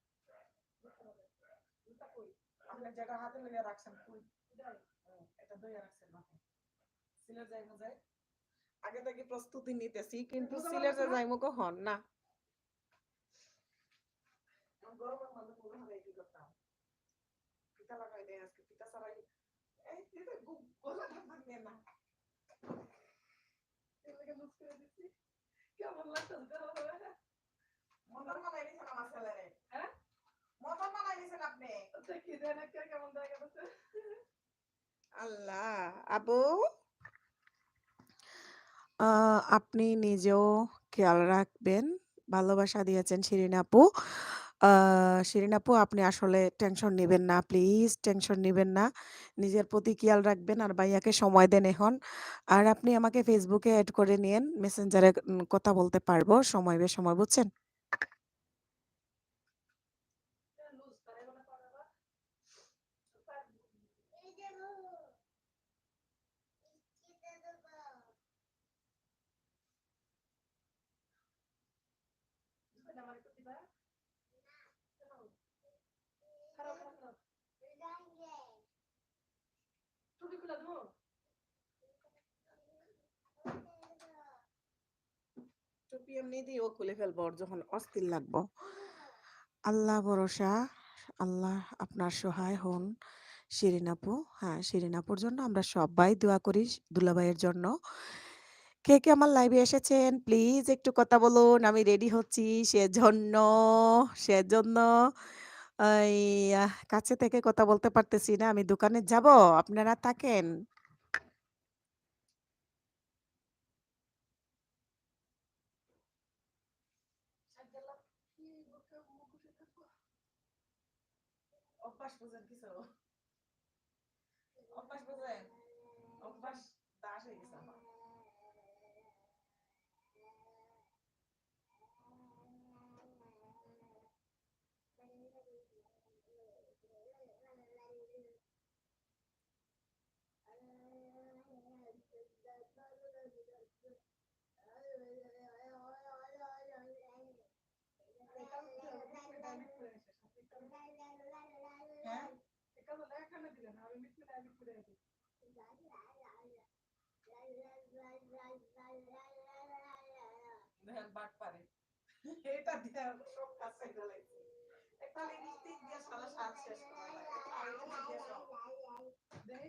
আপনি যেটা হাতে লইয়া রাখছেন কই? এটা দইয়া রাখছেন মাথায়। সিলেট যাইমু যাই, আগে থেকে প্রস্তুতি নিতেছি, কিন্তু সিলেটে যাইমু কখন না। গরমের মধ্যে পুরো হারাই কি করতাম, পিঠা লাগাই দেয় আজকে, পিঠা ছাড়াই এই এটা গলাটা ভাঙে না, এর লাগে লুজ করে দিচ্ছি। কেমন লাগতেছে? আল্লাহ আপু আপনি নিজেও খেয়াল রাখবেন। ভালোবাসা দিয়েছেন শিরিন আপু। আ শিরিন আপু আপনি আসলে টেনশন নিবেন না। প্লিজ টেনশন নিবেন না। নিজের প্রতি খেয়াল রাখবেন আর ভাইয়াকে সময় দেন এখন। আর আপনি আমাকে Facebook এ এড করে নিয়েন। মেসেঞ্জারে কথা বলতে পারবো সময় বেসময় বুঝছেন? টুপি এমনি দিয়ে ও খুলে ফেলবো ওর যখন অস্থির লাগবো। আল্লাহ ভরসা, আল্লাহ আপনার সহায় হন শিরিন আপু। হ্যাঁ, শিরিন আপুর জন্য আমরা সবাই দোয়া করি দুলাভাইয়ের জন্য। কে, কে আমার লাইভে এসেছেন প্লিজ একটু কথা বলুন। আমি রেডি হচ্ছি সেজন্য, সেজন্য এই কাছে থেকে কথা বলতে পারতেছি না। আমি দোকানে যাবো, আপনারা থাকেন। অভ্যাস বুঝেন কিছু? অভ্যাস বুঝেন? অভ্যাস দাস হয়ে গেছে আমার। হ্যাঁ? দেখেন বাটপারে। এটা দিয়ে সব কাজ ছেড়ে লাইছি। একটা লিপস্টিক দিয়ে সারা সাজ শেষ করা যায়। একটা আইলাইনার দিয়ে সব। দেই?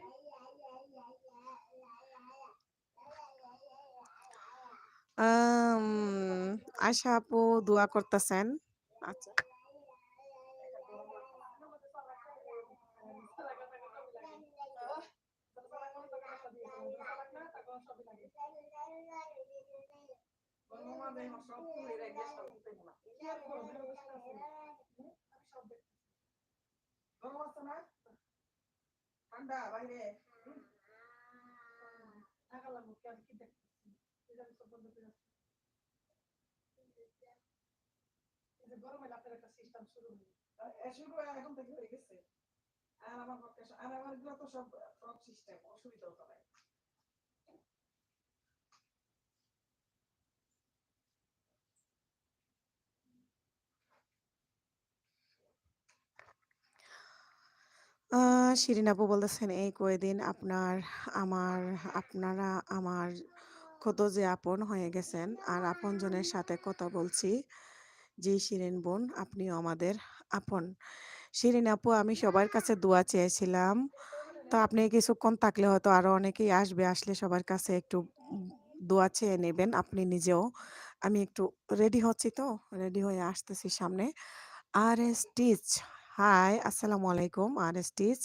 আম আশা আপু দোয়া করতেছেন। আচ্ছা। ঠান্ডা বাইরে শুরু এখন থেকে হয়ে গেছে। আর আমার পক্ষে আর আমার গুলো তো সব ফ্রক সিস্টেম অসুবিধা হতো না। শিরিন আপু বলতেছেন এই কয়দিন আমার আপনারা আমার কত যে আপন হয়ে গেছেন আর আপনজনের সাথে কথা বলছি। জি শিরিন বোন আপনিও আমাদের আপন। শিরিন আপু আমি সবার কাছে দোয়া চেয়েছিলাম। তো আপনি কিছুক্ষণ থাকলে হয়তো আরো অনেকেই আসবে। আসলে সবার কাছে একটু দোয়া চেয়ে নেবেন আপনি নিজেও। আমি একটু রেডি হচ্ছি তো, রেডি হয়ে আসতেছি সামনে। আর স্টিচ হাই আসসালামু আলাইকুম আর স্টিচ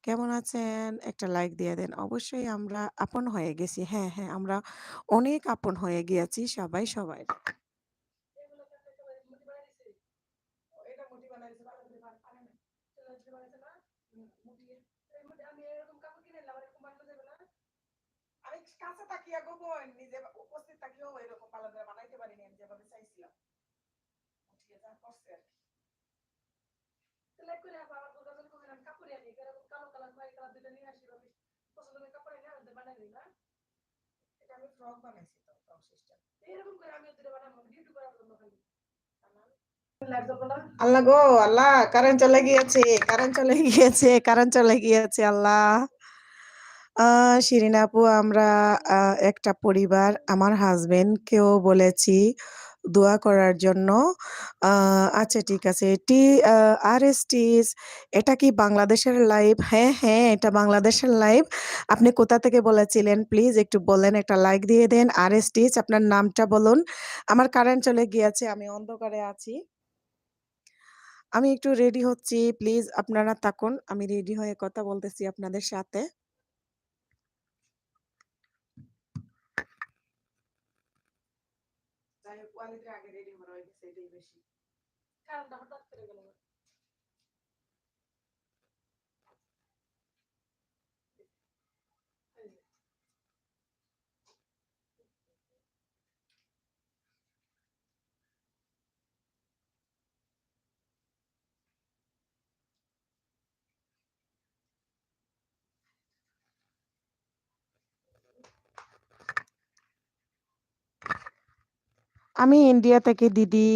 কেমন আছেন? একটা লাইক দিয়ে দেন। অবশ্যই আমরা আপন হয়ে গেছি। হ্যাঁ, হ্যাঁ আমরা অনেক আপন হয়ে গিয়েছি সবাই সবার। আমি কাছে তাকিয়া গো বোন নিজে উপস্থিত থাকিও এরকম ভালো করে বানাইতে পারিনি আমি যেভাবে চাইছিলাম। উঠিয়ে যা করছে আর কি। এটা আমি ফ্রক বানাইছি তো ফ্রক সিস্টেম। এরকম করে আমি ওদের বানাবো ভিডিও করার জন্য খালি। আল্লাহ গো আল্লাহ কারেন্ট চলে গিয়েছে, কারেন্ট চলে গিয়েছে, কারেন্ট চলে গিয়েছে আল্লাহ। শিরিন আপু আমরা একটা পরিবার আমার হাসবেন্ডকেও বলেছি দোয়া করার জন্য। আচ্ছা ঠিক আছে। RSTs এটা কি বাংলাদেশের লাইভ? হ্যাঁ, হ্যাঁ, এটা বাংলাদেশের লাইভ। আপনি কোথা থেকে বলেছিলেন প্লিজ একটু বলেন, একটা লাইক দিয়ে দেন। RSTs আপনার নামটা বলুন। আমার কারেন্ট চলে গিয়েছে, আমি অন্ধকারে আছি। আমি একটু রেডি হচ্ছি, প্লিজ আপনারা থাকুন। আমি রেডি হয়ে কথা বলতেছি আপনাদের সাথে। যাই হোক, ওয়ালিদের আগে রেডি করা হয়ে গেছে, এটাই বেশি। কারেন্টটা হঠাৎ করে গেল। আমি ইন্ডিয়া থেকে দিদি।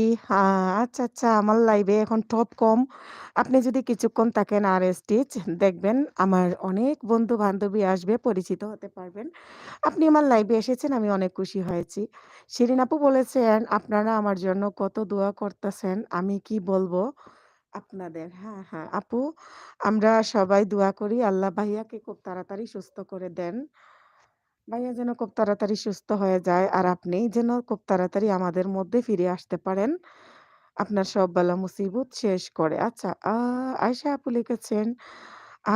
আচ্ছা, আচ্ছা, আমার লাইভে এখন টপ কম। আপনি যদি কিছুক্ষণ থাকেন আর স্টিচ দেখবেন আমার অনেক বন্ধু-বান্ধবী আসবে, পরিচিত হতে পারবেন। আপনি আমার লাইভে এসেছেন, আমি অনেক খুশি হয়েছি। শিরিন আপু বলেছেন, আপনারা আমার জন্য কত দোয়া করতেছেন, আমি কি বলবো আপনাদের? হ্যাঁ, হ্যাঁ, আপু আমরা সবাই দোয়া করি আল্লাহ ভাইয়াকে খুব তাড়াতাড়ি সুস্থ করে দেন। ভাইয়া যেন খুব তাড়াতাড়ি সুস্থ হয়ে যায় আর আপনি যেন খুব তাড়াতাড়ি আমাদের মধ্যে ফিরে আসতে পারেন। আপনার সব বালা মুসিবত শেষ করে। আচ্ছা, আয়েশা আপু লিখেছেন,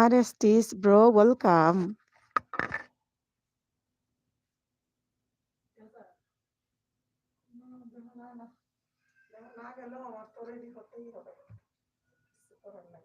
"আরএসটিস ব্রো ওয়েলকাম।" না গেলেও আমার তো রেডি হতেই হবে। কিছু করার নাই।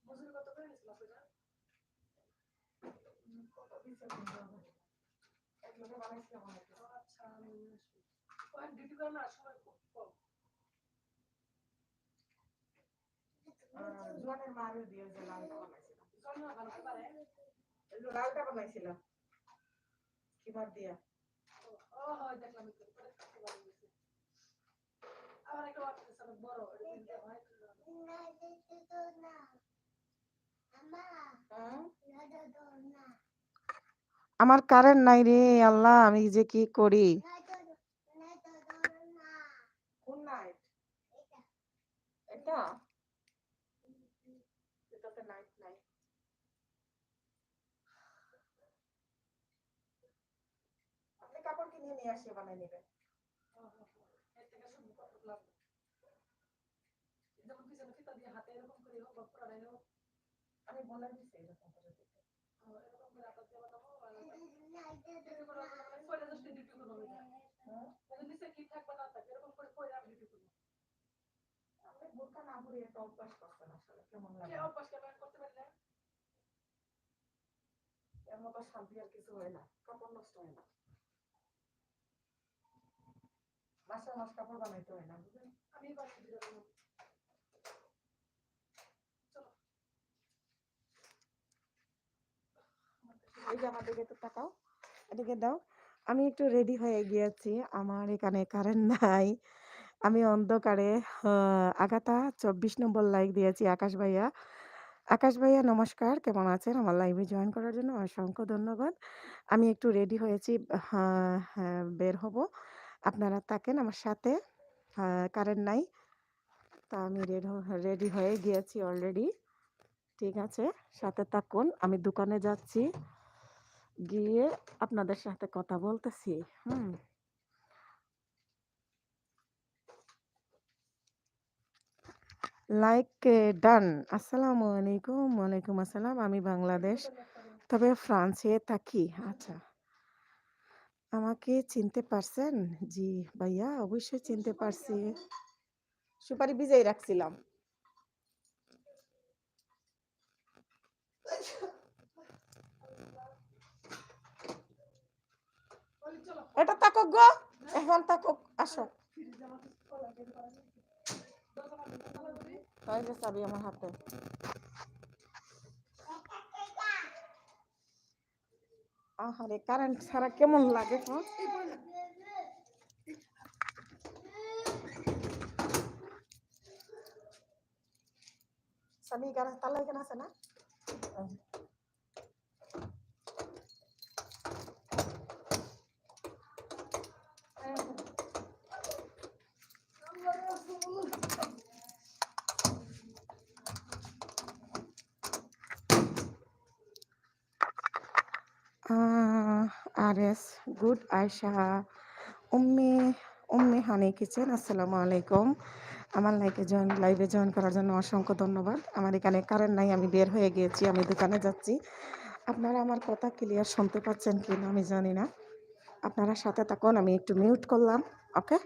মজুরি কত করে নিছিল আপনারা? কত দিছে আপনারা? এক লোকে বানাইছিলাম অনেক কিছু। আচ্ছা, আমি ওই ডিউটি করে না সময় খুব কম। জোয়ানের মারে দিয়ে যে লালটা বানাইছিলাম। জোয়ান না ভালো পারে। এই যে লালটা বানাইছিলাম। কিবার দিয়া? ও হয় দেখলাম একটু করে খাতে ভালো হইছে। আবার একটা বাচ্চা ছিল বড়, এটা দিতে হয়। না দিতে তো না। আমা। হ্যাঁ? না দাও না। আমার কারেন্ট নাই রে আল্লাহ, আমি যে কি করি? না দাও না। কোন লাইট? এটা। এটা? এটাতে লাইট নাই। আপনি কাপড় কিনে নিয়ে আসিয়ে বানাই নেবেন। এর থেকে শুধু কাপড় লাগবে। যেমন পিছনে ফিতা দিয়ে হাতে এরকম করে হোক বা পুরাটাই হোক। আমি বলে দিছি এরকম করে দিতে। এরকম করে হাতে দিয়ে বানাবো আর ডিউটি করে পরে জাস্ট ডিউটি করবো এটা। হ্যাঁ? এর নিচে কি থাকবে না থাকবে এরকম করে পরে আমি ডিউটি করবো। আপনি বোরকা না পরে একটা অভ্যাস করছেন আসলে কেমন লাগে? কে অভ্যাস কেমন করতে পারলে? এর মতো শান্তি আর কিছু হয় না। কাপড় নষ্ট হয় না। মাসে মাস কাপড় বানাইতে হয় না বুঝলেন? আমি বানিয়ে দিলাম। এই যে আমার দিকে একটু তাকাও, এদিকে দাও। আমি একটু রেডি হয়ে গিয়েছি, আমার এখানে কারেন্ট নাই, আমি অন্ধকারে। আগাতা 24 নম্বর লাইক দিয়েছি আকাশ ভাইয়া। আকাশ ভাইয়া নমস্কার, কেমন আছেন? আমার লাইভে জয়েন করার জন্য অসংখ্য ধন্যবাদ। আমি একটু রেডি হয়েছি, হ্যাঁ, হ্যাঁ, বের হব। আপনারা থাকেন আমার সাথে। কারেন্ট নাই, তা আমি রেডি হয়ে গিয়েছি অলরেডি। ঠিক আছে, সাথে থাকুন। আমি দোকানে যাচ্ছি, গিয়ে আপনাদের সাথে কথা বলতেছি। হুম। Like done. আসসালামু আলাইকুম। ওয়ালাইকুম আসসালাম। আমি বাংলাদেশ, তবে ফ্রান্সে থাকি। আচ্ছা, আমাকে চিনতে পারছেন? জি ভাইয়া, অবশ্যই চিনতে পারছি। সুপারি ভিজাই রাখছিলাম। এটা তাকক গো, এখন তাকক। আসো, তাই যে চাবি আমার হাতে। আহারে কারেন্ট ছাড়া কেমন লাগে হ্যাঁ? সানি এখানে তালা এখানে আছে না? আরএস গুড আয়শা উম্মি উম্মি হানি কিচেন আসসালামু আলাইকুম। আমার লাইভে জয়েন করার জন্য অসংখ্য ধন্যবাদ। আমার এখানে কারেন্ট নাই, আমি বের হয়ে গিয়েছি, আমি দোকানে যাচ্ছি। আপনারা আমার কথা ক্লিয়ার শুনতে পাচ্ছেন কি না আমি জানি না। আপনারা সাথে থাকুন, আমি একটু মিউট করলাম। ওকে।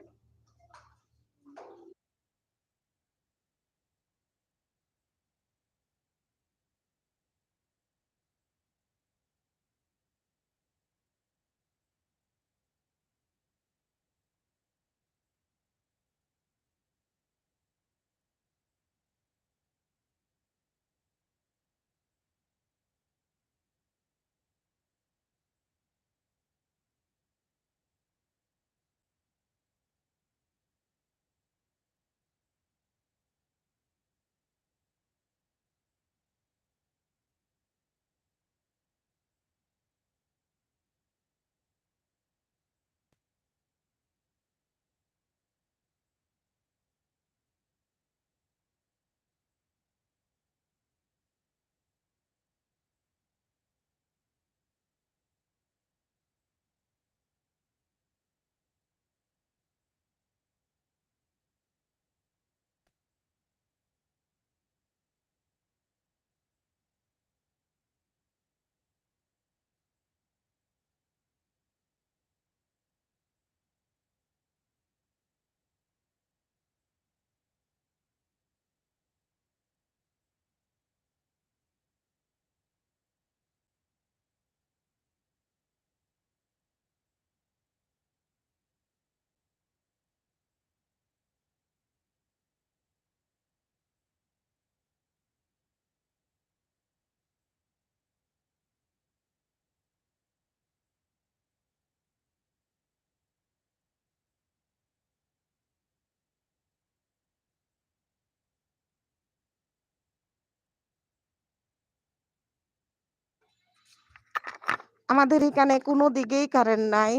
আমাদের এখানে কোনো দিকেই কারেন্ট নাই।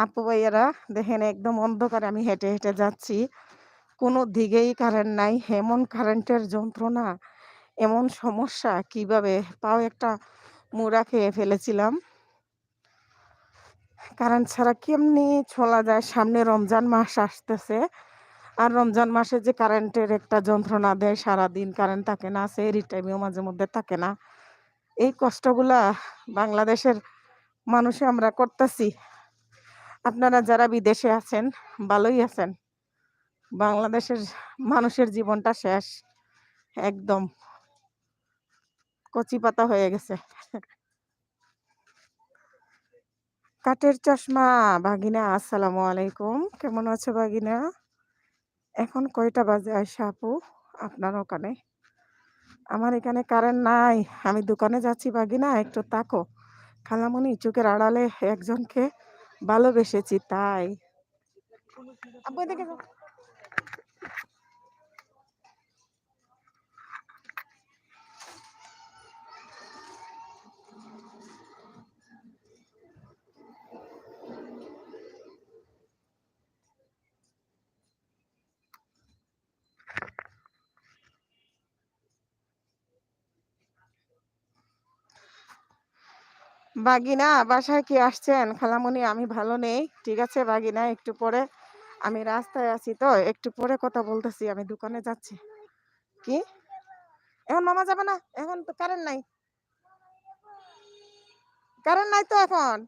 আপু ভাইয়ারা দেখেন একদম অন্ধকারে আমি হেঁটে হেঁটে যাচ্ছি, কোনো দিকেই কারেন্ট নাই। এমন কারেন্টের যন্ত্রণা, এমন সমস্যা, কিভাবে পাও একটা মুড়া খেয়ে ফেলেছিলাম। কারেন্ট ছাড়া কেমনি চলা যায়? সামনে রমজান মাস আসতেছে, আর রমজান মাসে যে কারেন্টের একটা যন্ত্রণা দেয়, সারাদিন কারেন্ট থাকে না, সেহরির টাইমেও মাঝে মধ্যে থাকে না। এই কষ্টগুলা বাংলাদেশের মানুষে আমরা করতেছি। আপনারা যারা বিদেশে আছেন ভালোই আছেন, বাংলাদেশের মানুষের জীবনটা শেষ, একদম কচি পাতা হয়ে গেছে। কাঠের চশমা ভাগিনা, আসসালামু আলাইকুম, কেমন আছো ভাগিনা? এখন কয়টা বাজে আয়শা আপু আপনার ওখানে? আমার এখানে কারেন্ট নাই, আমি দোকানে যাচ্ছি ভাগিনা, একটু তাকো। খালামণি চোখের আড়ালে একজনকে ভালোবেসেছি তাই। আপু এদিকে যাও। বাগিনা বাসায় কি আসছেন? খালামণি আমি ভালো নেই, ঠিক আছে বাগিনা, একটু পরে, আমি রাস্তায় আছি তো, একটু পরে কথা বলতেছি, আমি দোকানে যাচ্ছি। কি? এখন মামা যাবে না? এখন তো কারেন্ট নাই, কারেন্ট নাই তো এখন।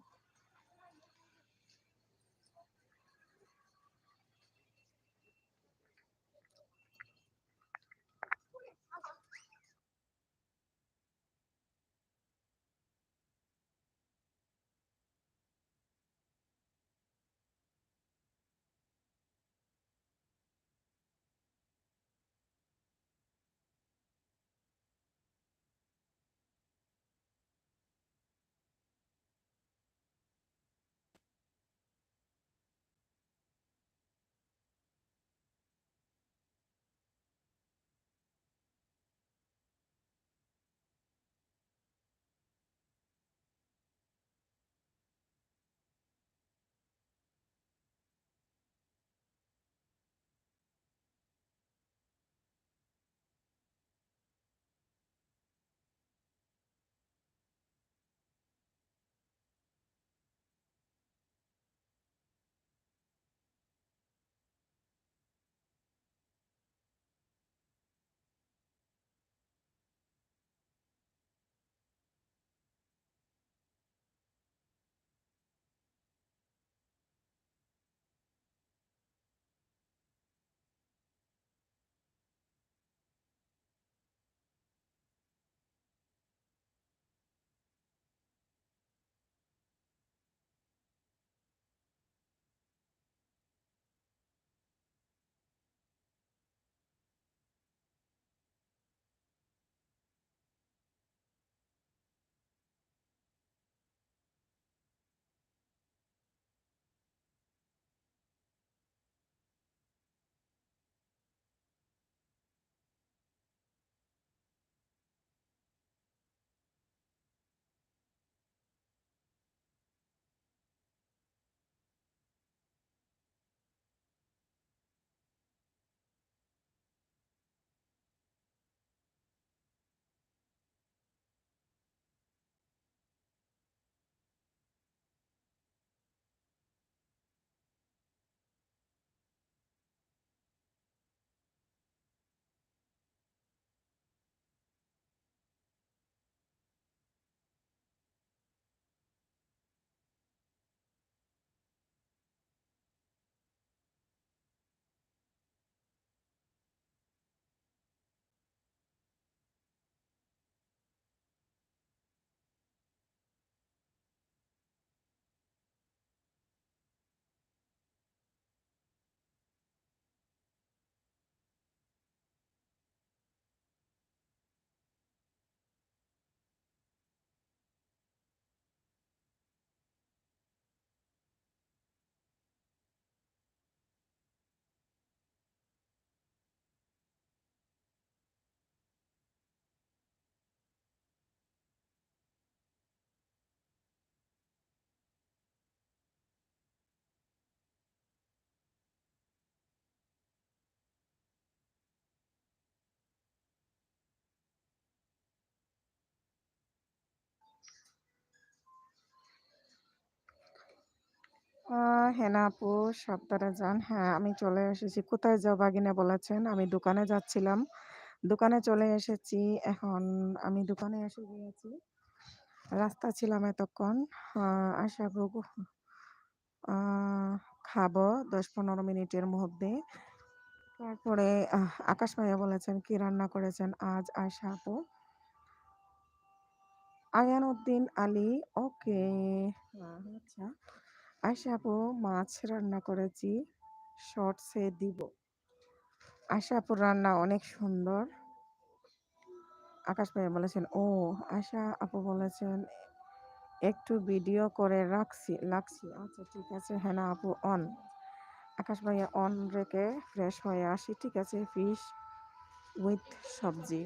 হেনা আপু সাবধানে যান। হ্যাঁ, আমি চলে এসেছি। কোথায় যাও বাগিনা বলেছেন? আমি দোকানে যাচ্ছিলাম। দোকানে চলে এসেছি। এখন আমি দোকানে এসে গিয়েছি। রাস্তা ছিলাম এতক্ষণ। আশা করব খাবো ১০-১৫ মিনিটের মধ্যে। তারপরে আকাশ ভাইয়া বলেছেন কি রান্না করেছেন আজ আয়শা আপু? আয়ান উদ্দিন আলী, ওকে। আচ্ছা। আয়শা আপু মাছ রান্না করেছি, শর্টসে দিব। আয়শা আপুর রান্না অনেক সুন্দর। আকাশ ভাইয়া বলেছেন, ও আয়শা আপু বলেছেন একটু ভিডিও করে লাগছি। আচ্ছা ঠিক আছে, হেনা আপু অন। আকাশ ভাইয়া অন রেখে ফ্রেশ হয়ে আসি। ঠিক আছে, ফিশ উইথ সবজি।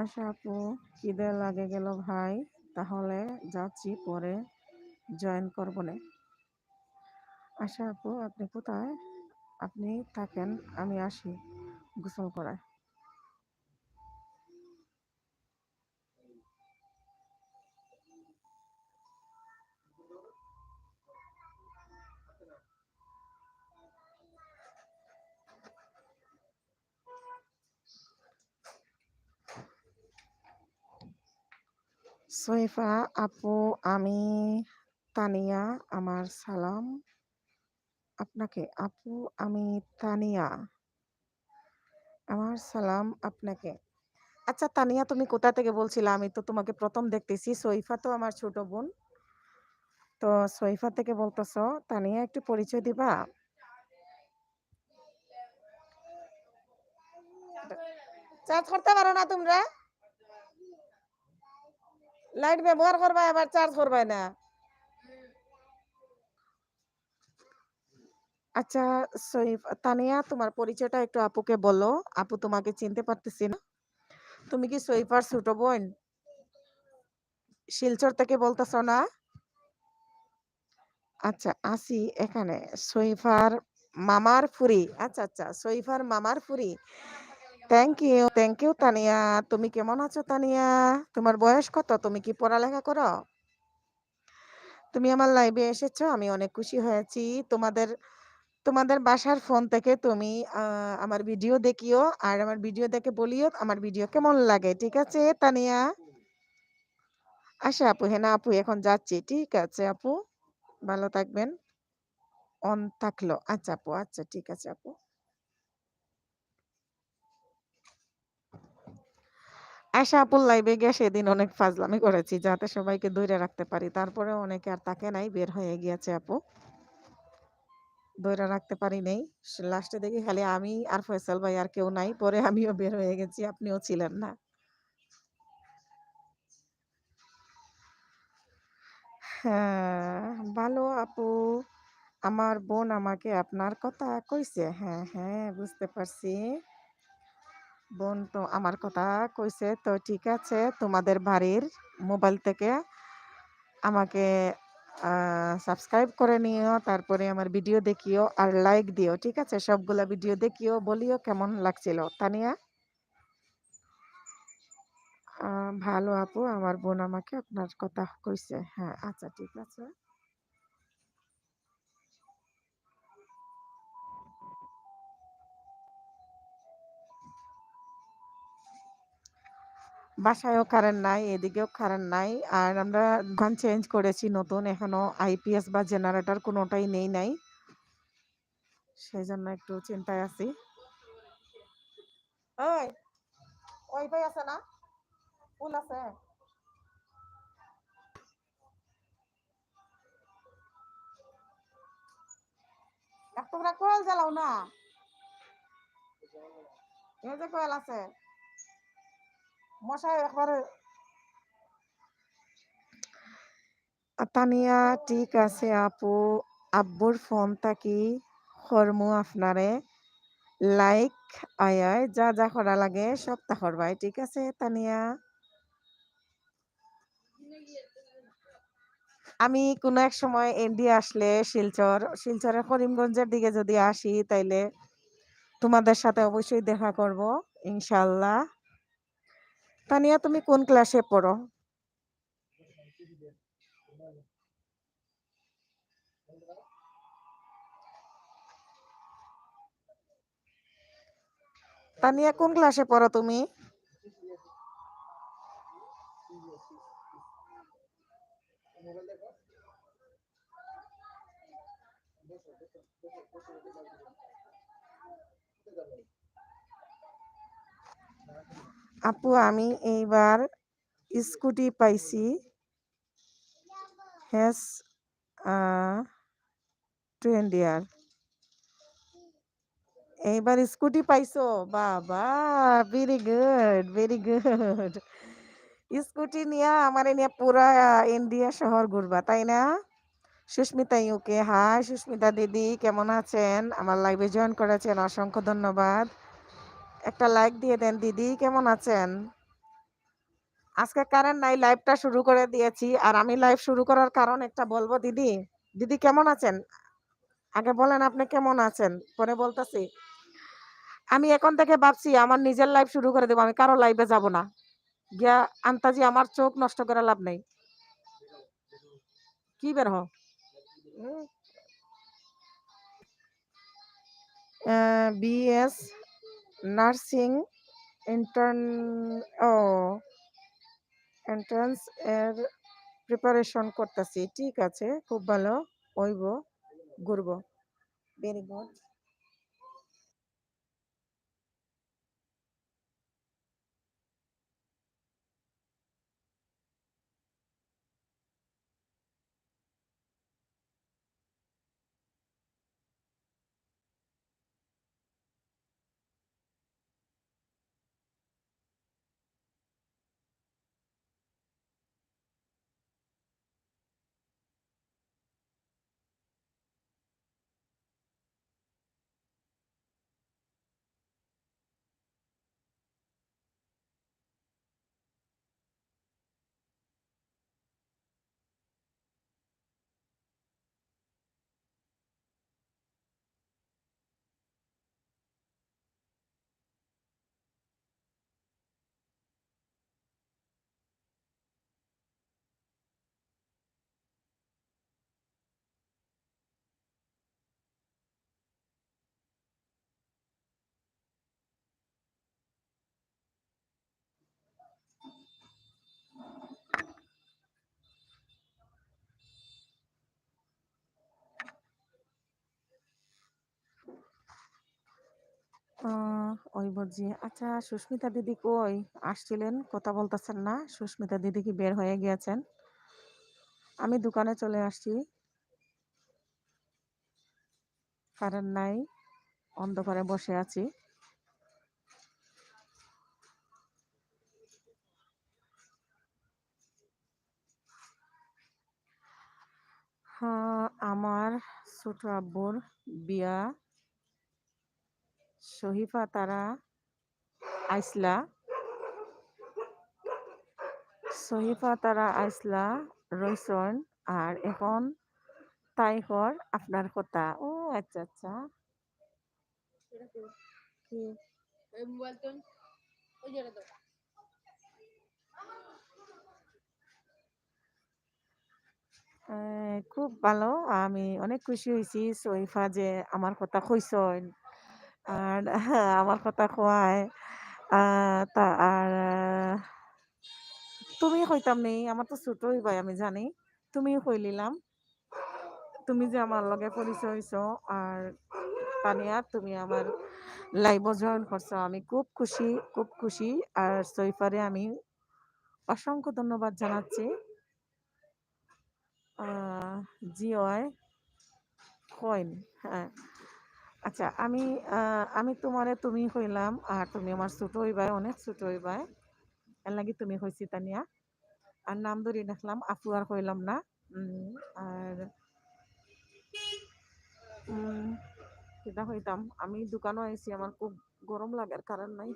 আশা আপু খিদে লাগে গেল ভাই, তাহলে যাচ্ছি পরে জয়েন করবো না। আশা আপু আপনি কোথায়? আপনি থাকেন, আমি আসি গোসল করায়। সৈফা আপু, আমি তানিয়া, আমার সালাম আপনাকে। আপু আমি তানিয়া, আমার সালাম আপনাকে। আচ্ছা তানিয়া, তুমি কোথা থেকে বলছিলে? আমি তো তোমাকে প্রথম দেখতেছি। সৈফা তো আমার ছোট বোন। তো সৈফা থেকে বলতেছো, তানিয়া একটু পরিচয় দিবা? চার্জ করতে পারো না তোমরা? লাইট ব্যবহার করবা, আবার চার্জ করবা না। আচ্ছা তানিয়া, তোমার পরিচয়টা একটু আপুকে বলো। আপু তোমাকে চিনতে পারতেছি না। তুমি কি সৈফার ছোট বোন? শিলচর থেকে বলতেছো না? আচ্ছা, আসি এখানে। সৈফার মামার ফুরি। আচ্ছা আচ্ছা, সৈফার মামার ফুরি। Thank you Tania. তুমি কেমন আছো তানিয়া? তোমার বয়স কত? তুমি কি পড়ালেখা করো? তুমি আমার লাইভে এসেছো, আমি অনেক খুশি হয়েছি। তোমাদের তোমাদের বাসার ফোন থেকে তুমি আমার ভিডিও দেখিও, আর আমার ভিডিও দেখে বলিও আমার ভিডিও কেমন লাগে। ঠিক আছে তানিয়া? আশা আপু, হেনা আপু এখন যাচ্ছি। ঠিক আছে আপু, ভালো থাকবেন। অন থাকলো। আচ্ছা আপু, আচ্ছা ঠিক আছে আপু। আশা আপুর লাইভে গিয়ে সেদিন অনেক ফাজলামি করেছি, যাতে সবাইকে ধরে রাখতে পারি। তারপরে অনেকে আর তাকে নাই, বের হয়ে গিয়েছে আপু। ধরে রাখতে পারি নাই। লাস্টে দেখি খালি আমি আর ফয়সাল ভাই, আর কেউ নাই। পরে আমিও বের হয়ে গেছি, আপনিও ছিলেন না। হ্যাঁ, ভালো আপু। আমার বোন আমাকে আপনার কথা কইছে। হ্যাঁ হ্যাঁ, বুঝতে পারছি। বোন তো আমার কথা কইছে। তো ঠিক আছে, তোমাদের বাড়ির মোবাইল থেকে আমাকে সাবস্ক্রাইব করে নিও। তারপরে আমার ভিডিও দেখিও আর লাইক দিও। ঠিক আছে, সবগুলা ভিডিও দেখিও, বলিও কেমন লাগছিল। তানিয়া, ভালো আপু, আমার বোন আমাকে আপনার কথা কইছে। হ্যাঁ আচ্ছা ঠিক আছে। বাসায়ও কারেন্ট নাই, এদিকেও কারেন্ট নাই। আর আমরা দোকান চেঞ্জ করেছি নতুন, এখনো আইপিএস বা জেনারেটর কোনোটাই নেই নাই। সেই জন্য একটু চিন্তায় আছি। ওই ওয়াইফাই আছে না? ফুল আছে? তোমরা কোয়েল জ্বালাও না? এই যে কোয়েল আছে, মশাই একবারে। তানিয়া, ঠিক আছে আপু। আব্বুর ফোন থাকি হরমু আপনারে লাইক আয় যা যা করা লাগে সব তা করবাই। ঠিক আছে তানিয়া? আমি কোনো এক সময় ইন্ডিয়া আসলে শিলচরের করিমগঞ্জের দিকে যদি আসি, তাইলে তোমাদের সাথে অবশ্যই দেখা করব ইনশাল্লাহ। তানিয়া, তুমি কোন ক্লাসে পড়ো? তানিয়া কোন ক্লাসে পড়ো তুমি? আপু আমি এইবার স্কুটি পাইছি। হ্যাজ ট্রেন্ড ইয়ার। এইবার স্কুটি পাইছো? বাবা, very good, very good. Scooty নিয়ে আমার নিয়ে পুরা ইন্ডিয়া শহর ঘুরবা, তাই না? সুস্মিতা ইউকে, হাই সুস্মিতা দিদি, কেমন আছেন? আমার লাইভে জয়েন করেছেন, অসংখ্য ধন্যবাদ। একটা লাইক দিয়ে দেন দিদি, কেমন আছেন? আজকে কারেন্ট নাই, লাইভটা শুরু করে দিয়েছি। আর আমি লাইভ শুরু করার কারণ একটা বলবো দিদি। দিদি কেমন আছেন? আগে বলেন আপনি কেমন আছেন, পরে বলতেছি। আমি এখন থেকে ভাবছি আমার নিজের লাইভ শুরু করে দেবো, আমি কারো লাইভে যাব না গিয়া। আন্তাজি আমার চোখ নষ্ট করে লাভ নেই। কি বের হ বিএস নার্সিং ইন্টার্ন, ও এন্ট্রান্স এর প্রিপারেশন করতেছি। ঠিক আছে, খুব ভালো, হইব, ঘুরবো। Very good. ওই বুঝি। আচ্ছা সুস্মিতা দিদি কই? আসছিলেন, কথা বলতেছেন না? সুস্মিতা দিদি কি বের হয়ে গিয়েছেন? আমি দোকানে চলে আসছি, কারেন্ট নাই, অন্ধকারে বসে আছি। হ্যাঁ, আমার ছোট আব্বুর বিয়া, শহীফা তারা আইসলা, শহীফা তারা আইসলা রইসন। আর এখন তাই হর আপনার কথা। ও আচ্ছা আচ্ছা। কি? খুব ভালো। আমি অনেক খুশি হয়েছি শরীফা যে আমার কথা কইছইন। আর আমার কথা কওয়ায় তা আর তুমি কইতাম নি, আমার তো ছোট হইবাই আমি জানি। তুমিও কই লিলাম। তুমি যে আমার লগে পরিচয় হইছো। আর তানিয়া তুমি আমার লাইভও জয়েন করছো। আমি খুব খুশি, খুব খুশি। আর সৈফারে আমি অসংখ্য ধন্যবাদ জানাচ্ছি। আহ জি হয়, কইন। হ্যাঁ। আচ্ছা আমি তোমারে তুমি কইলাম আর তুমি আমার ছোট হইবাই, অনেক ছোট হইবাই। এর লাগি তুমি কইছি তানিয়া। আর নাম ধরে রাখলাম, আপু আর কইলাম না। আর উম কিটা হইতাম, আমি দোকানও আইছি, আমার খুব গরম লাগার কারণ নাই।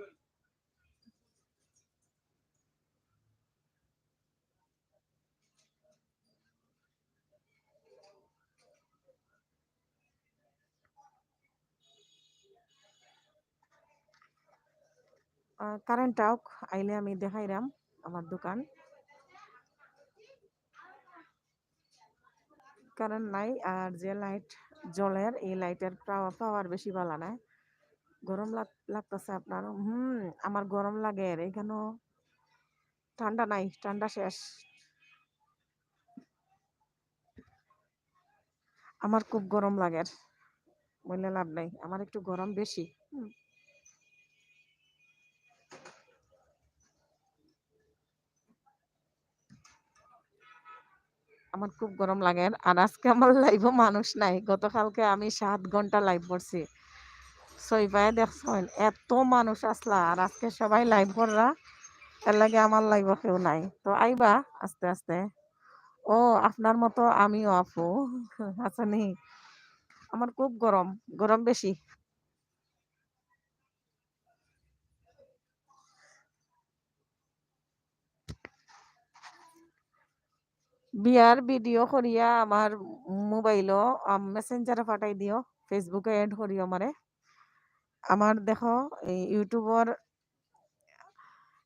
কারেন্ট আউক আইলে আমি দেখাইরাম আমার দোকান। কারেন্ট নাই আর যে লাইট জ্বলের এই লাইটের পাওয়ার বেশি ভালো না। গরম লাগতেছে আপনার? আমার গরম লাগে এখানেও। ঠান্ডা নাই, ঠান্ডা শেষ। আমার খুব গরম লাগে, বললে লাভ নাই, আমার একটু গরম বেশি। আমার খুব গরম লাগে আর আজকে আমার লাইভও মানুষ নাই। গতকালকে আমি 7 ঘন্টা লাইভ করছি, সইবাই দেখছেন এত মানুষ আসলা, আর আজকে সবাই লাইভ কররা, এর লাগে আমার লাইভও কেউ নাই। তো আইবা আস্তে আস্তে। ও আপনার মতো আমিও আপু আছেনি। আমার খুব গরম, গরম বেশি। বিয়ার ভিডিও করিয়া আমার মোবাইলও মেসেঞ্জারে পাঠাই দিও, ফেসবুকে এড করিও আমারে। আমার দেখো এই ইউটিউবর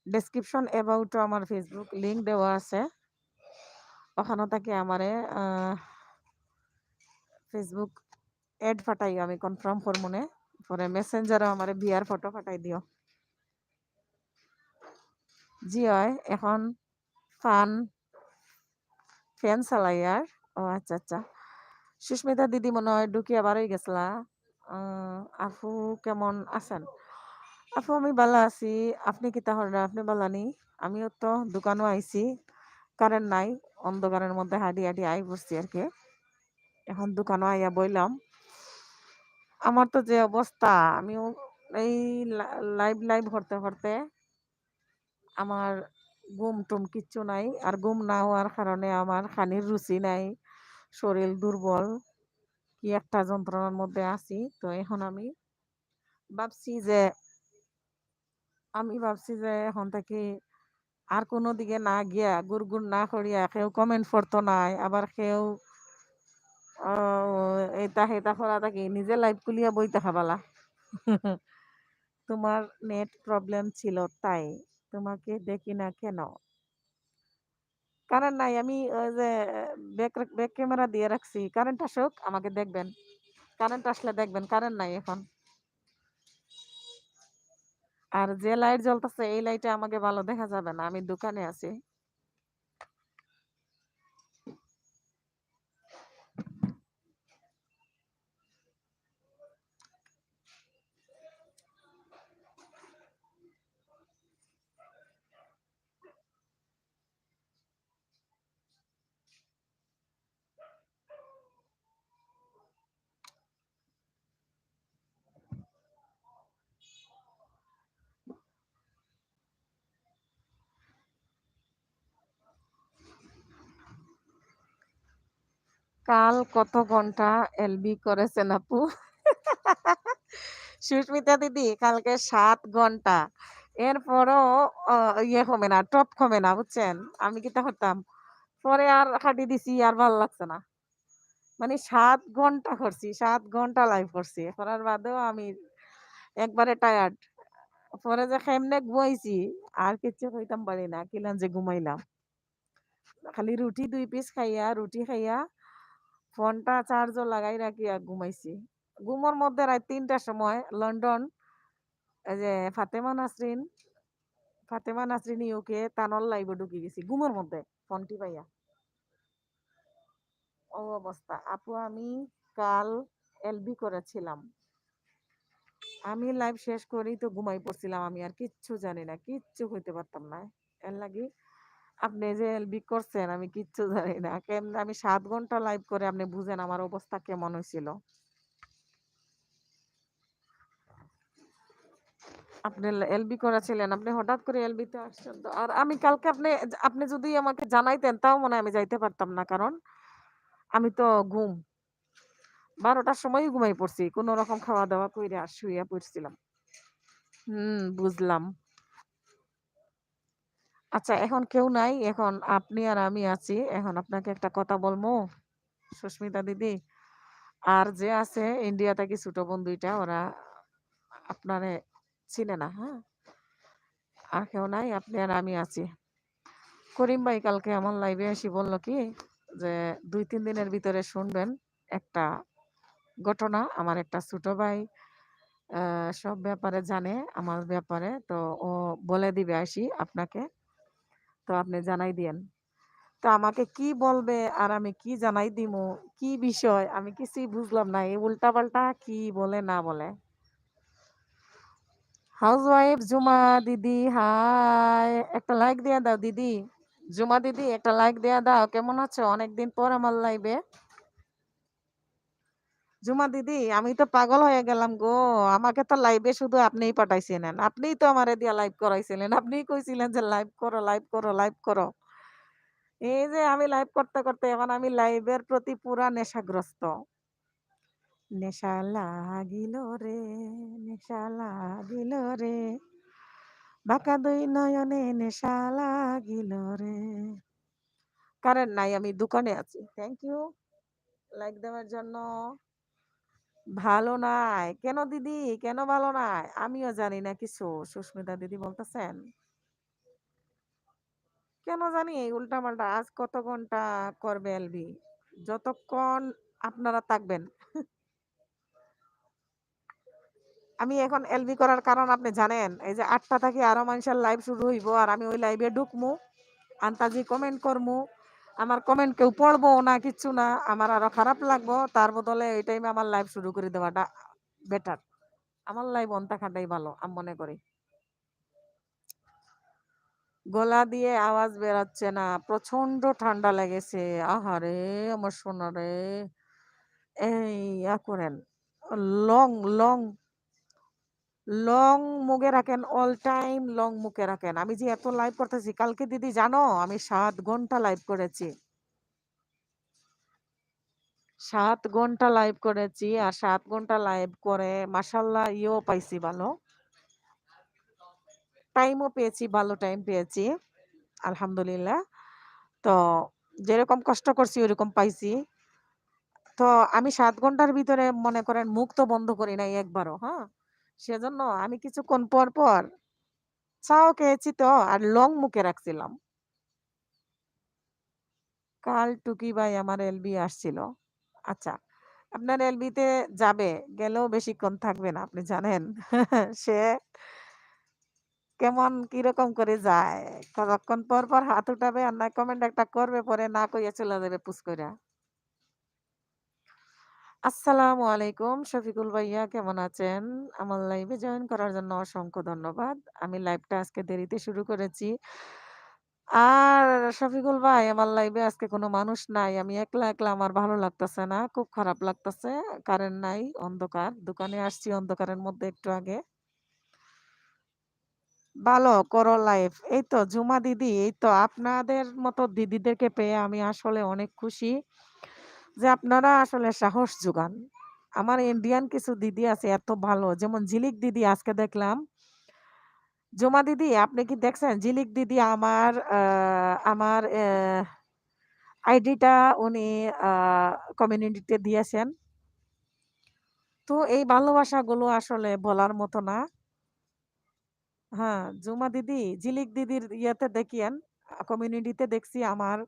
ডেসক্রিপশন অ্যাবাউট আমার ফেসবুক লিংক দেওয়া আছে, ওখানে থেকে আমারে ফেসবুক এড পাঠাই, আমি কনফার্ম করব মনে পরে মেসেঞ্জারে আমারে বিয়ার ফটো পাঠাই দিও। জি হয় এখন ফান ফ্যান চালাই আর। ও আচ্ছা আচ্ছা, সুস্মিতা দিদি মনে হয় ঢুকিয়া বারোই গেছলা। আপু কেমন আছেন? আপু আমি ভালো আছি, আপনি কি তাহলে আপনি ভালো নি? আমিও তো দোকানও আইছি, কারেন্ট নাই, অন্ধকারের মধ্যে হাঁটি হাঁটি আই পড়ছি আর কি। এখন দোকানও আইয়া বইলাম। আমার তো যে অবস্থা, আমিও এই লাইভ লাইভ করতে করতে আমার ঘুম টুম কিচ্ছু নাই, আর ঘুম না হওয়ার কারণে আমার খানির রুচি নাই, শরীর দুর্বল, কি একটা যন্ত্রণার মধ্যে আছি। তো এখন ভাবছি যে ভাবছি যে এখন থেকে আর কোনো দিকে না গিয়া গুড়গুড় না করিয়া, কেউ কমেন্ট করতো নাই, আবার কেউ এটা সেটা করা থাকি নিজে লাইভ খুলিয়া বইতে খাবালা। তোমার নেট প্রবলেম ছিল তাই তোমাকে দেখি না কেন? কারেন্ট নাই, আমি ওই যে ব্যাক ক্যামেরা দিয়ে রাখছি, কারেন্ট আসুক আমাকে দেখবেন, কারেন্ট আসলে দেখবেন। কারেন্ট নাই এখন, আর যে লাইট জ্বলতেছে এই লাইটে আমাকে ভালো দেখা যাবে না, আমি দোকানে আছি। কাল কত ঘন্টা এলবি করেছেন আপু? সুস্মিতা দিদি কালকে 7 ঘন্টা, এরপরও ইয়ে কমে না, টপ কমে না, বুঝছেন? আমি কি করতাম, পরে আর হাঁটি দিছি, আর ভালো লাগছে না। মানে 7 ঘন্টা করছি, 7 ঘন্টা লাইভ করছি, করার বাদেও আমি একবারে টায়ার্ড। পরে যে কেমনে ঘুমাইছি আর কিচ্ছু কইতাম পারি না, কিলান যে ঘুমাইলাম। খালি রুটি 2 পিস খাইয়া, রুটি খাইয়া ফোনটা চার্জও লাগাই রাখিয়া ঘুমাইছি। ঘুমের মধ্যে রাত 3টার সময় লন্ডন, এই যে ফাতেমা নাসরিন ইউকে তানল লাইভে ঢুকে গেছি ঘুমের মধ্যে, ফোনটি পাইয়া। ও অবস্থা আপু, আমি কাল এলবি করেছিলাম, আমি লাইভ শেষ করেই তো ঘুমাই পড়ছিলাম, আমি আর কিচ্ছু জানি না, কিচ্ছু হইতে পারতাম না। এর লাগি আপনি যে এলবি করছেন আমি কিচ্ছু জানি না, কেমন আমি 7 ঘন্টা লাইভ করে আপনি বুঝেন আমার অবস্থা কেমন হয়েছিল। আপনি এলবি করেছিলেন, আপনি হঠাৎ করে এলবি তে আসছেন তো। আর আমি কালকে আপনি আপনি যদি আমাকে জানাইতেন তাও মনে হয় আমি যাইতে পারতাম না, কারণ আমি তো ঘুম 12টার সময়ই ঘুমাই পড়ছি, কোন রকম খাওয়া দাওয়া কইরা শুইয়া পড়ছিলাম। বুঝলাম। আচ্ছা এখন কেউ নাই, এখন আপনি আর আমি আছি, এখন আপনাকে একটা কথা বলবো সুস্মিতা দিদি। আর যে আছে ইন্ডিয়া থেকে ছোট বোন 2টা, ওরা আপনারে চিনে না, হ্যাঁ? আর কেউ নাই, আপনি আর আমি আছি। করিম ভাই কালকে আমার লাইভে এসে বললো কি, যে ২-৩ দিনের ভিতরে শুনবেন একটা ঘটনা। আমার একটা ছোট ভাই সব ব্যাপারে জানে আমার ব্যাপারে। তো ও বলে দিবে আপনাকে। তো আপনি জানাই দিয়েন। তো আমাকে কি বলবে আর আমি কি জানাই দিমু, কি বিষয় আমি কিছুই বুঝলাম না। এই উল্টাপাল্টা কি বলে না বলে। হাউসওয়াইফ জুমা দিদি হাই, একটা লাইক দিয়ে দাও দিদি। জুমা দিদি একটা লাইক দিয়ে দাও। কেমন আছো? অনেকদিন পর আমার লাইভে। জুমা দিদি আমি তো পাগল হয়ে গেলাম গো। আমাকে তো লাইভে শুধু আপনিই পাঠাইছিলেন। আপনিই তো আমারে দিয়া লাইভ করাইছিলেন। আপনিই কইছিলেন যে লাইভ করো, লাইভ করো, লাইভ করো। এই যে আমি লাইভ করতে করতে এখন আমি লাইভের প্রতি পুরা নেশাগ্রস্ত। নেশা লাগিল রে, নেশা লাগিল রে, বাঁকা দুই নয়নে নেশা লাগিল রে। কারেন্ট নাই, আমি দোকানে আছি। থ্যাংক ইউ লাইক দেওয়ার জন্য। ভালো নাই কেন দিদি? কেন ভালো নাই? আমিও জানি না কিছু। সুস্মিতা দিদি বলতেছেন কেন জানি এই উল্টাপাল্টা। আজ কত ঘন্টা করবে এলবি? যতক্ষণ আপনারা থাকবেন। আমি এখন এলবি করার কারণ আপনি জানেন? এই যে ৮টা থেকে আরো মানুষের লাইভ শুরু হইব আর আমি ওই লাইভে ঢুকমু, আন্তাজি কমেন্ট করমু। আমার কমেন্ট কেউ পড়বো না, কিচ্ছু না। আমার আরো খারাপ লাগবো। তার বদলে এই টাইমে আমার লাইভ শুরু করে দেওয়াটা বেটার। আমার লাইভ অন থাকাটাই ভালো আমি মনে করি। গলা দিয়ে আওয়াজ বেরাচ্ছে না, প্রচন্ড ঠান্ডা লেগেছে। আহারে আমার সোনা রে। এই করেন, লং লং লং মুখে রাখেন, অল টাইম লং মুখে রাখেন। আমি যে এত লাইভ করতেছি, কালকে দিদি জানো আমি 7 ঘন্টা লাইভ করেছি। 7 ঘন্টা লাইভ করেছি আর 7 ঘন্টা লাইভ করে মাশাল্লাহ ইয়েও পাইছি ভালো, টাইমও পেয়েছি, ভালো টাইম পেয়েছি আলহামদুলিল্লাহ। তো যেরকম কষ্ট করছি ওরকম পাইছি। তো আমি 7 ঘন্টার ভিতরে মনে করেন মুখ তো বন্ধ করি নাই একবারও। হ্যাঁ, সেজন্য আমি কিছুক্ষণ পর পর চাও খেয়েছি তো আর লং মুখে রাখছিলাম। কাল টুকি ভাই আমার এলবি আসছিল। আচ্ছা, আপনার এলবিতে যাবে, গেলেও বেশিক্ষণ থাকবে না আপনি জানেন। সে কেমন কিরকম করে যায়, কতক্ষণ পর পর হাত উঠাবে আর না কমেন্ট একটা করবে, পরে না কইয়া চলে যাবে পুস কইরা। আসসালামু আলাইকুম শফিকুল ভাইয়া, কেমন আছেন? আমার লাইভে জয়েন করার জন্য অসংখ্য ধন্যবাদ। আমি লাইভটা আজকে দেরিতে শুরু করেছি। আর শফিকুল ভাই আমার লাইভে আজকে কোনো মানুষ নাই। আমি একলা একলা, আমার ভালো লাগতেছে না, খুব খারাপ লাগতেছে। কারেন্ট নাই, অন্ধকার। দোকানে আসছি অন্ধকারের মধ্যে একটু আগে। ভালো করো লাইভ। এই তো জুমা দিদি, এই তো আপনাদের মতো দিদিদেরকে পেয়ে আমি আসলে অনেক খুশি যে আপনারা আসলে সাহস যোগান। আমার ইন্ডিয়ান কিছু দিদি আছে এত ভালো, যেমন ঝিলিক দিদি আজকে দেখলাম। জুমা দিদি আপনি কি দেখছেন? ঝিলিক দিদি আমার আইডিটা উনি কমিউনিটিতে দিয়েছেন। তো এই ভালোবাসাগুলো আসলে বলার মতো না। হ্যাঁ, জুমা দিদি, ঝিলিক দিদির ইয়েতে দেখিয়েন, কমিউনিটিতে দেখছি আমার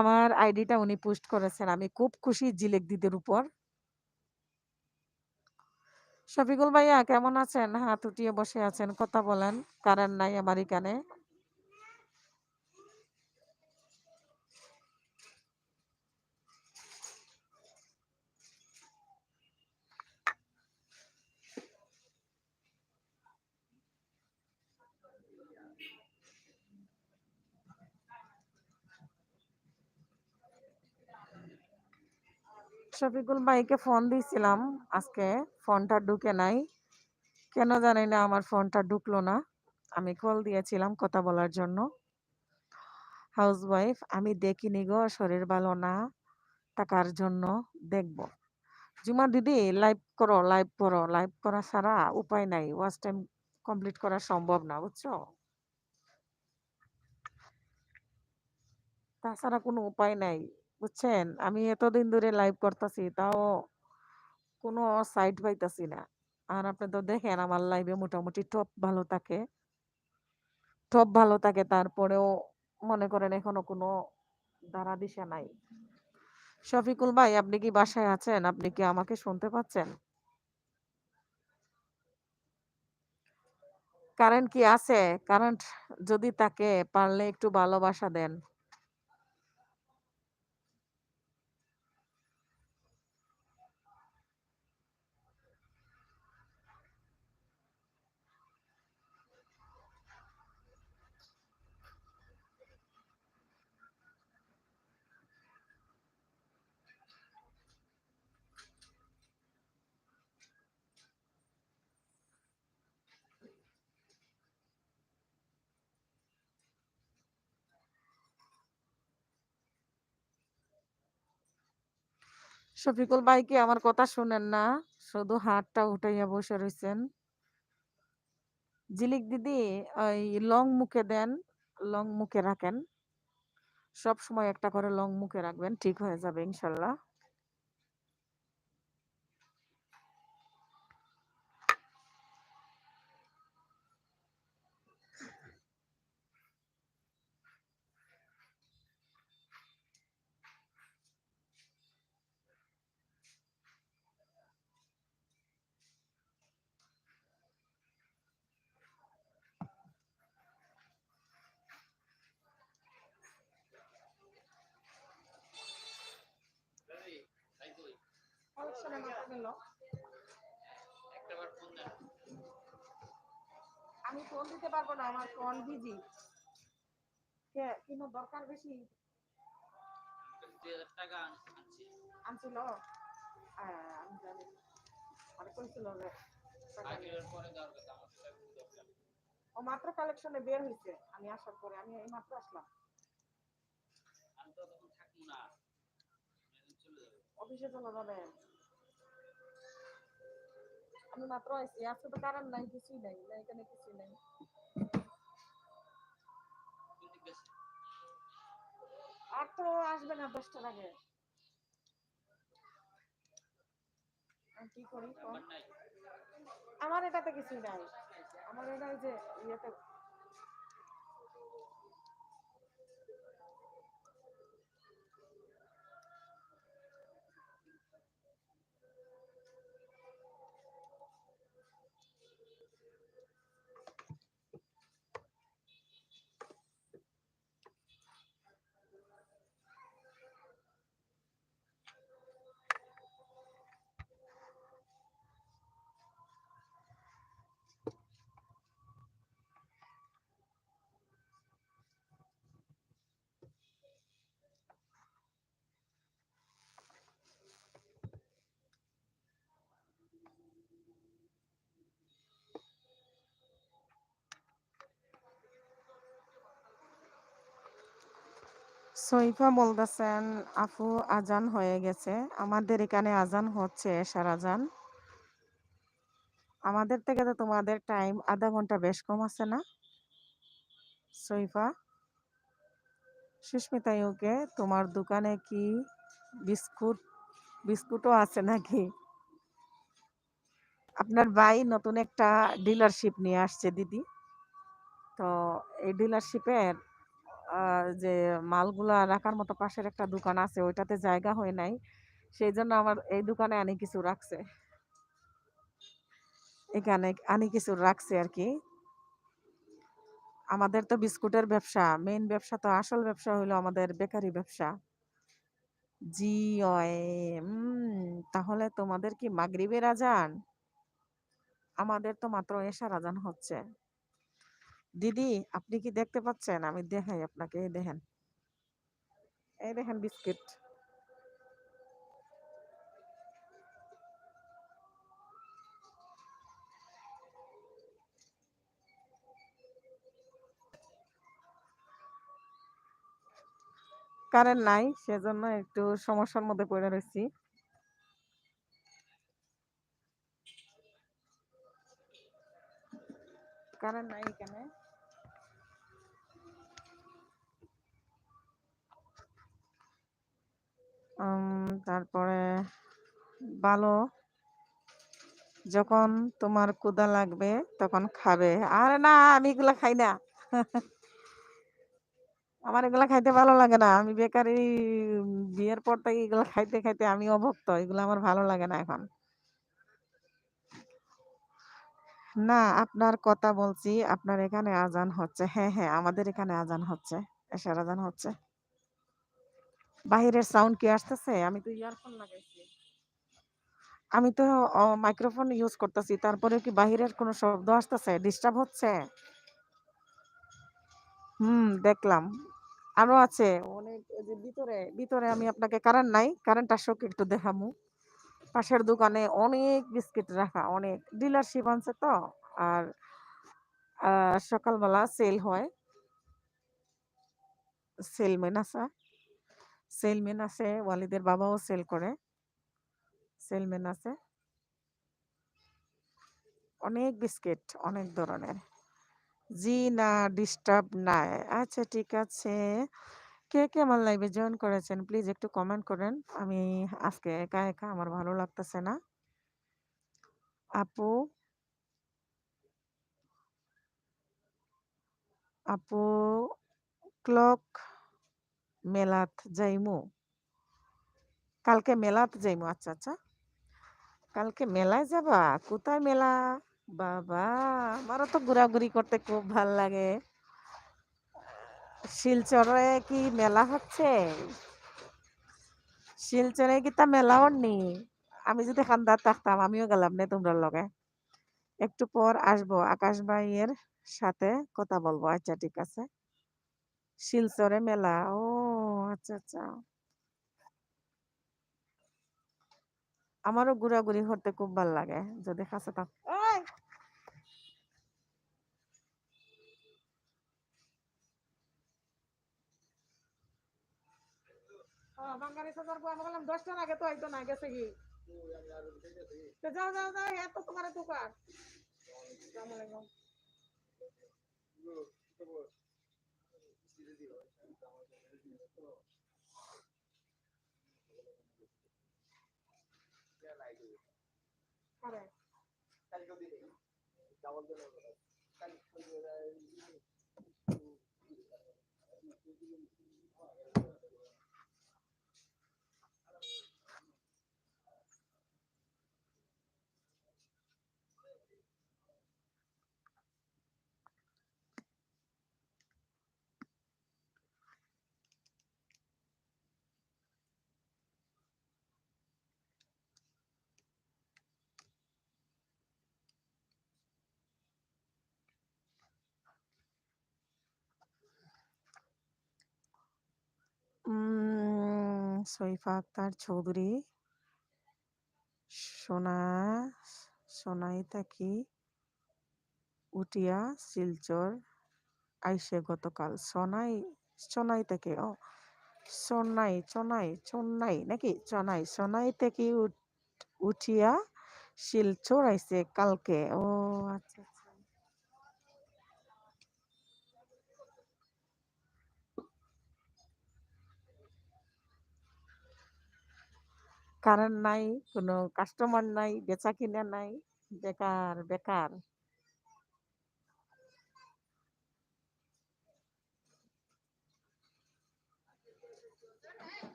আমার আইডিটা উনি পোস্ট করেছেন। আমি খুব খুশি ঝিলিক দিদির উপর। শফিকুল ভাইয়া কেমন আছেন? হাত উঠিয়ে বসে আছেন, কথা বলেন। কারেন্ট নাই আমার এখানে। শফিকুল ভাইকে ফোন দিয়েছিলাম আজকে, ফোনটা ঢুকে নাই। কেন জানি না আমার ফোনটা ঢুকলো না। আমি কল দিয়েছিলাম কথা বলার জন্য। হাউসওয়াইফ আমি দেখিনি গো, শরীর ভালো না, টাকার জন্য দেখবো। জুমা দিদি লাইভ করো, লাইভ করো। লাইভ করা ছাড়া উপায় নাই। ওয়াচ টাইম কমপ্লিট করা সম্ভব না, বুঝছো? তাছাড়া কোনো উপায় নাই, বুঝছেন? আমি এতদিন ধরে লাইভ করতেছি, তাও কোনো সাইট পাইতাছি না। আর আপনি তো দেখেন আমার লাইভে মোটামুটি টপ ভালো থাকে, টপ ভালো থাকে। তারপরেও মনে করেন এখনো কোনো ধারা দিশা নাই। শফিকুল ভাই, আপনি কি বাসায় আছেন? আপনি কি আমাকে শুনতে পাচ্ছেন? কারেন্ট কি আছে? কারেন্ট যদি থাকে পারলে একটু ভালোবাসা দেন। শফিকুল ভাই কি আমার কথা শুনেন না? শুধু হাতটা উঠাইয়া বসে রইছেন। ঝিলিক দিদি, ওই লং মুখে দেন, লং মুখে রাখেন। সব সময় একটা করে লং মুখে রাখবেন, ঠিক হয়ে যাবে ইনশাল্লাহ। আমি ফোন দিতে পারবো না, আমার ফোন বিজি। কোনো দরকার বেশি আনছিল। আমি জানি, মানে কইছিল যে ও মাত্র কালেকশনে বের হয়েছে। আমি আসার পরে, আমি এই মাত্র আসলাম। অফিসে চলে যাবে। আমি মাত্র আইছি, আজকে তো কারণ নাই, কিছুই নাই, না এখানে কিছুই নাই। আর তো আসবে না 10টার আগে। কি করি আমার এটাতে কিছুই নাই। আমার এটা যে ইয়েতে সৈফা বলতেছেন, আপু আজান হয়ে গেছে। আমাদের এখানে আজান হচ্ছে, এশার আজান। আমাদের থেকে তো তোমাদের টাইম আধা ঘন্টা বেশ কম আছে না সৈফা? সুস্মিতা ইউকে, তোমার দোকানে কি বিস্কুট বিস্কুটও আছে নাকি? আপনার ভাই নতুন একটা ডিলারশিপ নিয়ে আসছে দিদি। তো এই ডিলারশিপের যে মালগুলা রাখার মতো পাশের একটা দোকান আছে, ওইটাতে জায়গা হয় নাই। সেই জন্য আমার এই দোকানে আনি কিছু রাখছে, এখানে আনি কিছু রাখছে আর কি। আমাদের তো বিস্কুটের ব্যবসা মেইন ব্যবসা, তো আসল ব্যবসা হলো আমাদের বেকারি ব্যবসা। জি ওই তাহলে তোমাদের কি মাগরিবের আজান? আমাদের তো মাত্র এশার আজান হচ্ছে। দিদি, আপনি কি দেখতে পাচ্ছেন? আমি দেখাই আপনাকে, এই দেখেন, এই দেখেন বিস্কিট। কারেন্ট নাই, সেজন্য একটু সমস্যার মধ্যে পড়ে রয়েছি। কারেন্ট নাই এখানে। তারপরে ভালো, যখন তোমার ক্ষুধা লাগবে তখন খাবে। আরে না, আমি এগুলা খাই না। আমার এগুলা খাইতে ভালো লাগে না। আমি বেকারি বিয়ের পর থেকে এগুলা খাইতে, খাইতে আমি অভুক্ত। এগুলো আমার ভালো লাগে না এখন। না, আপনার কথা বলছি। আপনার এখানে আজান হচ্ছে। হ্যাঁ, হ্যাঁ, আমাদের এখানে আজান হচ্ছে। এশার আজান হচ্ছে। বাহিরের সাউন্ড কি আসতেছে? আমি তো ইয়ারফোন লাগাইছি। আমি তো মাইক্রোফোন ইউজ করতেছি। তারপরে কি বাহিরের কোনো শব্দ আসতেছে? ডিস্টার্ব হচ্ছে? দেখলাম। আরো আছে অনেক ওই যে ভিতরে আমি আপনাকে কারেন্ট নাই। কারেন্ট আসুক একটু দেখামু। পাশের দোকানে অনেক বিস্কিট রাখা, অনেক ডিলারশিপ আনছে তো। আর সকালবেলা সেল হয়। সেলম্যান আছে। সেলম্যান আছে, ওয়ালিদের বাবাও সেল করে। সেলম্যান আছে। অনেক বিস্কিট, অনেক ধরনের। জি না, ডিস্টার্ব নাই। আচ্ছা ঠিক আছে। কে, কে আমার লাইভে জয়েন করেছেন প্লিজ একটু কমেন্ট করেন। আমি আজকে একা, একা আমার ভালো লাগতেছে না। আপু, আপু ক্লক মেলাত যাইমু। কালকে মেলাতে যাইমু। আচ্ছা, আচ্ছা। কালকে মেলায় যাবা? কোথায় মেলা? বাবা! আমারও তো ঘোরাঘুরি করতে খুব ভাল লাগে। শিলচরে কি মেলা হচ্ছে? শিলচরে কি তা মেলা হননি? আমি যদি খান্দার থাকতাম আমিও গেলাম নে তোমরা লগে। একটু পর আসবো আকাশ ভাইয়ের সাথে কথা বলবো। আচ্ছা ঠিক আছে। শিলচরে মেলা। ও আচ্ছা, আচ্ছা। আমারও ঘোরাঘুরি করতে খুব ভাল লাগে যদি কাছে থাক। ওই! বাঙালি সাজার বউ আমি বললাম 10টার আগে তো আইতো না, গেছে কি? তো যাও, যাও, যাও, এত তোমার দোকান। আসসালামু আলাইকুম। আরে, শরীফা আক্তার চৌধুরী, সোনা, সোনাই থাকি উটিয়া শিলচর আইসে গতকাল। সোনাই, সোনাই থেকে চোনাই নাকি? সোনাই থেকে উঠিয়া শিলচর আইসে কালকে। ও আচ্ছা, আচ্ছা। কারেন্ট নাই, কোনো কাস্টমার নাই, বেচা কিনা নাই। বেকার, বেকার।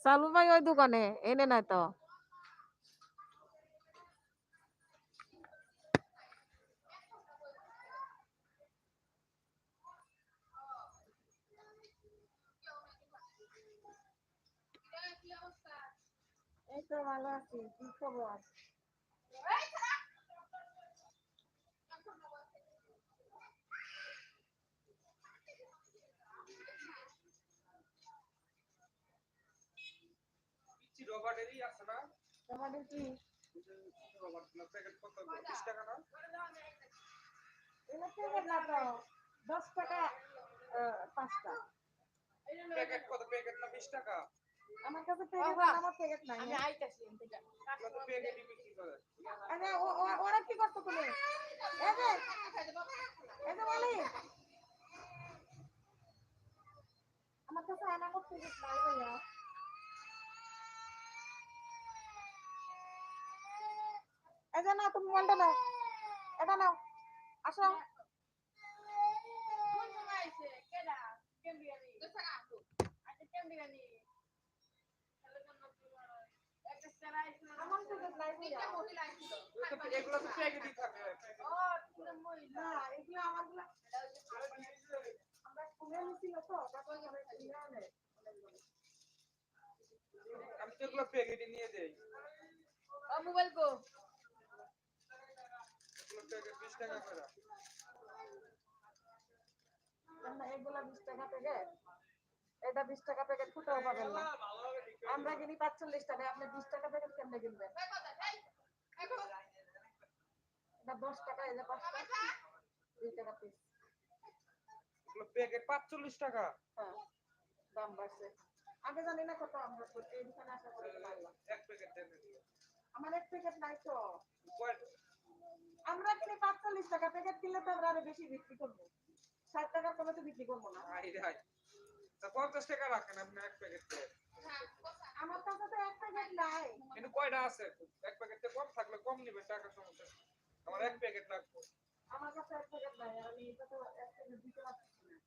চালু ভাই ওই দোকানে এনে নাই তো। এই তো ভালো আছি, কি খবর? তোমাদের কি এগুলো প্যাকেট না তো, 10 টাকা 5টা। আমার কাছে প্যাকেট না, আমার প্যাকেট নাই। আমি আইতাছি এদিকে। আরে ওরা কি করছো তুমি? এই যে, এই যে মালিক, আমার কাছে আনা করতে প্যাকেট নাই ভাইয়া। এই যে না, তুমি মোবাইলটা নাও, এটা নাও, আসো। এগুলো তো প্যাকেটই থাকে। না এগুলো আমারগুলো আমরা খুলে নিছিল তো তারপর আমরা কিনে আনে। আমি তো এগুলো প্যাকেটে নিয়ে দেই। মোবাইল কো এগুলো প্যাকেট 20 টাকা করে। না এগুলো 20 টাকা প্যাকেট। এটা 20 টাকা প্যাকেট ফুটাও পাবেন না। আমরা কিনি 45 টাকা, আপনি 20 টাকা প্যাকেট কেমনে কিনবেন? এটা 10 টাকা, এই যে 5 টাকা 2 টাকা পিস। এগুলো প্যাকেট 45 টাকা। হ্যাঁ দাম বাড়ছে। আগে জানি না কত, আমরা এই দোকানে আসা করে পারলাম। এক প্যাকেট দেন। আমার এক প্যাকেট নাই তো। আমরা কিনি 45 টাকা প্যাকেট, কিনলে তো আমরা আরো বেশি বিক্রি করব। 60 টাকার কমে তো বিক্রি করব না। High high. তা 50 টাকা রাখেন আপনি এক প্যাকেট দিয়ে। আমার কাছে তো এক প্যাকেট নাই। কিন্তু কয়টা আছে? এক প্যাকেটে কম থাকলে কম নিবে, টাকা সমস্যা। আমার এক প্যাকেট লাগবে। আমার কাছে এক প্যাকেট নাই, আমি এটা তো এক প্যাকেট দিতে পারছি না।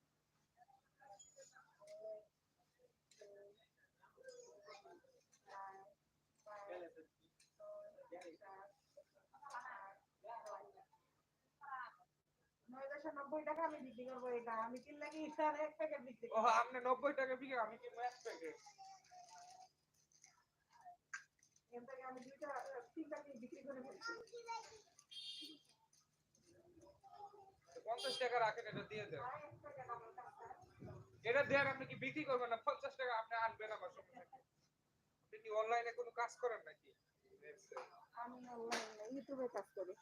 নব্বই টাকা আমি বিক্রি করবো, এটা আমি কিনলে কি এক প্যাকেট বিক্রি করবো। আপনি 90 টাকা বিক্রি, আমি কিনবো এক প্যাকেট। আমি 3টা বিক্রি করে ফেলছি। 50 টাকা রাখেন, এটা দিয়ে দেন। এটা দেন, আপনি কি বিক্রি করবেন না? 50 টাকা আপনি আনবেন আমার সমস্যা কি? আপনি কি অনলাইনে কোনো কাজ করেন নাকি? আমি অনলাইনে ইউটিউবে কাজ করি।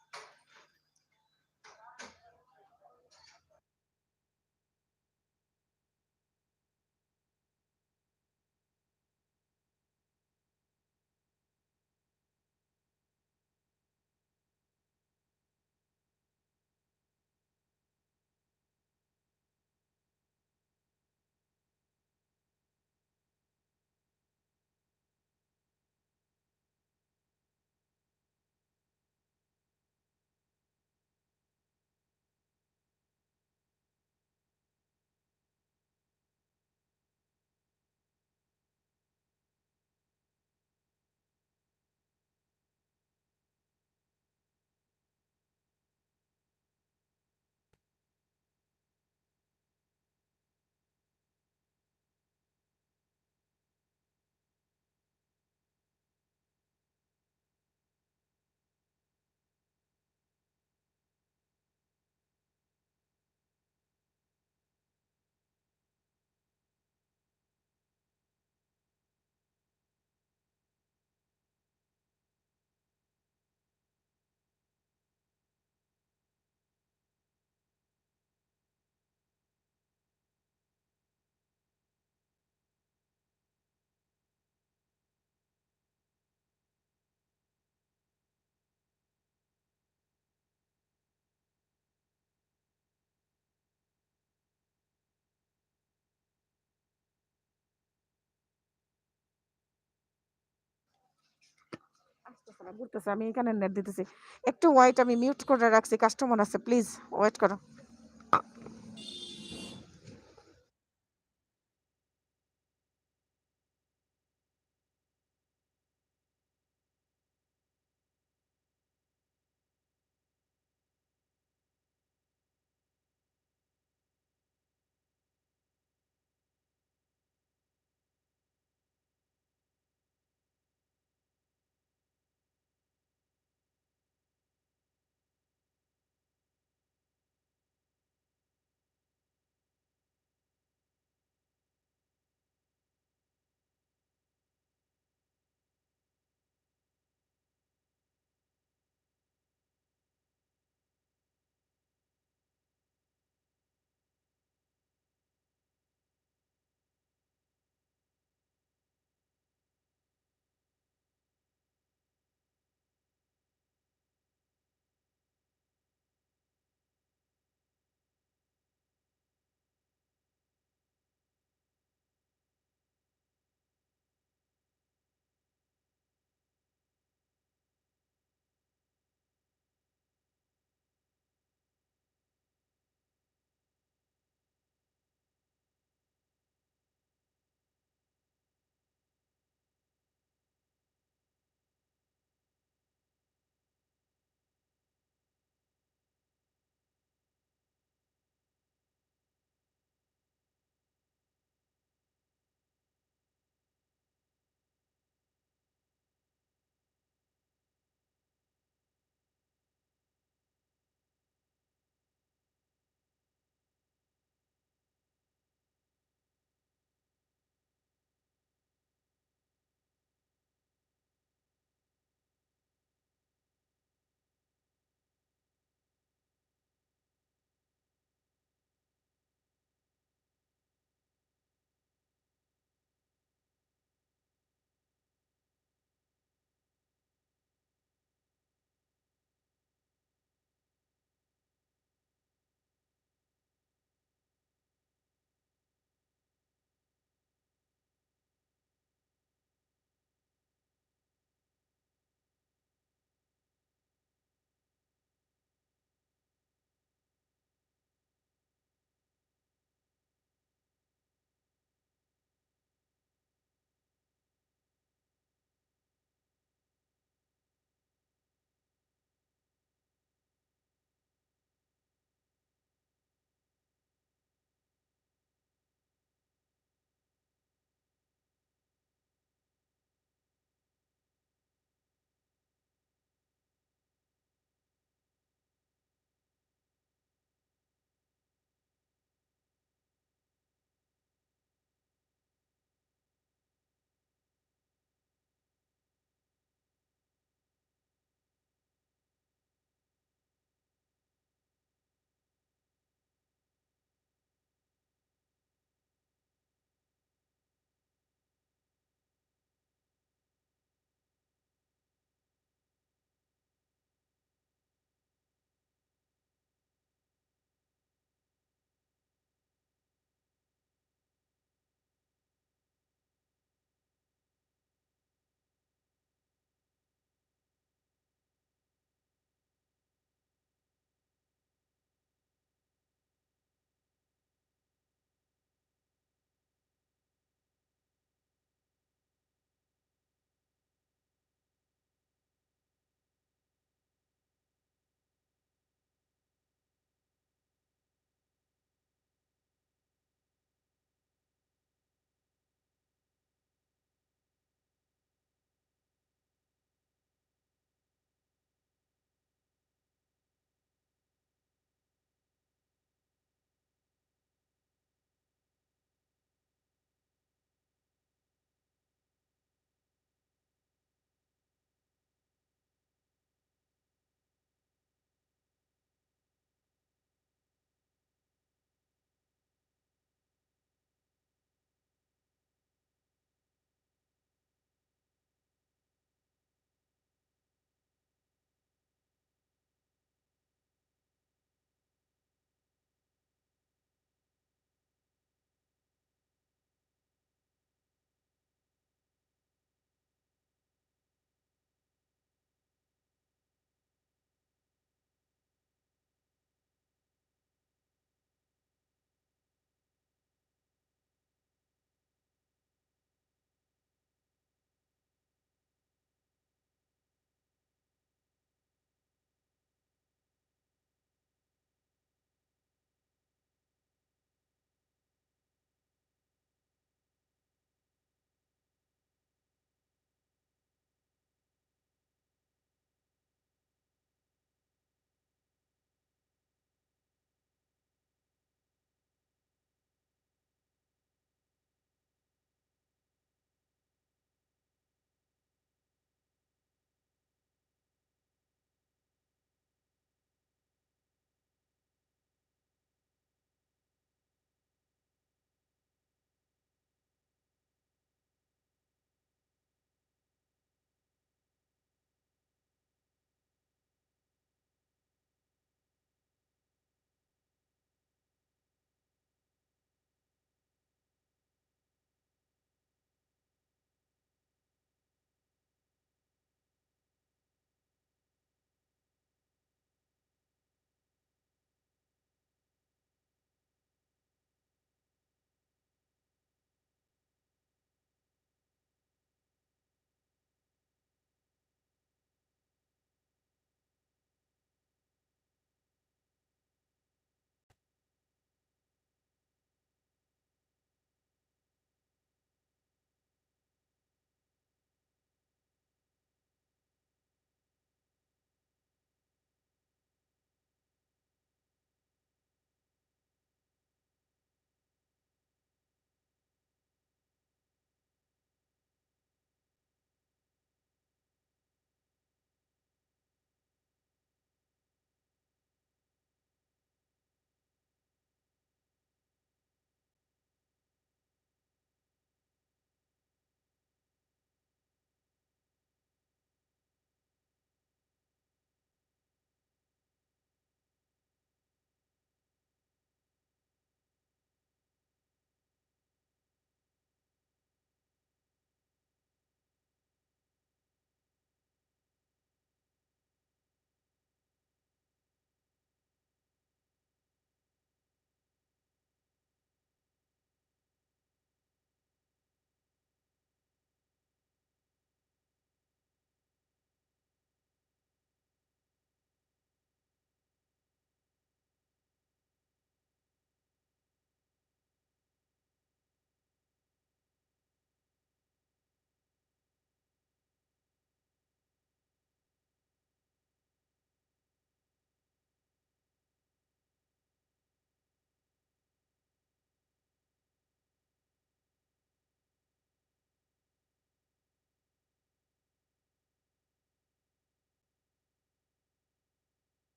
আসতেছে না, ঘুরতেছে, আমি এখানে নেট দিতেছি। একটু ওয়েট, আমি মিউট করে রাখছি, কাস্টমার আছে, প্লিজ ওয়েট করো।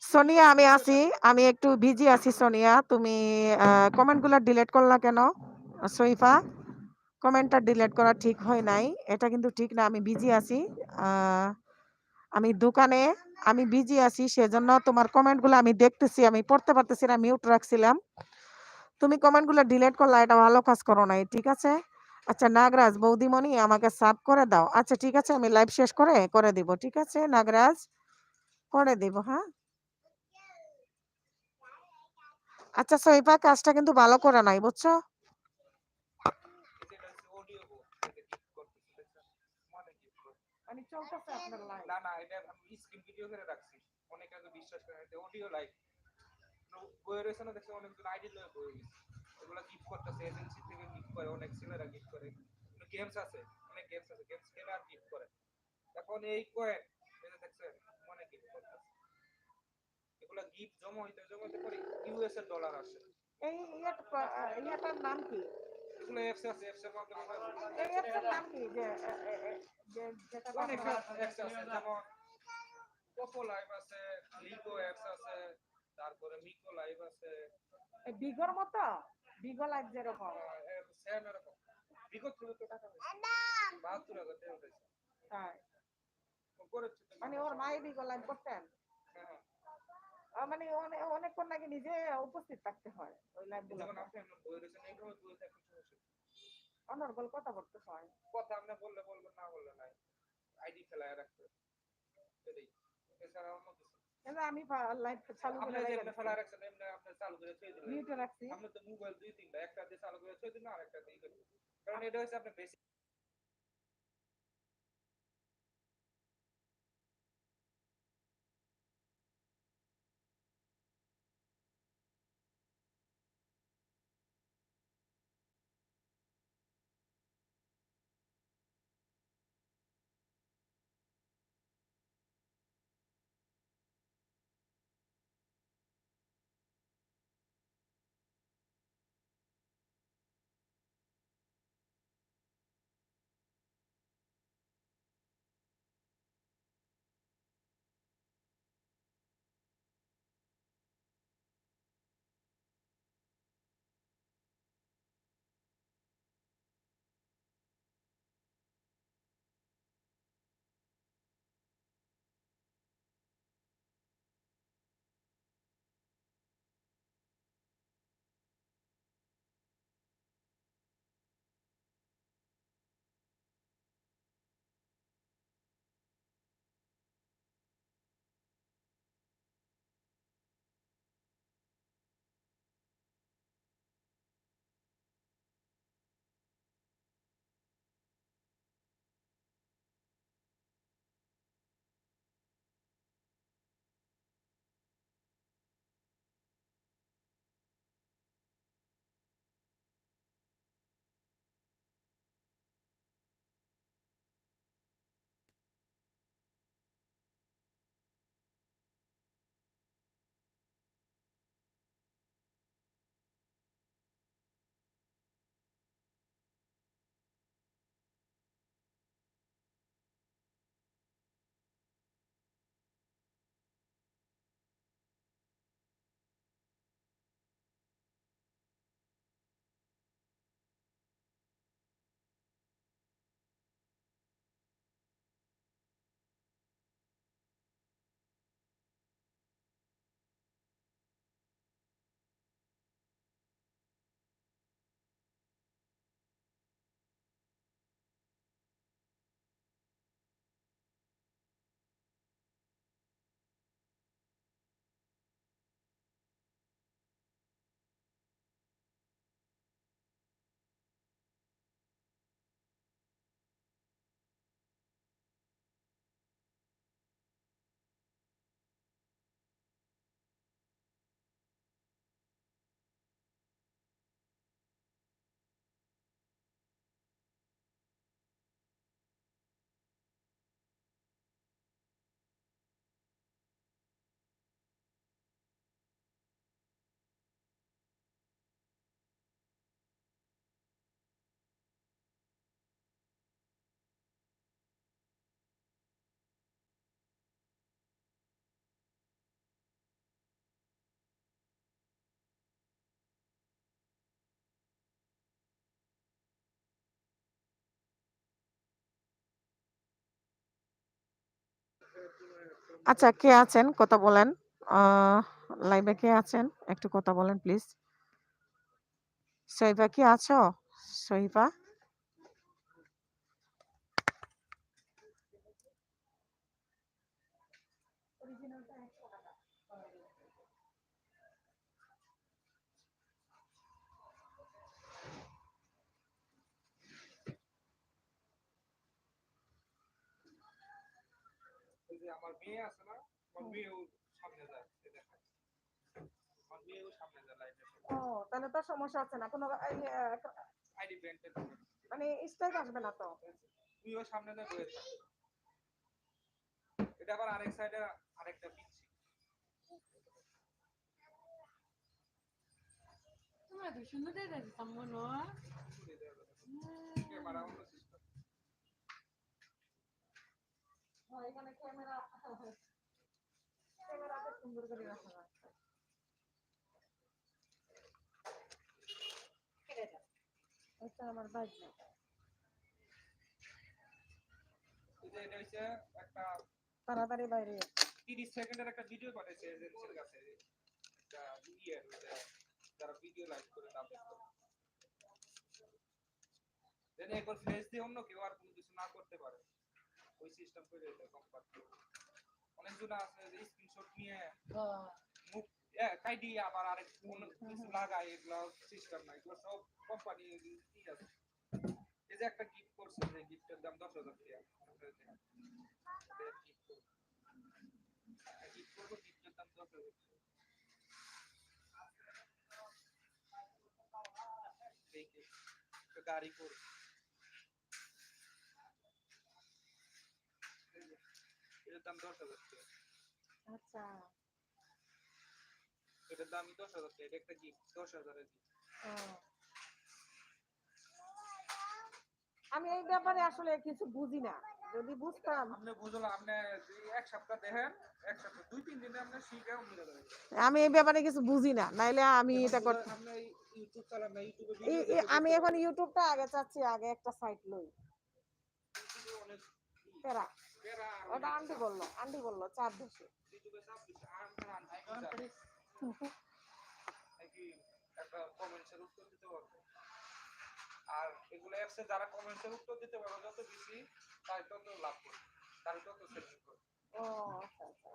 সোনিয়া আমি আছি, আমি একটু বিজি আছি সোনিয়া। তুমি কমেন্টগুলো ডিলিট করলা কেন? সইফা, কমেন্টটা ডিলিট করা ঠিক হয় নাই। এটা কিন্তু ঠিক না। আমি বিজি আছি। আহ, আমি দোকানে, আমি বিজি আছি, সেজন্য তোমার কমেন্টগুলো আমি দেখতেছি, আমি পড়তে পারতেছি না, মিউট রাখছিলাম। তুমি কমেন্টগুলো ডিলিট করলা, এটা ভালো কাজ করো নাই, ঠিক আছে? আচ্ছা নাগরাজ বৌদিমণি আমাকে সাব করে দাও। আচ্ছা ঠিক আছে, আমি লাইভ শেষ করে করে দিব, ঠিক আছে নাগরাজ, করে দিব, হ্যাঁ। আচ্ছা সইফা, কাজটা কিন্তু ভালো করে নাই, বুঝছো? মানে চলতেছে আপনার লাইভ? না না, এটা আমি স্ক্রিন ভিডিও করে রাখছি। অনেকে তো বিশ্বাস করে না, অডিও লাইভ বইয়ের রয়েছে না, দেখছি অনেকজন আইডি লয়ে বই গেছে, এগুলা গিফট করতেছে, এজেন্সি থেকে গিফট করে, অনেক ছেলেরা গিফট করে, গেমস আছে, অনেক গেমস আছে, গেমস খেলে আর গিফট করে। এখন এই কয়েন এই যে দেখছেন অনেক গিফট করতেছে, এগুলা গিফট জমা হইতে জমা হইতে পরে ইউএস এর ডলার আসে। এই ইয়াটার নাম কি? এগুলো এফস আছে, এফস এর মাধ্যমে এই এফস এর নাম কি যে যেটা অনেক এফস আছে, যেমন পপো লাইভ আছে, লিগো এফস আছে, তারপরে মিকো লাইভ আছে। এই বিগর মতো বিগো লাইভ যেরকম সেম এরকম বিগো থ্রু তো টাকা হইছে ৭২,০০০ টাকা হইছে। হ্যাঁ মানে ওর মাই বিগো লাইভ করতেন। হ্যাঁ মানে অনেকক্ষণ নাকি নিজে উপস্থিত থাকতে হয় ওই লাইভগুলো। যেমন আপনি এমন বই রয়েছেন, এইভাবে বই থাকতে সমস্যা, অনর্গল কথা বলতে হয়, কথা আপনি বললে বলবেন, না বললে নাই, আইডি ফেলায় রাখতে এটাই, এছাড়া অন্য কিছু। আমি লাইভ চালু করে রেখে ফেলা রাখছেন, এমনি আপনি চালু করে ছেড়ে দিলেন, মিউটে রাখছি। আপনি তো মোবাইল দুই তিনটা, একটা দিয়ে চালু করে ছেড়ে দিন, আর একটা দিয়ে করবেন, কারণ এটা হচ্ছে আপনি বেশি আচ্ছা, কে আছেন কথা বলেন? লাইভে কে আছেন? একটু কথা বলেন প্লিজ। শৈফা কি আছো? শৈফা? আমার মেয়ে আছে না, আমার মেয়েও সামনে যায়, আমার মেয়েও সামনে যায় লাইভে। ও তাহলে তো সমস্যা আছে না কোনো আইডি ব্যান্ডের মানে স্ট্রাইক আসবে না তো, তুইও সামনে যায় বয়ে থাক। এটা আবার আরেক সাইডে আরেকটা পিচ্ছি। তোমরা তো সুন্দর দেয় যাচ্ছে সামনে ক্যামেরা অন্য সিস্টেম। এখানে ক্যামেরাতে সুন্দর করে রাখা যায়। এটা আমার বাইক না, এটা হচ্ছে একটা তাড়াতাড়ি বাইরে 30 সেকেন্ডের একটা ভিডিও পাঠাইছে এজেন্সির কাছে, একটা ইয়ে যারা ভিডিও লাইভ করে তাদের দেন একবার ফেস দিয়ে অন্য কেউ আর কোনো কিছু না করতে পারে, ওই সিস্টেম করে দিতে কোম্পানি। অনেকজন আছে যে স্ক্রিনশট নিয়ে মুখ কাইডি আবার আরেক কোনো কিছু লাগায়, এগুলো সিস্টেম নাই, এগুলো সব কোম্পানি কি আছে। এই যে একটা গিফট করছে, যে গিফটের দাম 10,000 টাকা, গিফট করবো, গিফটের দাম 10,000 টাকা, গাড়ি করে এটার দাম 10,000 টাকা। আচ্ছা, এটার দাম 10,000 টাকা, এটা একটা গিফট 10,000 এর গিফট। আমি এই ব্যাপারে আসলে কিছু বুঝি না, যদি বুঝতাম। আপনি বুঝলো, আপনি এক সপ্তাহ দেখেন, এক সপ্তাহ 2-3 দিনে আপনি শিখে মিলে যাবেন। আমি এই ব্যাপারে কিছু বুঝি না, নাইলে আমি এটা করতে। আপনি ইউটিউব চালান না, ইউটিউবে ভিডিও দেখে আমি এখন ইউটিউবটা আগে চাচ্ছি, আগে একটা সাইট লই। ইউটিউবে অনেক পেরা পেরা, ওটা আন্টি বললো চাপ বেশি ইউটিউবে, চাপ বেশি নাকি একটা কমেন্টসের উত্তর দিতে পারবো। আর এগুলো অ্যাপসে যারা কমেন্টের উত্তর দিতে পারবে যত বেশি, তাই তত লাভ করবে, তাই তত সেলিং করবে। ও আচ্ছা আচ্ছা,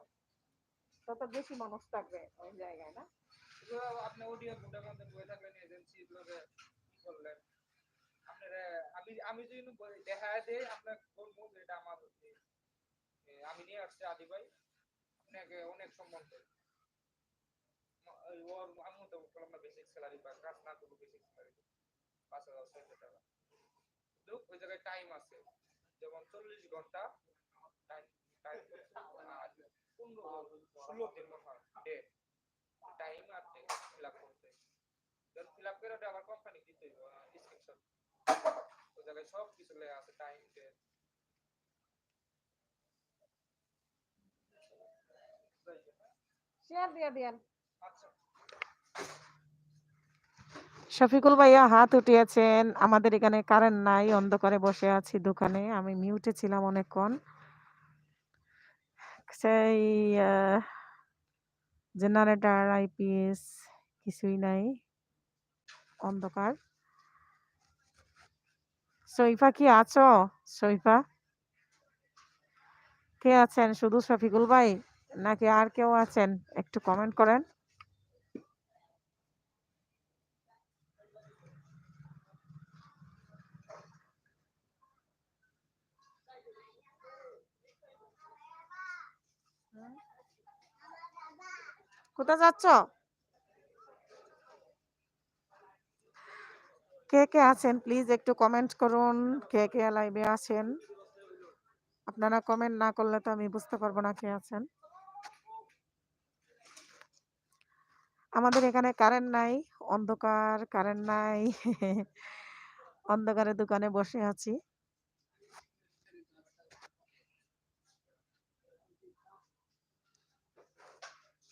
তত বেশি মানুষ থাকবে ওই জায়গায় না। এগুলো আপনি অডিও বুটের মধ্যে বয়ে থাকলেন, এজেন্সি এগুলোকে কি করলেন আপনারা, আমি যদি দেখা দেয় আপনার বলবো যে এটা আমার, আমি নিয়ে আসছি আদি ভাই, আপনাকে অনেক সম্মান করি। ওর আমি তো বললাম না বেসিক স্যালারি বা কাজ না করবো বেসিক স্যালারি 5,000-6,000 টাকা, ওই জায়গায় টাইম আছে, যেমন 40 ঘন্টা টাইম, টাইম 15-16 দিন মনে হয় ডে টাইম আর ফিল আপ করতে, ফিল আপ করে আবার কোম্পানি দিতে স্ক্রিনশট, ওই জায়গায় সব কিছু লেখা আছে, টাইম ডে। শেয়ার দিয়ে দেন। আচ্ছা, শফিকুল ভাইয়া হাত উঠিয়েছেন। আমাদের এখানে কারেন্ট নাই, অন্ধকারে বসে আছি দোকানে, আমি মিউটে ছিলাম অনেকক্ষণ। সেই জেনারেটর আইপিএস কিছুই নাই, অন্ধকার। শৈফা কি আছো? শৈফা কে আছেন? শুধু শফিকুল ভাই নাকি আর কেউ আছেন? একটু কমেন্ট করেন। কোথায় যাচ্ছ? কে কে আছেন প্লিজ একটু কমেন্ট করুন, কে কে লাইভে আছেন। আপনারা কমেন্ট না করলে তো আমি বুঝতে পারবো না কে আছেন। আমাদের এখানে কারেন্ট নাই, অন্ধকার, কারেন্ট নাই। অন্ধকারে দোকানে বসে আছি।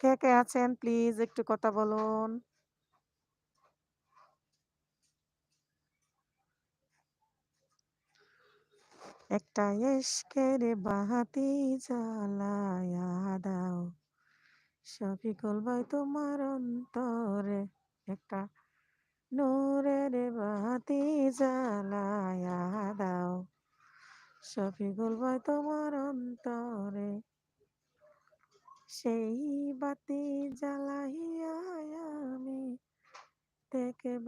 কে কে আছেন প্লিজ একটু কথা বলুন। একটা ইশকের বাতি জ্বালায়া দাও, শফিকুল ভাই তোমার অন্তরে একটা নূরের বাতি জ্বালায়া দাও, শফিকুল ভাই তোমার অন্তরে সেই বাতি জ্বালাইয়া আমি দেখব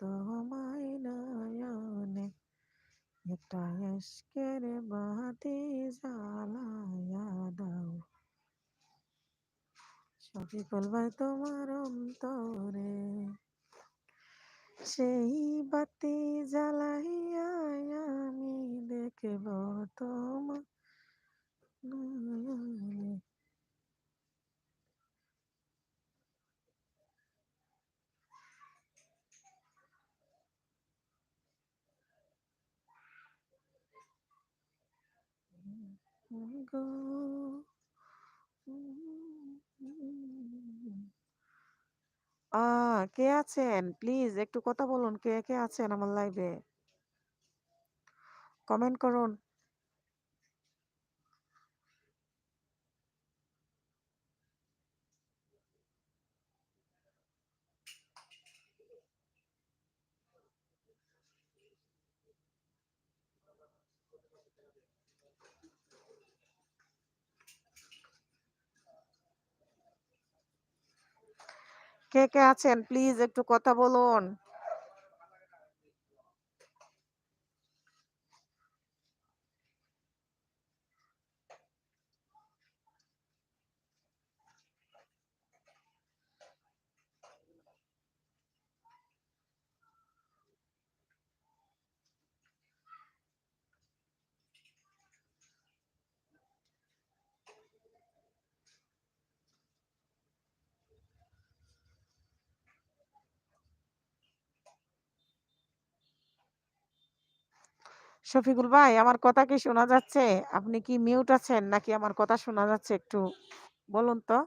তোমায় নয়নে, একটা ইশকের বাতি জ্বালায়া দাও, শফিকুল ভাই তোমার অন্তরে সেই বাতি জ্বালাইয়া আমি দেখব তোমার নয়নে। গো কে আছেন প্লিজ একটু কথা বলুন, কে কে আছেন আমার লাইভে কমেন্ট করুন। কে কে আছেন প্লিজ একটু কথা বলুন। শফিকুল ভাই আমার কথা কি শোনা যাচ্ছে? আপনি কি মিউট আছেন নাকি আমার কথা শোনা যাচ্ছে একটু বলুন তো।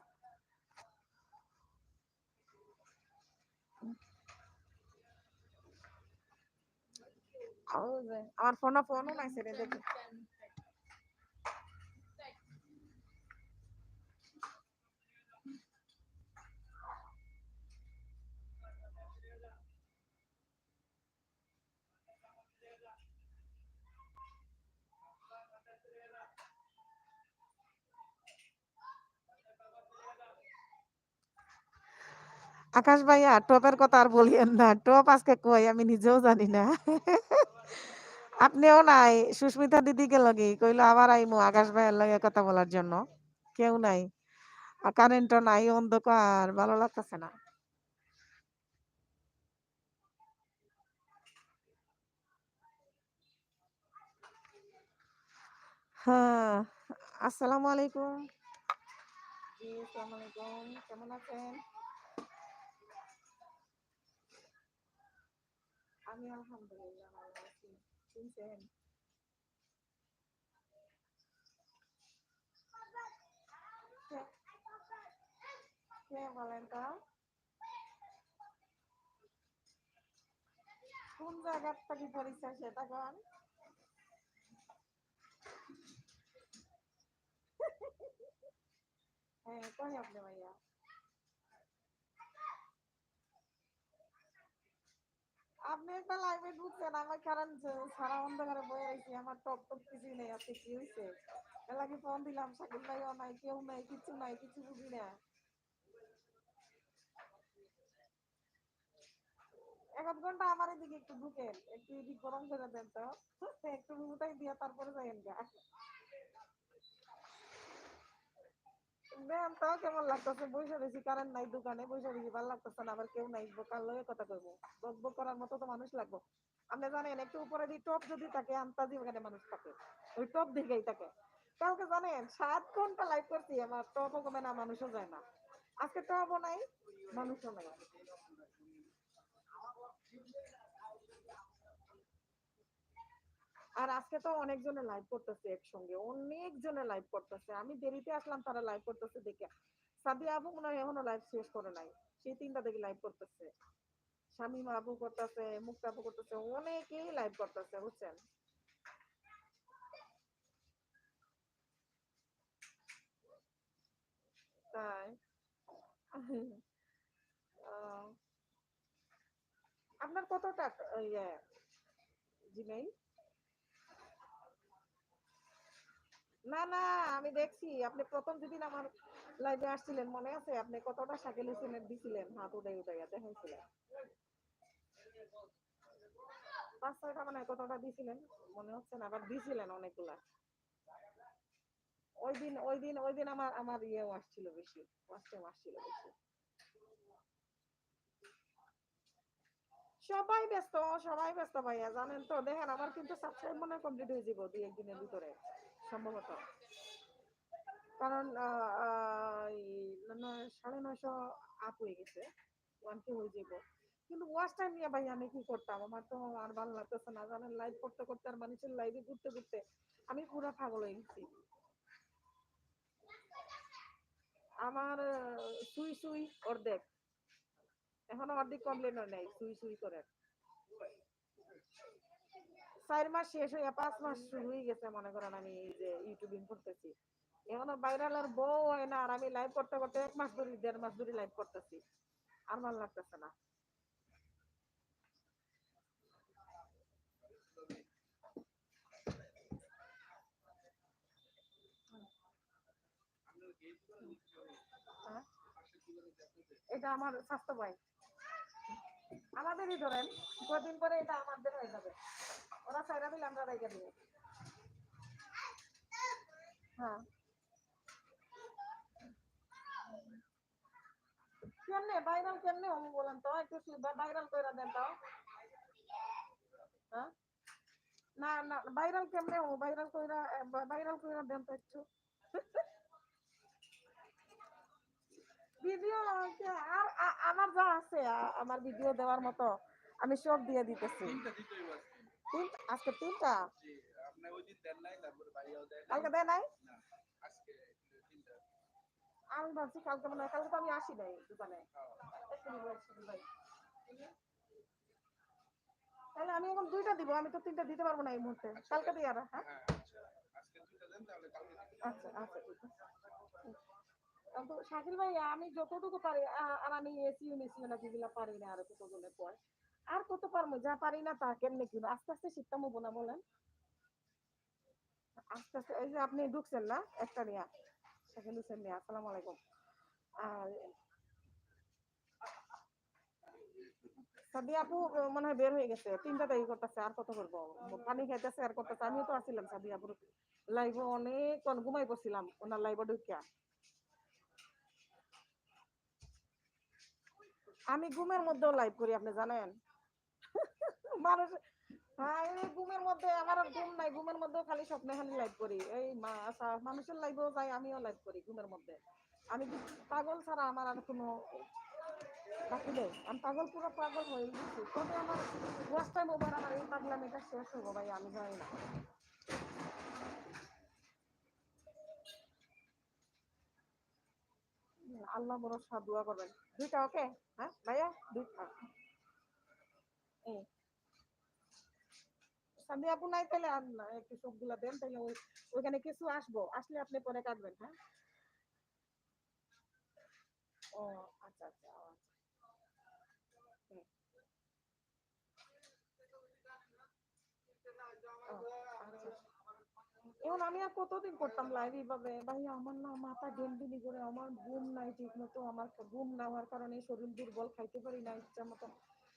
আমার ফোনও নাই সেটা দেখি। আকাশ ভাইয়া টপের কথা আর বলিয়েন না, টপ আজকে কই আমি নিজেও জানি না। আপনিও নাই, সুস্মিতা দিদিকে লগে কইলো আবার আইমু আকাশ ভাইয়ের লগে কথা বলার জন্য, কেউ নাই, আর কারেন্টও নাই, অন্ধকার, ভালো লাগতেছে না। হ্যাঁ, আসসালামু আলাইকুম। জি আসসালামু আলাইকুম, কেমন আছেন? আমি আলহামদুলিল্লাহ ভালো আছি। শুনছেন? কে কে বলেন তো? কোন জায়গার থেকে পরিচয় সেটা কোন? হ্যাঁ, কই আপনি ভাইয়া? আপনি একটা লাইভে ঢুকছেন, আমার কারণ সারা অন্ধকারে বয়ে আছি, আমার টপ টপ কিছুই নেই, আজকে কি হয়েছে? এলাকি ফোন দিলাম, শাকিল ভাইও নাই, কেউ নাই, কিছু নাই, কিছু বুঝি না। এক আধ ঘন্টা আমার এদিকে একটু ঢুকেন, একটু এদিক গরম করে দেন তো, একটু উঠাই দিয়ে তারপরে যাইন গা। দেন তো কেমন লাগতেছে, বসে রয়েছি, কারেন্ট নাই, দোকানে বসে রয়েছি, ভালো লাগতেছে না, আবার কেউ নাই, কার লগে কথা কইবো, বক বক করার মতো তো মানুষ লাগবো। আপনি জানেন একটু উপরে দিয়ে টপ যদি থাকে, আন্তাজি ওখানে মানুষ থাকে, ওই টপ দিকেই থাকে। কালকে জানেন 7 ঘন্টা লাইভ করছি, আমার টপও কমে না, মানুষও যায় না। আজকে টপও নাই, মানুষও নাই। আর আজকে তো অনেকজনে লাইভ করতেছে, একসঙ্গে অনেকজনে লাইভ করতেছে, আমি দেরিতে আসলাম, তারা লাইভ করতেছে দেখে। সাদিয়া আপু মনে হয় এখনো লাইভ শেষ করে নাই, সেই 3টা দেখে লাইভ করতেছে। শামিমা আপু করতেছে, মুক্তা আপু করতেছে, অনেকেই লাইভ করতেছে, বুঝছেন? আপনার কতটা ইয়ে জিমেইল? না না, আমি দেখছি আপনি প্রথম যেদিন আমার লাইভে আসছিলেন মনে আছে, আপনি কতটা শাকিল হোসেনের দিছিলেন, হাত উঠাই উঠাইয়া দেখাইছিলেন 5-6টা মানে কতটা দিছিলেন মনে হচ্ছে না, আবার দিছিলেন অনেকগুলা। ওই দিন আমার আমার ইয়েও আসছিল বেশি, ওয়াচটাইম আসছিল বেশি। সবাই ব্যস্ত, সবাই ব্যস্ত ভাইয়া, জানেন তো। দেখেন আমার কিন্তু সাবস্ক্রাইব মনে কমপ্লিট হয়ে যাব 2-1 দিনের ভিতরে সম্ভবত, কারণ 950 আপ হয়ে গেছে, 1K হয়ে যাব। কিন্তু ওয়াচ টাইম নিয়ে ভাই আমি কি করতাম, আমার তো আর ভালো লাগতেছে না, জানেন। লাইভ করতে করতে আর মানুষের লাইভে ঘুরতে ঘুরতে আমি পুরো পাগল হয়ে গেছি। আমার সুই সুই অর্ধেক, এখনো অর্ধেক কমপ্লিট হয় নাই, সুই সুই করে। 4 মাস শেষ হয়ে 5 মাস শুরু হয়ে গেছে মনে করেন, আমি এই যে ইউটিউবিং করতেছি। এখনো ভাইরাল আর বউ হয় না, আর আমি লাইভ করতে করতে 1 মাস ধরে 1.5 মাস ধরে লাইভ করতেছি, আর ভালো লাগতেছে না। হ্যাঁ? এটা আমার স্বাস্থ্য ভাই, আমাদেরই ধরেন, কদিন পরে এটা আমাদের হয়ে যাবে, ওরা চাইরা দিলে আমরা রেখে দিব। হ্যাঁ, কেমনে ভাইরাল কেমনে আমি বলেন তো, একটু ভাইরাল করে দেন তো। হ্যাঁ, না না, ভাইরাল কেমনে ও, ভাইরাল কইরা দেন তো একটু। ভিডিও আর আমার যা আছে, আমার ভিডিও দেওয়ার মতো আমি সব দিয়ে দিতেছি। আজকে 3টা, কালকে দেয় নাই। আমি ভাবছি কালকে মনে হয়, কালকে তো আমি আসি নাই দোকানে। ভাই, তাহলে আমি এখন 2টা দিব, আমি তো 3টা দিতে পারবো না এই মুহূর্তে, কালকে দিই আর। হ্যাঁ, আচ্ছা আচ্ছা, ঠিক আছে। তো শাকিল ভাই, আমি যতটুকু পারি, আর আমি এসিও মেসিও না যেগুলো পারি না, আর কতগুলো পয় আর কত পারবো, যা পারি না তা কেমনে কিনো, আস্তে আস্তে শিখতাম হবো না বলেন। আস্তে আস্তে, এই যে আপনি ঢুকছেন না একটা নিয়ে, শাকিল হোসেন নিয়ে, আসসালামু আলাইকুম। আর সাদি আপু মনে হয় বের হয়ে গেছে, 3টা তৈরি করতেছে, আর কত করবো, পানি খাইতেছে আর করতেছে। আমিও তো আসছিলাম সাদি আপুর লাইভে, অনেক ঘুমাই পড়ছিলাম ওনার লাইভে ঢুকিয়া। আমি ঘুমের মধ্যেও লাইভ করি, আপনি জানেন। মানুষ, হ্যাঁ, এই ঘুমের মধ্যে আমার আর ঘুম নাই, ঘুমের মধ্যেও খালি স্বপ্নে খালি লাইভ করি। এই আশা মানুষের লাইভেও যাই, আমিও লাইভ করি ঘুমের মধ্যে। আমি কি পাগল ছাড়া আমার আর কোনো বাকি নেই, আমি পাগল, পুরো পাগল হয়ে গেছি। তবে আমার ওয়াচ টাইম ওভার, আমার এই পাগলামিটা শেষ হবো ভাই, আমি জানি না। আল্লাহ ভরসা, দোয়া করবেন। 2টা ওকে, হ্যাঁ ভাইয়া, 2টা। সামনে আপু নাই, তাহলে আর না, একটু সবগুলা দেন, তাহলে ওইখানে কিছু আসবো, আসলে আপনি পরে কাটবেন। হ্যাঁ, ও আচ্ছা আচ্ছা, ও আচ্ছা। হুম, ও আচ্ছা। এখন আমি আর কতদিন করতাম লাইভ এইভাবে ভাই, আমার না মাথা গেমগেমি করে, আমার ঘুম নাই ঠিক মতো, আমার ঘুম না হওয়ার কারণে শরীর দুর্বল, খাইতে পারি না ইচ্ছা মতো।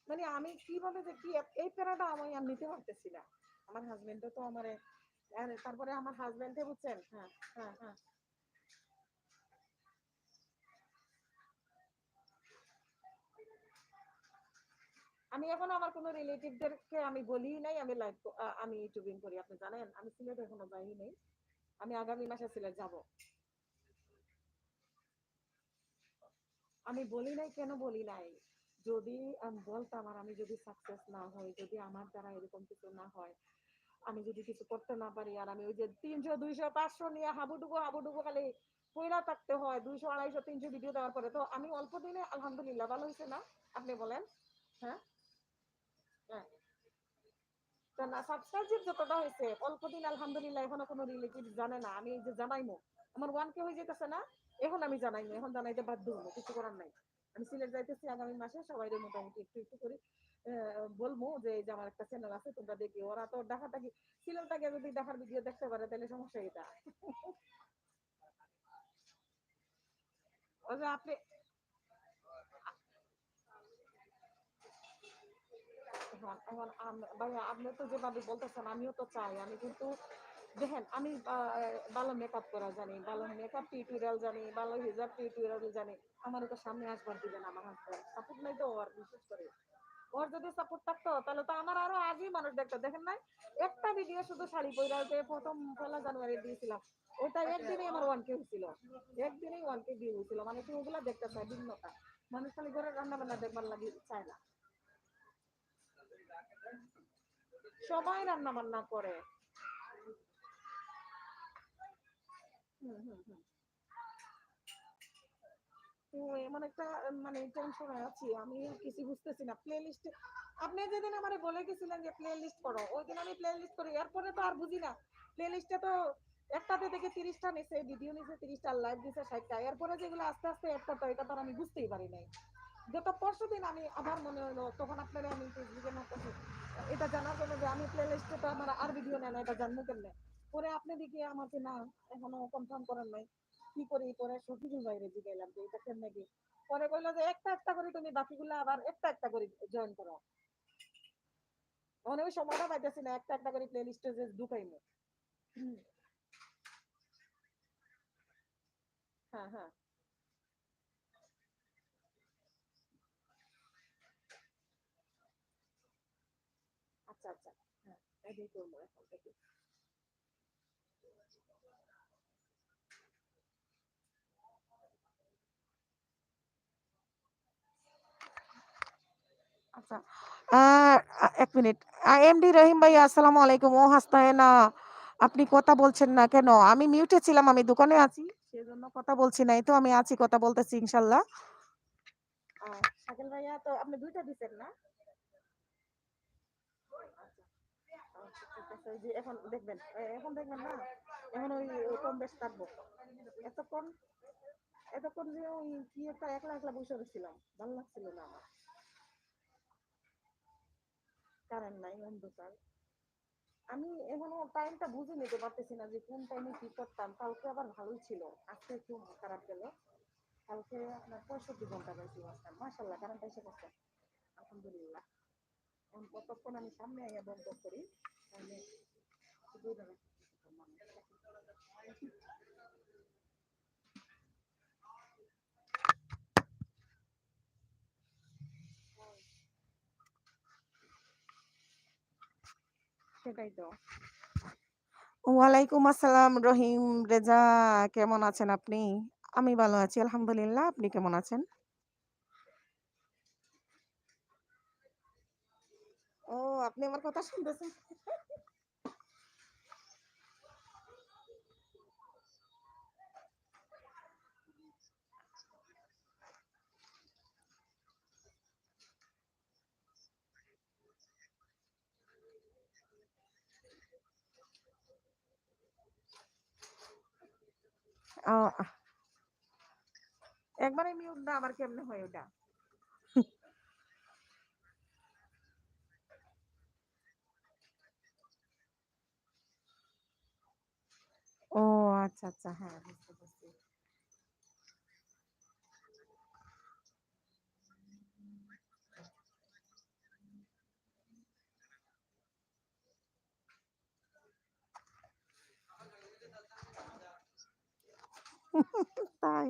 মানে আমি কিভাবে যে কি এই প্যারাটা আমি আর নিতে পারতেছি না। আমার হাজবেন্ডও তো আমারে, তারপরে আমার হাজবেন্ডে বুঝছেন। হ্যাঁ হ্যাঁ হ্যাঁ, আমি এখন আমার কোনো রিলেটিভদেরকে আমি বলি নাই আমি লাইভ, আমি ইউটিউবিং করি, আপনি জানেন। আমি সিলেট এখনো যাই নাই, আমি আগামী মাসে সিলেট যাব। আমি বলি নাই, কেন বলি নাই, যদি আমি বলতাম আর আমি যদি সাকসেস না হই, যদি আমার দ্বারা এরকম কিছু না হয়, আমি যদি কিছু করতে না পারি, আর আমি ওই যে 300 200 500 নিয়ে হাবুডুবু হাবুডুবু খালি পয়লা থাকতে হয়, 200 250 300 ভিডিও দেওয়ার পরে, তো আমি অল্প দিনে আলহামদুলিল্লাহ ভালো হয়েছে না, আপনি বলেন। হ্যাঁ হ্যাঁ, না সাবস্ক্রাইব যতটা হয়েছে অল্পদিন আলহামদুলিল্লাহ এখনো কোনো রিলেটিভ জানে না। আমি এই যে জানাইমো আমার 1K হয়ে যেতেছে না, এখন আমি জানাইমো, এখন জানাইতে বাধ্য হবো, কিছু করার নাই। আমি সিলেট যাইতেছি আগামী মাসে, সবাই মোটামুটি একটু একটু করে বলবো যে এই যে আমার একটা চ্যানেল আছে তোমরা দেখি। ওরা তো ডাকাটাকি সিলেটটাকে যদি দেখার ভিডিও দেখতে পারে তাহলে সমস্যা এটা। ওই যে আপনি এখন ভাইয়া আপনি তো যেভাবে বলতেছেন আমিও তো চাই, আমি কিন্তু দেখেন আমি ভালো মেকআপ করা জানি, ভালো মেকআপ টিউটোরিয়াল জানি, ভালো হিজাব টিউটোরিয়াল জানি। আমার এটা সামনে আসবার দিবেন আমার হাজবেন্ড, সাপোর্ট নাই তো ওর, বিশেষ করে ওর যদি সাপোর্ট থাকতো তাহলে তো আমার আরো আগেই মানুষ দেখতো। দেখেন নাই একটা ভিডিও শুধু শাড়ি পরা যে প্রথম 1 জানুয়ারি দিয়েছিলাম, ওটা একদিনেই আমার 1K হয়েছিল, একদিনেই 1K ভিউ হয়েছিল। মানে তুমি ওগুলা দেখতে চাই ভিন্নতা, মানুষ খালি ঘরে রান্না বান্না দেখবার লাগে চায় না, সবাই রান্না বান্না করে। হুম হুম হুম। তো এমন একটা মানে টেনশনে আছি, আমি কিছু বুঝতেছি না। প্লে লিস্টে আপনি যেদিন আমারে বলে গেছিলেন যে প্লে লিস্ট করো, ওই দিন আমি প্লে লিস্ট করি, এরপরে তো আর বুঝি না। প্লে লিস্টে তো একটাতে থেকে 30টা নিছে ভিডিও, নিছে 30টা লাইভ দিছে 60টা, এরপরে যেগুলো আস্তে আস্তে অ্যাড করতে হয় এটা তো আর আমি বুঝতেই পারি নাই। যত পরশু দিন আমি আমার মনে হলো, তখন আপনারা আমি ফেসবুকে নকছি এটা জানার জন্য যে আমি প্লে লিস্টে তো আমার আর ভিডিও নেয় না, এটা জানবো কেমনে। পরে আপনি দিকে আমাকে না এখনো কনফার্ম করেন নাই, কি করি। পরে সফিকুল বাইরে জিগাইলাম যে এটা কেমনে কি, পরে কইলো যে একটা একটা করে তুমি বাকিগুলো আবার একটা একটা করে জয়েন করো। মানে ওই সময়টা পাইতেছি না একটা একটা করে প্লে লিস্টে যে ঢুকাইমু। হ্যাঁ হ্যাঁ। আচ্ছা আচ্ছা। হ্যাঁ এটাই করবো এখন থেকে। আচ্ছা। আ ১ মিনিট। এমডি রহিম ভাই আসসালামু আলাইকুম। ও হাসনা হেনা, আপনি কথা বলছেন না কেন? আমি মিউটে ছিলাম, আমি দোকানে আছি। সেজন্য কথা বলছি নাই। তো আমি আছি, কথা বলতেছি ইনশাআল্লাহ। শাকিল ভাইয়া তো আপনি দুইটা দিচ্ছেন না? আচ্ছা, ঠিক আছে। ওই যে এখন দেখবেন, এখন দেখবেন না, এখন ওই কম বেশ থাকবো। এতক্ষণ এতক্ষণ যে ওই কি একটা একলা একলা বসে রয়েছিলাম, ভালো লাগছিল না আমার। কারেন্ট নাই, অন্ধকার। আমি এখনো টাইমটা বুঝে নিতে পারতেছি না যে কোন টাইমে কি করতাম। কালকে আবার ভালোই ছিল, আজকে একটু খারাপ গেল। কালকে আপনার 65 ঘন্টা পাইছি মাঝখান, মাশাল্লাহ কারেন্ট এসে করছে, আলহামদুলিল্লাহ। এখন কতক্ষণ আমি সামনে আইয়া বন্ধ করি তাহলে বুঝে না। সেটাই তো। ওয়ালাইকুম আসসালাম রহিম রেজা, কেমন আছেন আপনি? আমি ভালো আছি আলহামদুলিল্লাহ। আপনি কেমন আছেন? ও আপনি আমার কথা শুনতেছেন? ও একবারে মিউট না আবার কেমনে হয় ওটা? ও আচ্ছা, আচ্ছা। হ্যাঁ, বুঝতে পারছি। তাই?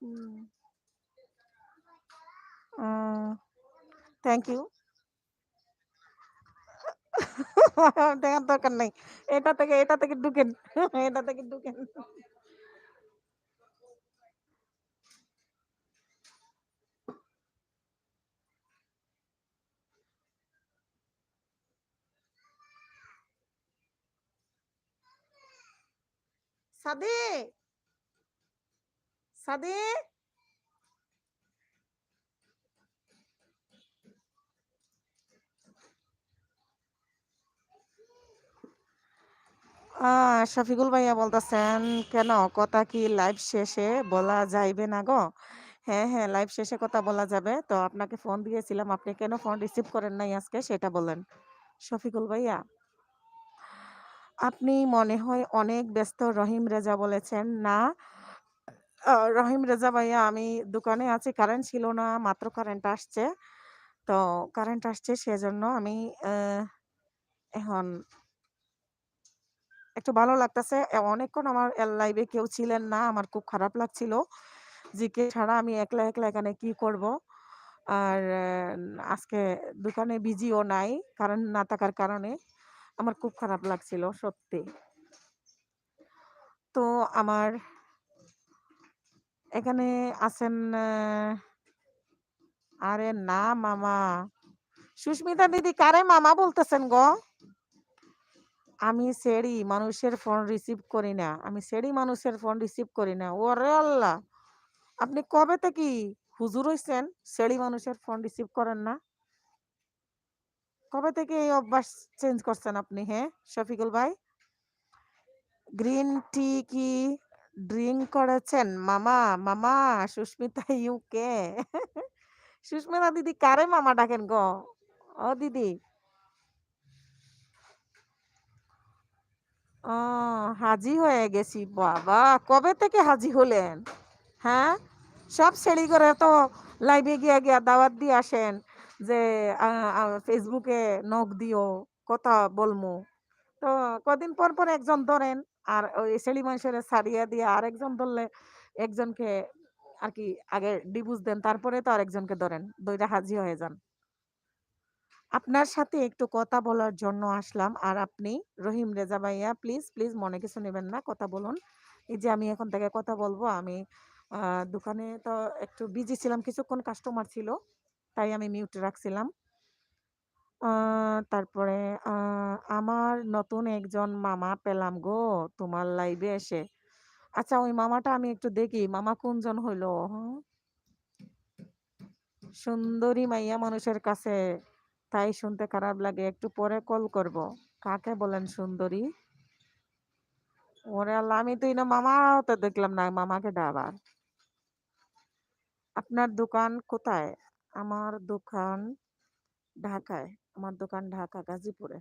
হুম। আ থ্যাংক ইউ। দেখার দরকার নাই। এটা থেকে ঢুকেন। এটা থেকে ঢুকেন। সাদে, সাদে। শফিকুল ভাইয়া বলতেছেন, কেন কথা কি লাইভ শেষে বলা যাইবে না গো? হ্যাঁ, হ্যাঁ, লাইভ শেষে কথা বলা যাবে। তো আপনাকে ফোন দিয়েছিলাম। আপনি কেন ফোন রিসিভ করেন নাই আজকে সেটা বলেন। শফিকুল ভাইয়া, আপনি মনে হয় অনেক ব্যস্ত। রহিম রেজা বলেছেন, না রহিম রেজা ভাইয়া, আমি দোকানে আছি, কারেন্ট ছিল না, মাত্র কারেন্ট আসছে। তো কারেন্ট আসছে সেজন্য আমি এখন একটু ভালো লাগতেছে। অনেকক্ষণ আমার লাইভে কেউ ছিলেন না, আমার খুব খারাপ লাগছিল। জিকে ছাড়া আমি একলা একলা এখানে কি করব। আর আজকে দোকানে বিজিও নাই, কারেন্ট না থাকার কারণে আমার খুব খারাপ লাগছিল সত্যি। তো আমার এখানে আছেন আরে না মামা, সুস্মিতা দিদি কারে মামা বলতেছেন গো? আমি সেড়ি মানুষের ফোন রিসিভ করি না, আমি সেড়ি মানুষের ফোন রিসিভ করি না। ওরে আল্লাহ, আপনি কবে থেকে হুজুর হইছেন সেড়ি মানুষের ফোন রিসিভ করেন না? কবে থেকে এই অভ্যাস চেঞ্জ করছেন আপনি? হ্যাঁ শফিকুল ভাই, গ্রিন টি কি ড্রিঙ্ক করেছেন মামা? মামা সুস্মিতা ইউকে সুস্মিতা দিদি কারে মামা ডাকেন গো? ও দিদি, ও হাজি হয়ে গেছি বাবা। কবে থেকে হাজি হলেন? হ্যাঁ, সব ছেড়ি করে তো লাইভে গিয়া গিয়া দাওয়াত দিয়ে আসেন যে ফেসবুকে নক দিও, কথা বলমু। তো কদিন পর পর একজন ধরেন, আর ওই ছেড়ি মানুষের ছাড়িয়া দিয়ে আরেকজন ধরলে একজনকে আর কি আগে ডিভোর্স দেন, তারপরে তো আরেকজনকে ধরেন, দুইটা হাজি হয়ে যান। আপনার সাথে একটু কথা বলার জন্য আসলাম। আর আপনি রহিম রেজা ভাইয়া, প্লিজ প্লিজ মনে কিছু নেবেন না, কথা বলুন। এই যে আমি এখন থেকে কথা বলবো, আমি দোকানে তো একটু বিজি ছিলাম, কিছুক্ষণ কাস্টমার ছিল, তাই আমি মিউট রাখছিলাম। তারপরে আমার নতুন একজন মামা পেলাম গো তোমার লাইভে এসে। আচ্ছা, ওই মামাটা আমি একটু দেখি, মামা কোনজন হইলো? হুম, সুন্দরী মাইয়া মানুষের কাছে তাই শুনতে খারাপ লাগে, একটু পরে কল করব। কাকে বলেন সুন্দরী? ওরে আল্লাহ, আমি তো না মামা তো দেখলাম না, মামাকে ডাবার। আপনার দোকান কোথায়? আমার দোকান ঢাকায়। আমার দোকান ঢাকা গাজীপুরে।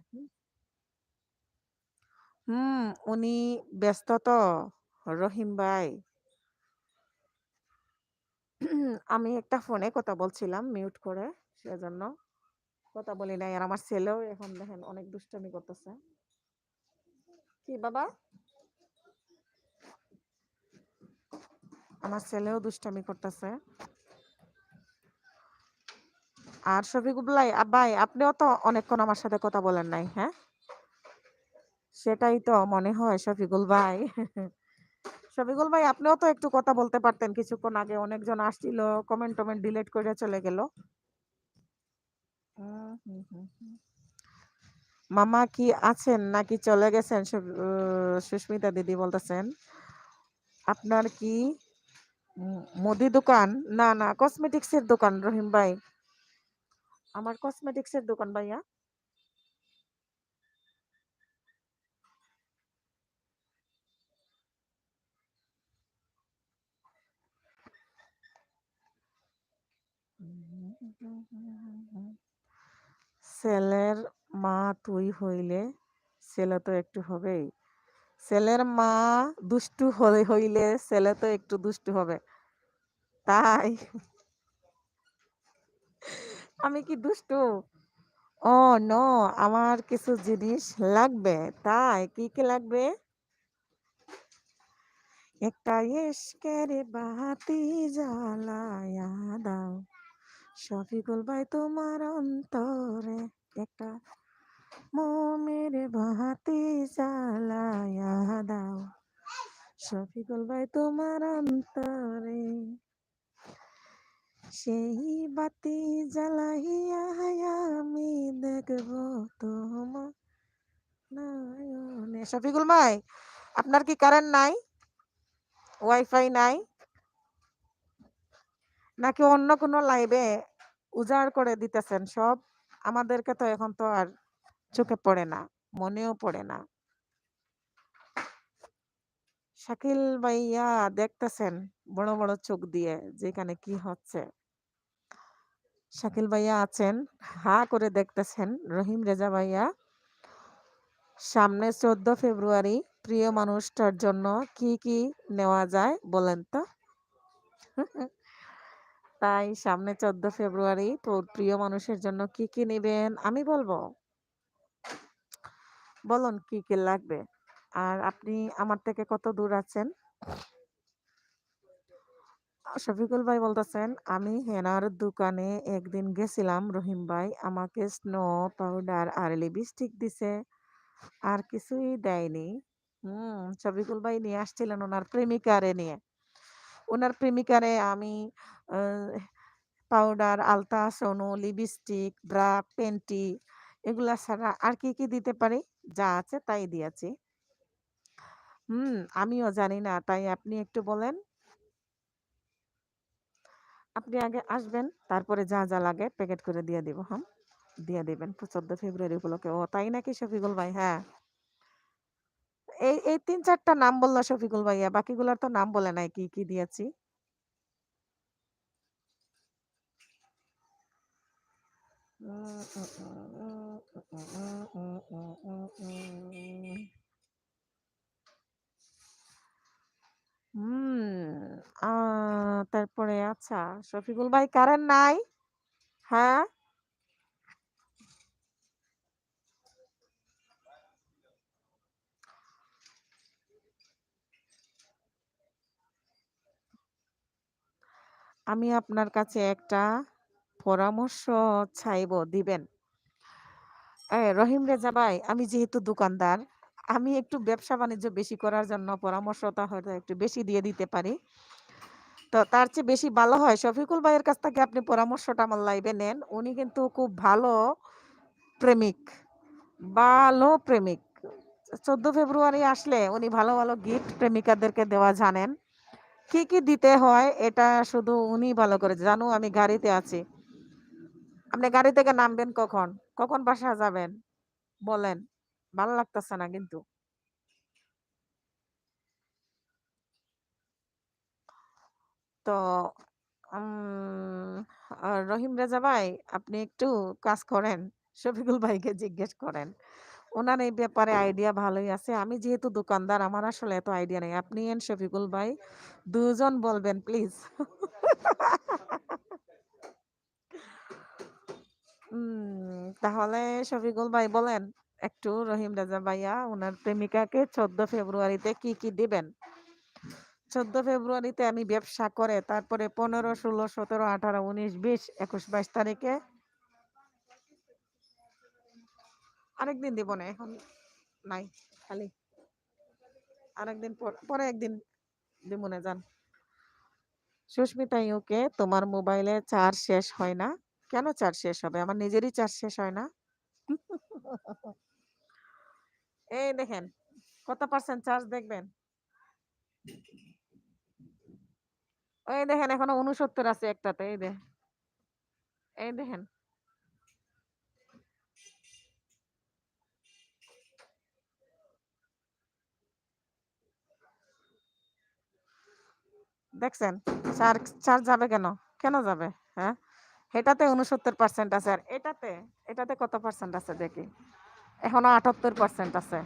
হুম, উনি ব্যস্ত তো রহিম ভাই। আমি একটা ফোনে কথা বলছিলাম মিউট করে, সেজন্য কথা বলি নাই। আর আমার ছেলেও এখন দেখেন অনেক দুষ্টামি করতেছে। কি বাবা? আমার ছেলেও দুষ্টামি করতেছে। আর শফিকুল ভাই, আপনিও তো অনেকক্ষণ আমার সাথে কথা বলেন নাই, হ্যাঁ? সেটাই তো মনে হয় শফিকুল ভাই। শফিকুল ভাই, আপনিও তো একটু কথা বলতে পারতেন কিছুক্ষণ আগে, অনেকজন আসছিল, কমেন্ট টমেন্ট ডিলিট করে চলে গেল। হুম, হুম, হুম, হুম। মামা কি আছেন নাকি চলে গেছেন? সুস্মিতা দিদি বলতেছেন, আপনার কি মুদি দোকান? না না, কসমেটিক্স এর দোকান রহিম ভাই, আমার কসমেটিক্স এর দোকান ভাইয়া। ছেলের মা তুই হইলে ছেলে তো একটু হবেই। ছেলের মা দুষ্টু হইলে ছেলে তো একটু দুষ্টু হবে, তাই আমি কি দুষ্টু? ও নো, আমার কিছু জিনিস লাগবে। তাই কি কি লাগবে? একটা ইশকের বাতি জ্বালায়া দাও শফিকুল ভাই তোমার অন্তরে, একটা মোমের বাতি জ্বালায়া দাও শফিকুল ভাই তোমার অন্তরে, সেই বাতি জ্বালাইয়া আমি দেখব তোমার নয়নে। শফিকুল ভাই, আপনার কি কারেন্ট নাই, ওয়াইফাই নাই, নাকি অন্য কোনো লাইভে উজাড় করে দিতেছেন সব? আমাদেরকে তো এখন তো আর চোখে পড়ে না, মনেও পড়ে না। শাকিল ভাইয়া দেখতেছেন বড় বড় চোখ দিয়ে যেখানে কি হচ্ছে। শাকিল ভাইয়া আছেন, হা করে দেখতেছেন। রহিম রেজা ভাইয়া, সামনে 14 ফেব্রুয়ারি, প্রিয় মানুষটার জন্য কি কি নেওয়া যায় বলেন তো? তাই সামনে 14 ফেব্রুয়ারি, প্রিয় মানুষের জন্য কি কি নেবেন আমি বলবো? বলুন কি কি লাগবে? আর আপনি আমার থেকে কত দূর আছেন? শফিকুল ভাই বলতেছেন, আমি হেনার দোকানে একদিন গেছিলাম, রহিম ভাই আমাকে স্নো পাউডার আর লিপস্টিক দিছে, আর কিছুই দেয়নি। শফিকুল ভাই নিয়ে আসছিলেন ওনার প্রেমিকারে নিয়ে। ওনার প্রেমিকারে আমি পাউডার, আলতা, সোনো, লিপস্টিক, ব্রা, পেন্টি এগুলা ছাড়া আর কি কি দিতে পারি? যা আছে তাই দিয়েছি। আমিও জানি না, তাই আপনি একটু বলেন। আপনি আগে আসবেন, তারপরে যা যা লাগে প্যাকেট করে দিয়ে দিব। হ্যাঁ, দিয়ে দিবেন 14 ফেব্রুয়ারি উপলক্ষে। ও তাই নাকি শফিকুল ভাই? হ্যাঁ, এই এই 3-4টা নাম বললো শফিকুল ভাইয়া, বাকিগুলোর তো নাম বলে নাই কি কি দিয়েছি। উম, উম, উম, উম, উম, উম, উম, উম, তারপরে আচ্ছা, শফিকুল ভাই কারেন্ট নাই? হ্যাঁ, আমি আপনার কাছে একটা পরামর্শ চাইবো, দিবেন? রহিম রেজা ভাই, আমি যেহেতু দোকানদার, আমি একটু ব্যবসা বাণিজ্য বেশি করার জন্য পরামর্শটা হয়তো একটু বেশি দিয়ে দিতে পারি। তো তার চেয়ে বেশি ভালো হয় শফিকুল ভাইয়ের কাছ থেকে আপনি পরামর্শটা আমার লাইভে নেন। উনি কিন্তু খুব ভালো প্রেমিক, ভালো প্রেমিক। 14 ফেব্রুয়ারি আসলে উনি ভালো ভালো গিফট প্রেমিকাদেরকে দেওয়া জানেন। কি কি দিতে হয় এটা শুধু উনি ভালো করে জানো। আমি গাড়িতে আছি, আপনি গাড়ি থেকে নামবেন কখন? কখন বাসা যাবেন বলেন? ভালো লাগতেছে না কিন্তু। তো উম, রহিম রেজা ভাই, আপনি একটু কাজ করেন, শফিকুল ভাইকে জিজ্ঞেস করেন। ওনার এই ব্যাপারে আইডিয়া ভালোই আছে। আমি যেহেতু দোকানদার, আমার আসলে এত আইডিয়া নেই। আপনি এন্ড শফিকুল ভাই দুজন বলবেন প্লিজ। তাহলে শফিকুল ভাই বলেন একটু, রহিম রেজা ভাইয়া ওনার প্রেমিকাকে 14 ফেব্রুয়ারিতে কি কি দিবেন? 14 ফেব্রুয়ারিতে আমি ব্যবসা করে তারপরে 15, 16, 17, 18, 19, 20, 21, 22 তারিখে আরেকদিন দিব না, এখন নাই, খালি আরেকদিন পরে একদিন দিব না, যান। সুস্মিতা ইউকে, তোমার মোবাইলে চার্জ শেষ হয় না? কেন চার্জ শেষ হবে? আমার নিজেরই চার্জ শেষ হয় না। এই দেখেন কত পার্সেন্ট চার্জ দেখবেন। ওই দেখেন এখনো 69 আছে একটাতে। এই দেখেন, দেখছেন? চার্জ চার্জ যাবে কেন? কেন যাবে? হ্যাঁ, এটাতে 69% আছে, আর এটাতে এটাতে কত পার্সেন্ট আছে দেখি? এখনো 78% আছে।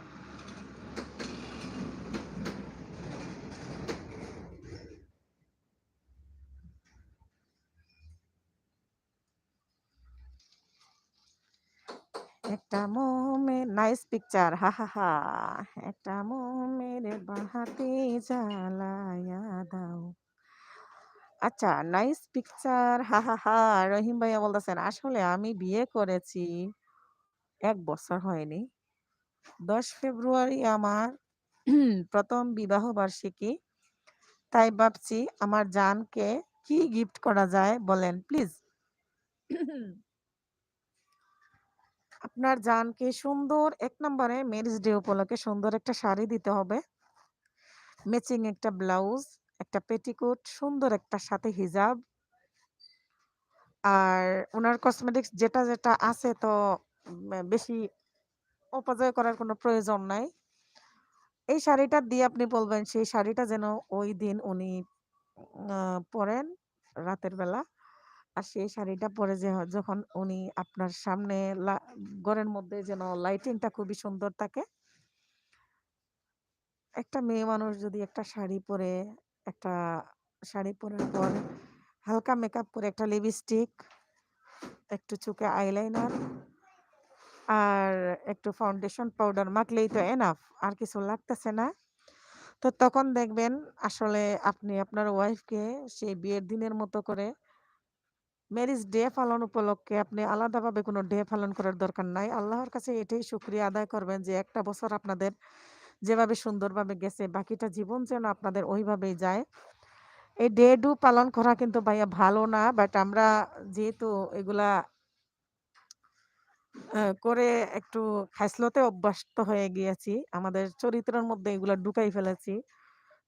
একটা মোমের নাইস পিকচার, হা হা হা। একটা মোমের বাহাতি জ্বালায়া দাও। আচ্ছা, নাইস পিকচার, হা হা হা। রহিম ভাইয়া বলতেছেন, আসলে আমি বিয়ে করেছি 1 বছর হয়নি। 10 ফেব্রুয়ারি আমার প্রথম বিবাহ বার্ষিকী। তাই ভাবছি আমার জানকে কি গিফট করা যায় বলেন প্লিজ। আপনার জানকে সুন্দর, 1 নম্বরে ম্যারেজ ডে উপলক্ষে সুন্দর একটা শাড়ি দিতে হবে, ম্যাচিং একটা ব্লাউজ, একটা পেটিকোট, সুন্দর একটা সাথে হিজাব। আর ওনার কসমেটিক্স যেটা যেটা আছে তো বেশি অপচয় করার কোনো প্রয়োজন নাই। এই শাড়িটা দিয়ে আপনি বলবেন সেই শাড়িটা যেন ওই দিন উনি পরেন রাতের বেলা। আর সেই শাড়িটা পরে যে যখন উনি আপনার সামনে ঘরের মধ্যে যেন লাইটিংটা খুবই সুন্দর থাকে। একটা মেয়ে মানুষ যদি একটা শাড়ি পরে, একটা শাড়ি পরার পর হালকা মেকআপ করে একটা লিপস্টিক, একটু চোখে আইলাইনার আর একটু ফাউন্ডেশন পাউডার মাখলেই তো এনাফ, আর কিছু লাগতেছে না। তো তখন দেখবেন আসলে আপনি আপনার ওয়াইফকে সেই বিয়ের দিনের মতো করে ম্যারেজ ডে পালন উপলক্ষে আপনি আলাদাভাবে কোনো ডে পালন করার দরকার নাই। আল্লাহর কাছে এটাই শুকরিয়া আদায় করবেন যে একটা বছর আপনাদের যেভাবে সুন্দরভাবে গেছে বাকিটা জীবন যেন আপনাদের ওইভাবেই যায়। এই ডে ডু পালন করা কিন্তু ভাইয়া ভালো না, বাট আমরা যেহেতু এগুলা করে একটু খাইছলতে অভ্যস্ত হয়ে গিয়েছি, আমাদের চরিত্রের মধ্যে এগুলা ঢুকাই ফেলেছি।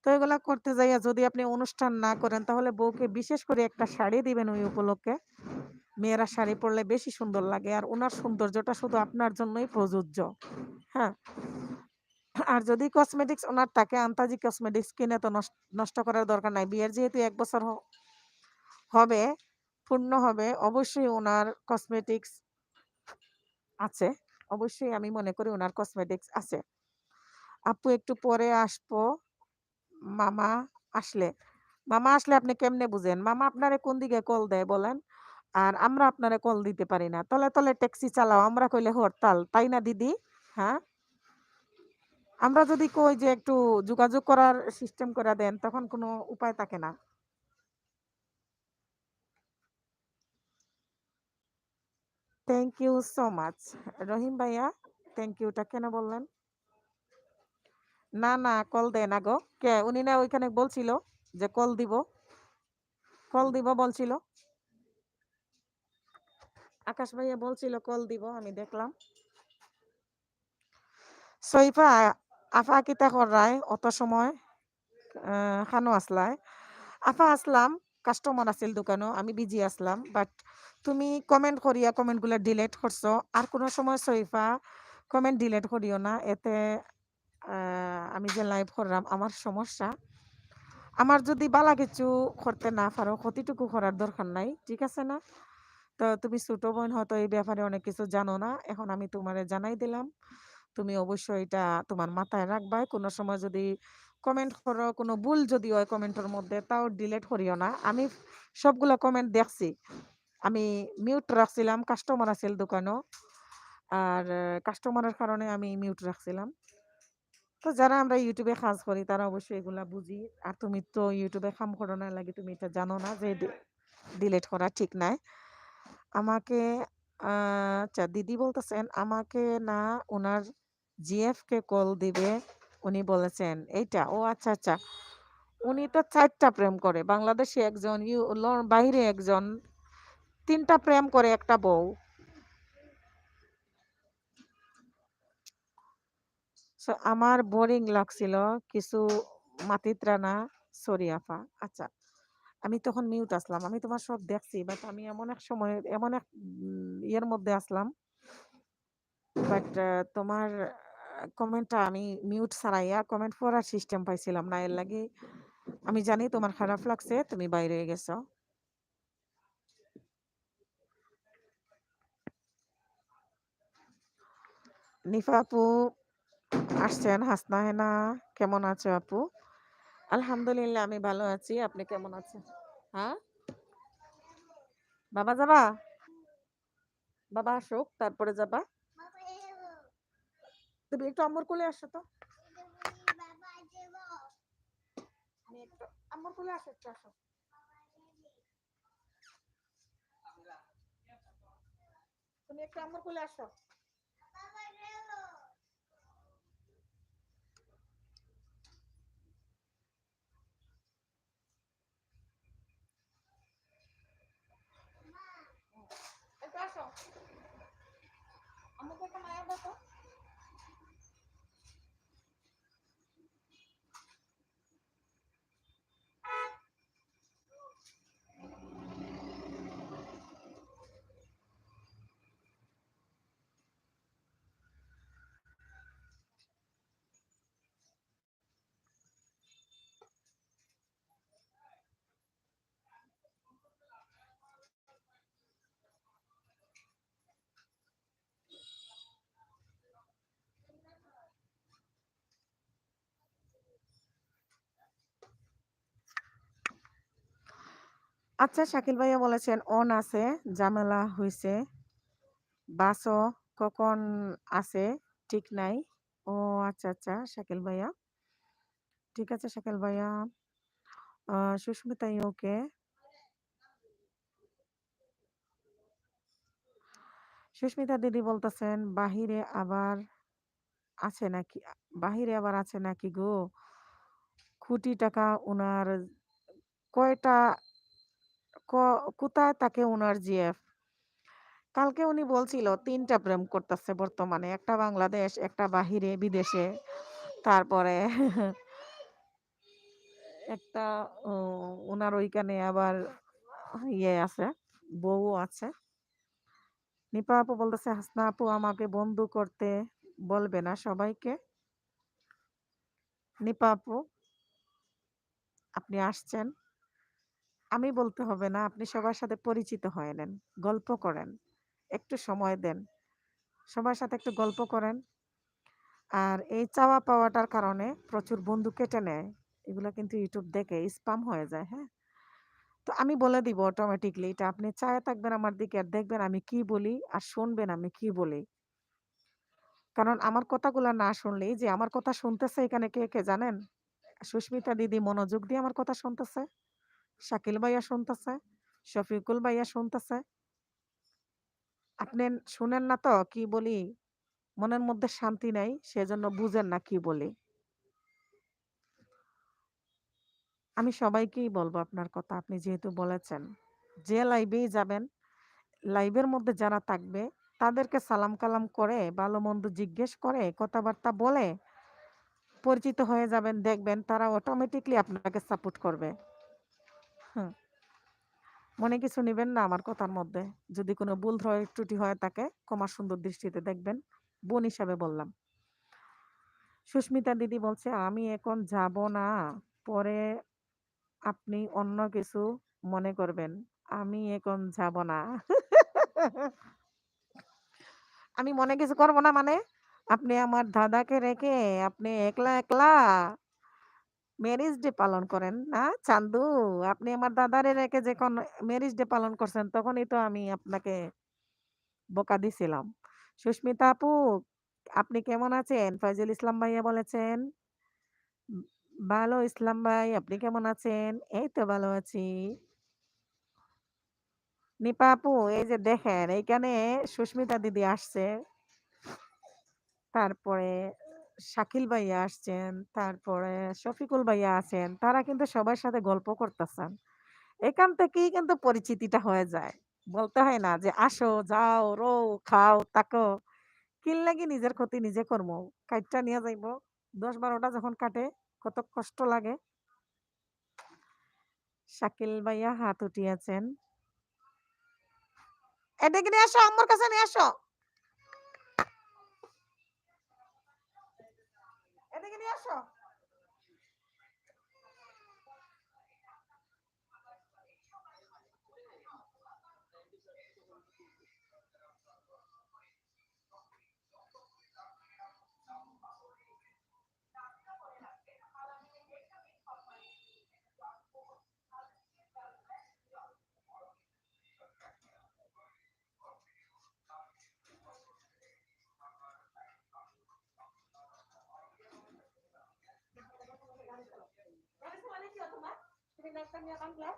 তো এগুলা করতে যাইয়া যদি আপনি অনুষ্ঠান না করেন তাহলে বউকে বিশেষ করে একটা শাড়ি দিবেন ওই উপলক্ষে। মেয়েরা শাড়ি পরলে বেশি সুন্দর লাগে আর ওনার সৌন্দর্যটা শুধু আপনার জন্যই প্রযোজ্য। হ্যাঁ, আর যদি কসমেটিক্স ওনার থাকে আন্তাজি কসমেটিক্স কিনে তো নষ্ট করার দরকার নাই। বিয়ের যেহেতু ১ বছর হবে, পূর্ণ হবে, অবশ্যই ওনার কসমেটিক্স আছে। অবশ্যই আমি মনে করি ওনার কসমেটিক্স আছে। আপু একটু পরে আসবো মামা আসলে। মামা আসলে আপনি কেমনে বুঝেন? মামা আপনারে কোন দিকে কল দেয় বলেন? আর আমরা আপনারে কল দিতে পারি না। তলে, তলে ট্যাক্সি চালাও। আমরা কইলে হরতাল। তাই না দিদি? হ্যাঁ? আমরা যদি কই যে একটু যোগাযোগ করার সিস্টেম করে দেন তখন কোনো উপায় থাকে না। Thank you so much. Rahim ভাইয়া থ্যাংক ইউটা কেন বললেন? না, না কল দেয় না গো। কে উনি না ওইখানে বলছিল যে কল দিব বলছিল। আকাশ ভাইয়া বলছিল কল দিব আমি দেখলাম। সইফা আফা কিতা করায় অত সময় খানো আসলাই। আফা আসলাম, কাস্টমার আছিল দোকানো, আমি বিজি আসলাম। বাট তুমি কমেন্ট করিয়া কমেন্টগুলো ডিলিট করছো। আর কোনো সময় সইফা কমেন্ট ডিলিট করিও না। এতে আমি যে লাইভ করলাম আমার সমস্যা। আমার যদি বালা কিছু করতে না পারো ক্ষতিটুকু করার দরকার নাই। ঠিক আছে না? তো তুমি ছোট বোন হয়তো এই ব্যাপারে অনেক কিছু জানো না। এখন আমি তোমারে জানাই দিলাম। তুমি অবশ্যই এটা তোমার মাথায় রাখবা। কোনো সময় যদি কমেন্ট করো, কোনো ভুল যদি হয় কমেন্টের মধ্যে তাও ডিলিট করিও না। আমি সবগুলো কমেন্ট দেখছি। আমি মিউট রাখছিলাম, কাস্টমার আছিল দোকানেও। আর কাস্টমারের কারণে আমি মিউট রাখছিলাম। তো যারা আমরা ইউটিউবে কাজ করি তারা অবশ্যই এগুলা বুঝি। আর তুমি তো ইউটিউবে কাম করো না লাগে তুমি এটা জানো না যে ডিলিট করা ঠিক নাই। আমাকে আচ্ছা দিদি বলতেছেন আমাকে না উনার জিএফ কে কল দিবে উনি বলেছেন এইটা। ও আচ্ছা আচ্ছা, উনি তো ৪টা প্রেম করে, বাংলাদেশে একজন বাইরে একজন, ৩টা প্রেম করে একটা বউ। So, আমার বোরিং লাগছিল কিছু মাতিত্রানা। সরি আপা। আচ্ছা, আমি তখন মিউট আসলাম। আমি তোমার সব দেখছি বাট আমি এমন এক সময় এমন এক ইয়ের মধ্যে আসলাম, বাট তোমার কমেন্টটা আমি মিউট ছাড়াইয়া কমেন্ট পড়ার সিস্টেম পাইছিলাম না, এর লাগি আমি জানি তোমার খারাপ লাগছে, তুমি বাইরে গেছো। নিফা আপু আসছেন। হাসনা হেনা কেমন আছো আপু? আলহামদুলিল্লাহ আমি ভালো আছি। আপনি কেমন আছেন? হ্যাঁ, বাবা যাবা? বাবা আসুক তারপরে যাবা। তুমি একটু আম্মুর কোলে আসো তো। আমি একটু আম্মুর কোলে আসো, একটু আসো। তুমি একটু আম্মুর কোলে আসো। একটু আসো। আম্মুকে একটা মায়া দাও তো। আচ্ছা, শাকিল ভাইয়া বলেছেন অন আছে, ঝামেলা হইছে। বাসও কখন আছে ঠিক নাই। ও আচ্ছা, আচ্ছা শাকিল ভাইয়া। ঠিক আছে শাকিল ভাইয়া। সুস্মিতা ওকে। সুস্মিতা দিদি বলতেছেন বাহিরে আবার আছে নাকি? বাহিরে আবার আছে নাকি গো? কোটি টাকা উনার কয়টা কোথায় থাকে উনার জিএফ? কালকে উনি বলছিল ৩ টা প্রেম করতেছে বর্তমানে। একটা বাংলাদেশ, একটা বাহিরে বিদেশে। তারপরে একটা ও উনার ওইখানে আবার ইয়ে আছে, বউও আছে। নিপা আপু বলতেছে হাসনা আপু আমাকে বন্ধু করতে বলবে না সবাইকে? নিপা আপু আপনি আসছেন। আমি বলতে হবে না, আপনি সবার সাথে পরিচিত হয়ে নেন, গল্প করেন, একটু সময় দেন, সবার সাথে একটু গল্প করেন। আর এই চাওয়া পাওয়াটার কারণে প্রচুর বন্ধু কেটে নেয়। এগুলো কিন্তু ইউটিউব দেখে স্পাম হয়ে যায়, হ্যাঁ? তো আমি বলে দিব অটোমেটিকলি, এটা আপনি চায়ে থাকবেন আমার দিকে আর দেখবেন আমি কি বলি আর শুনবেন আমি কি বলি। কারণ আমার কথাগুলা না শুনলেই যে আমার কথা শুনতেছে এখানে কে, কে জানেন? সুস্মিতা দিদি মনোযোগ দিয়ে আমার কথা শুনতেছে, শাকিল ভাইয়া শুনতেছে, শফিকুল ভাইয়া শুনতেছে। আপনি শুনেন না তো কি বলি? মনের মধ্যে শান্তি নাই, সেজন্য বুঝেন না কি বলি। আমি সবাইকেই বলবো আপনার কথা, আপনি যেহেতু বলেছেন। যে লাইভেই যাবেন, লাইভের মধ্যে যারা থাকবে তাদেরকে সালাম কালাম করে, ভালো মন্দ জিজ্ঞেস করে, কথাবার্তা বলে পরিচিত হয়ে যাবেন, দেখবেন তারা অটোমেটিকলি আপনাকে সাপোর্ট করবে। হুম, মনে কিছু নিবেন না আমার কথার মধ্যে। যদি কোনো ভুল ত্রুটি হয়ে থাকে ক্ষমা সুন্দর দৃষ্টিতে দেখবেন। বোন হিসাবে বললাম। সুস্মিতা দিদি বলছে আমি এখন যাব না, পরে আপনি অন্য কিছু মনে করবেন। আমি এখন যাব না। আমি মনে কিছু করব না মানে? আপনি আমার দাদাকে রেখে আপনি একলা, একলা ম্যারেজ ডে পালন করেন না চান্দু? আপনি আমার দাদারে রেখে যখন ম্যারেজ ডে পালন করছেন তখনই তো আমি আপনাকে বকা দিছিলাম। সুস্মিতা আপু আপনি কেমন আছেন? ফয়জুল ইসলাম ভাইয়া বলেছেন। উম ভালো ইসলাম ভাই আপনি কেমন আছেন? এই তো ভালো আছি। নিপা আপু এই যে দেখেন এইখানে সুস্মিতা দিদি আসছে। তারপরে শাকিল ভাইয়া আসছেন, তারপরে শফিকুল ভাইয়া আছেন। তারা কিন্তু সবার সাথে গল্প করতেছেন। এখান থেকেই কিন্তু পরিচিতিটা হয়ে যায়। বলতে হয় না যে আসো, যাও, রও, খাও, তাকো। কিল লাগি নিজের ক্ষতি নিজে করমু। কাইটটা নিয়ে যাইবো। ১০-১২ টা যখন কাটে কত কষ্ট লাগে। শাকিল ভাইয়া হাত উঠিয়েছেন। এদিকে নিয়ে আসো, আম্মুর কাছে নিয়ে আসো। এদিকে নিয়ে আসো। গাড়ি চালানি কি তোমার? তুমি নাস্তা নিয়ে কামলা?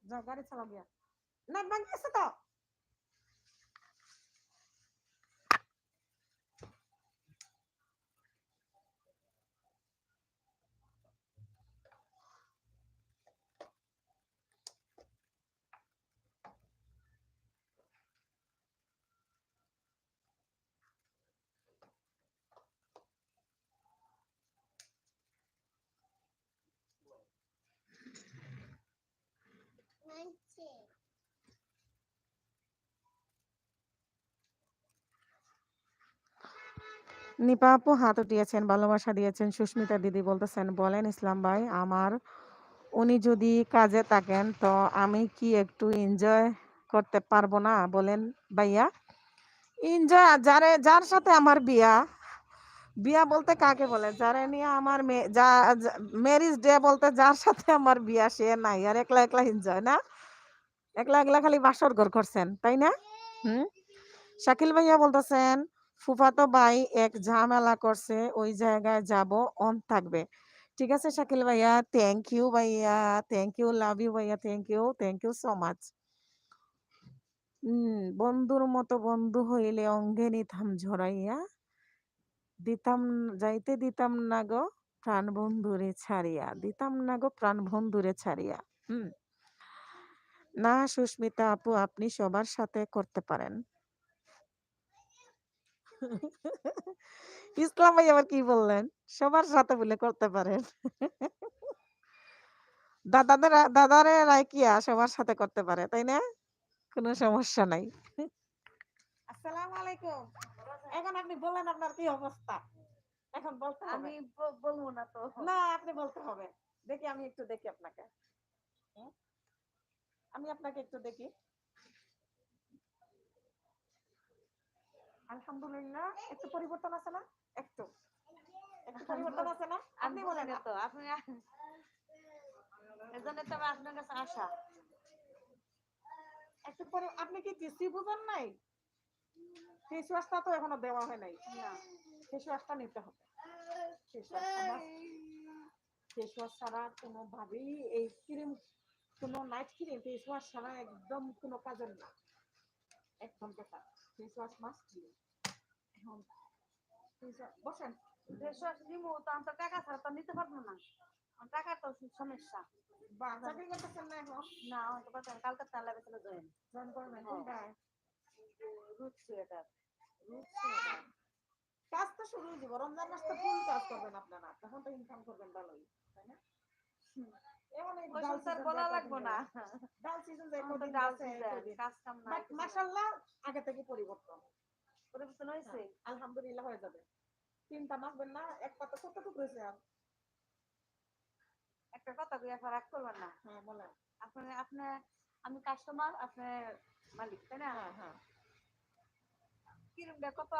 যাও গাড়ি চালাও গিয়া। নাট ভাঙি গেছে তো। নিপা আপু হাত উঠিয়েছেন, ভালোবাসা দিয়েছেন। সুস্মিতা দিদি বলতেছেন বলেন ইসলাম ভাই আমার উনি যদি কাজে থাকেন তো আমি কি একটু এনজয় করতে পারবো না বলেন ভাইয়া? এনজয় যার সাথে আমার বিয়া, বিয়া বলতে কাকে বলে? যারে নিয়ে আমার ম্যারেজ ডে বলতে যার সাথে আমার বিয়া সে নাই। আর একলা একলা এনজয় না? একলা একলা খালি বাসর ঘর করছেন, তাই না? হুম? শাকিল ভাইয়া বলতেছেন ফুফাতো ভাই এক ঝামেলা করছে, ওই জায়গায় যাব, অন থাকবে। ঠিক আছে শাকিল ভাইয়া, থ্যাংক ইউ ভাইয়া, থ্যাংক ইউ, লাভ ইউ ভাইয়া, থ্যাংক ইউ সো মাচ। বন্ধুর মতো বন্ধু হইলে অঙ্গে নিতাম ঝরাইয়া, দিতাম যাইতে দিতাম না গো প্রাণ বন্ধুরে ছাড়িয়া, দিতাম না গো প্রাণ বন্ধুরে ছাড়িয়া। হুম। না সুস্মিতা আপু, আপনি সবার সাথে করতে পারেন। ইসলাম ভাই আবার কি বললেন? সবার সাথে বলে করতে পারেন। দাদারে রাইকিয়া সবার সাথে করতে পারে, তাই না? কোনো সমস্যা নাই। আসসালামু আলাইকুম। এখন আপনি বলেন আপনার কি অবস্থা? এখন বলতে হবে। আমি বলবো না তো। না, আপনি বলতে হবে। দেখি, আমি একটু দেখি আপনাকে। হুম? আমি আপনাকে একটু দেখি। আলহামদুলিল্লাহ, একটু পরিবর্তন আছে না? একটু একটু পরিবর্তন আছে না? আমি আপনি বলি বলেন। না তো, আপনি এজন্য তো আপনার কাছে আসা। একটু পরে আপনি কি কিছুই বুঝেন নাই? ফেস ওয়াশটা তো এখনো দেওয়া হয় নাই। না, ফেস ওয়াশটা নিতে হবে। ফেস ওয়াশটা ফেস ওয়াশ ছাড়া কোনোভাবেই এই ক্রিম, কোনো নাইট ক্রিম ফেস ওয়াশ ছাড়া একদম কোনো কাজের না। একদম কথা। Face wash must cream. এখন বসেন। ফেসওয়াশ নিমু তো আমি তো টাকা ছাড়া তো নিতে পারবো না। আমার টাকার তো সমস্যা। বা চাকরি করতেছেন না এখন? না, আমার তো কথা কালকে তাহলে বেতনে জয়েন জয়েন করবেন হ্যাঁ। কোনটায়? রুচি এটা। কাজ তো শুরু হয়ে যাবে, রমজান মাস তো ফুল কাজ করবেন আপনারা, তখন তো ইনকাম করবেন ভালোই, তাই না? এমন এই ওই ডাল সংসার সিজন বলা যায় লাগবো কদিন না। যায়। ডাল সিজন যায় আমার তো কদিন ডাল গেছে সিজন, কদিন। কাজ কাম নাই বাট কিছু নাই। মাশাআল্লাহ আগে থেকে পরিবর্তন। পরিবর্তন হয়েছে। হ্যাঁ, আলহামদুলিল্লাহ হয়ে যাবে। 3টা মাসবেন না, এক পাতা কতটুকু হয়েছে আর? একটা কথা কই, এখন রাগ করবেন না। হ্যাঁ বলেন। আপনি আমি কাস্টমার, আপনি মালিক, তাই না? হ্যাঁ হ্যাঁ। কিরমটা কত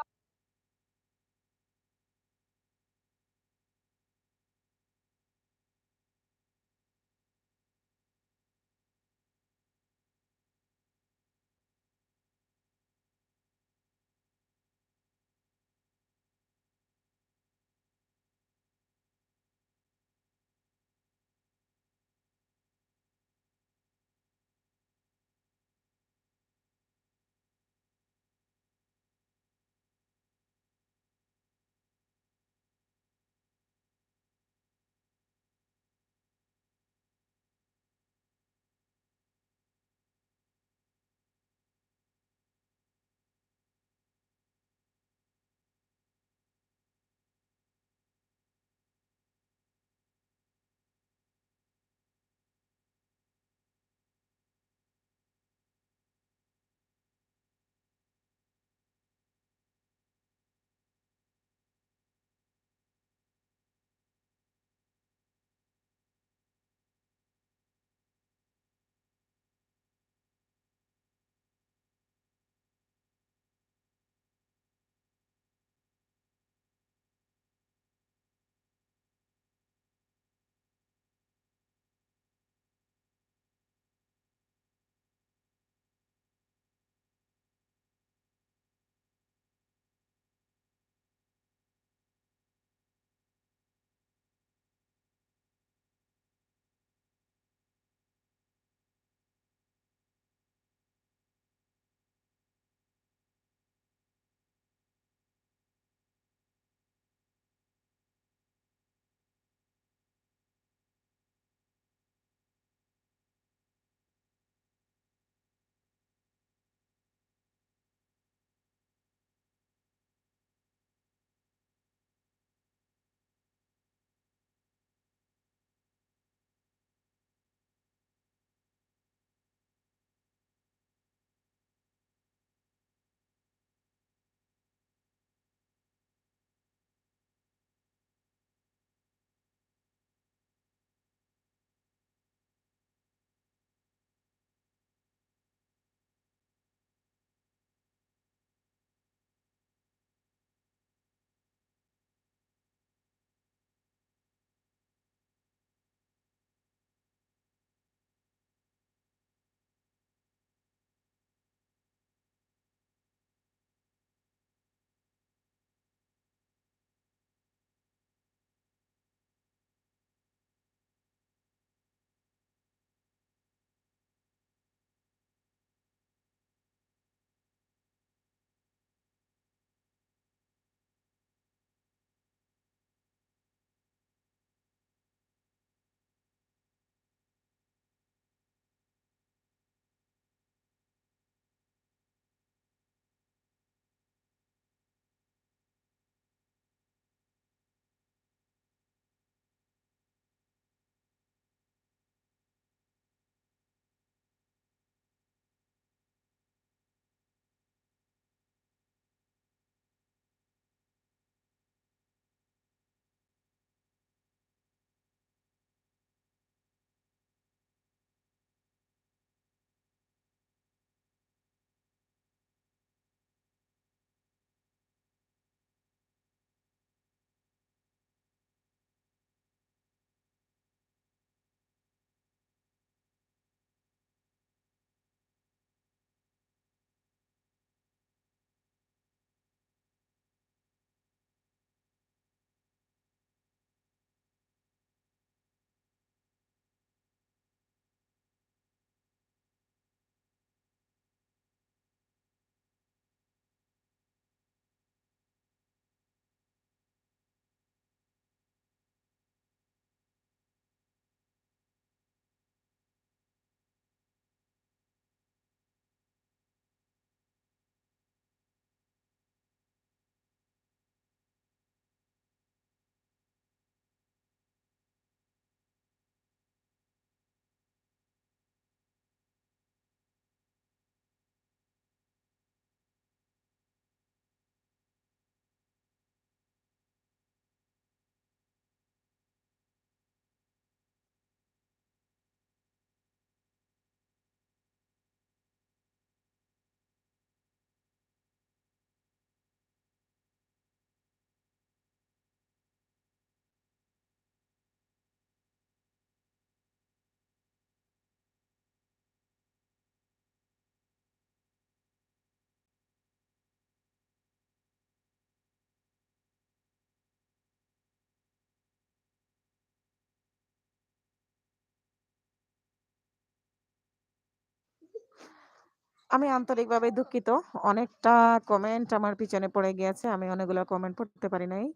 আমি আন্তরিকভাবে দুঃখিত। অনেকটা কমেন্ট আমার পিছনে পড়ে গিয়েছে। আমি অনেকগুলো কমেন্ট পড়তে পারি নাই।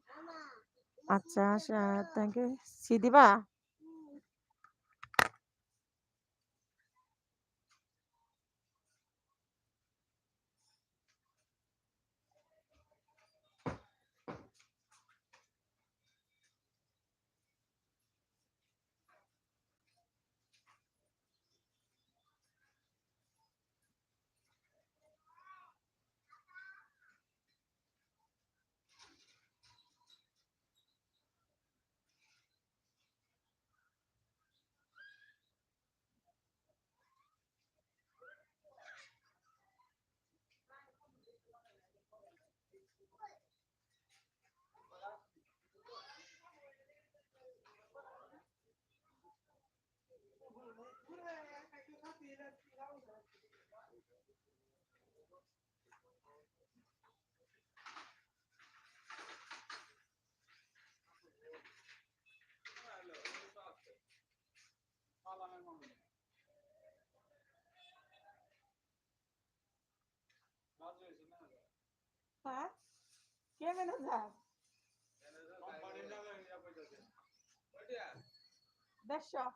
আচ্ছা, থ্যাংক ইউ। সি দিবা? হ্যাঁ কে ম্যানেজার 150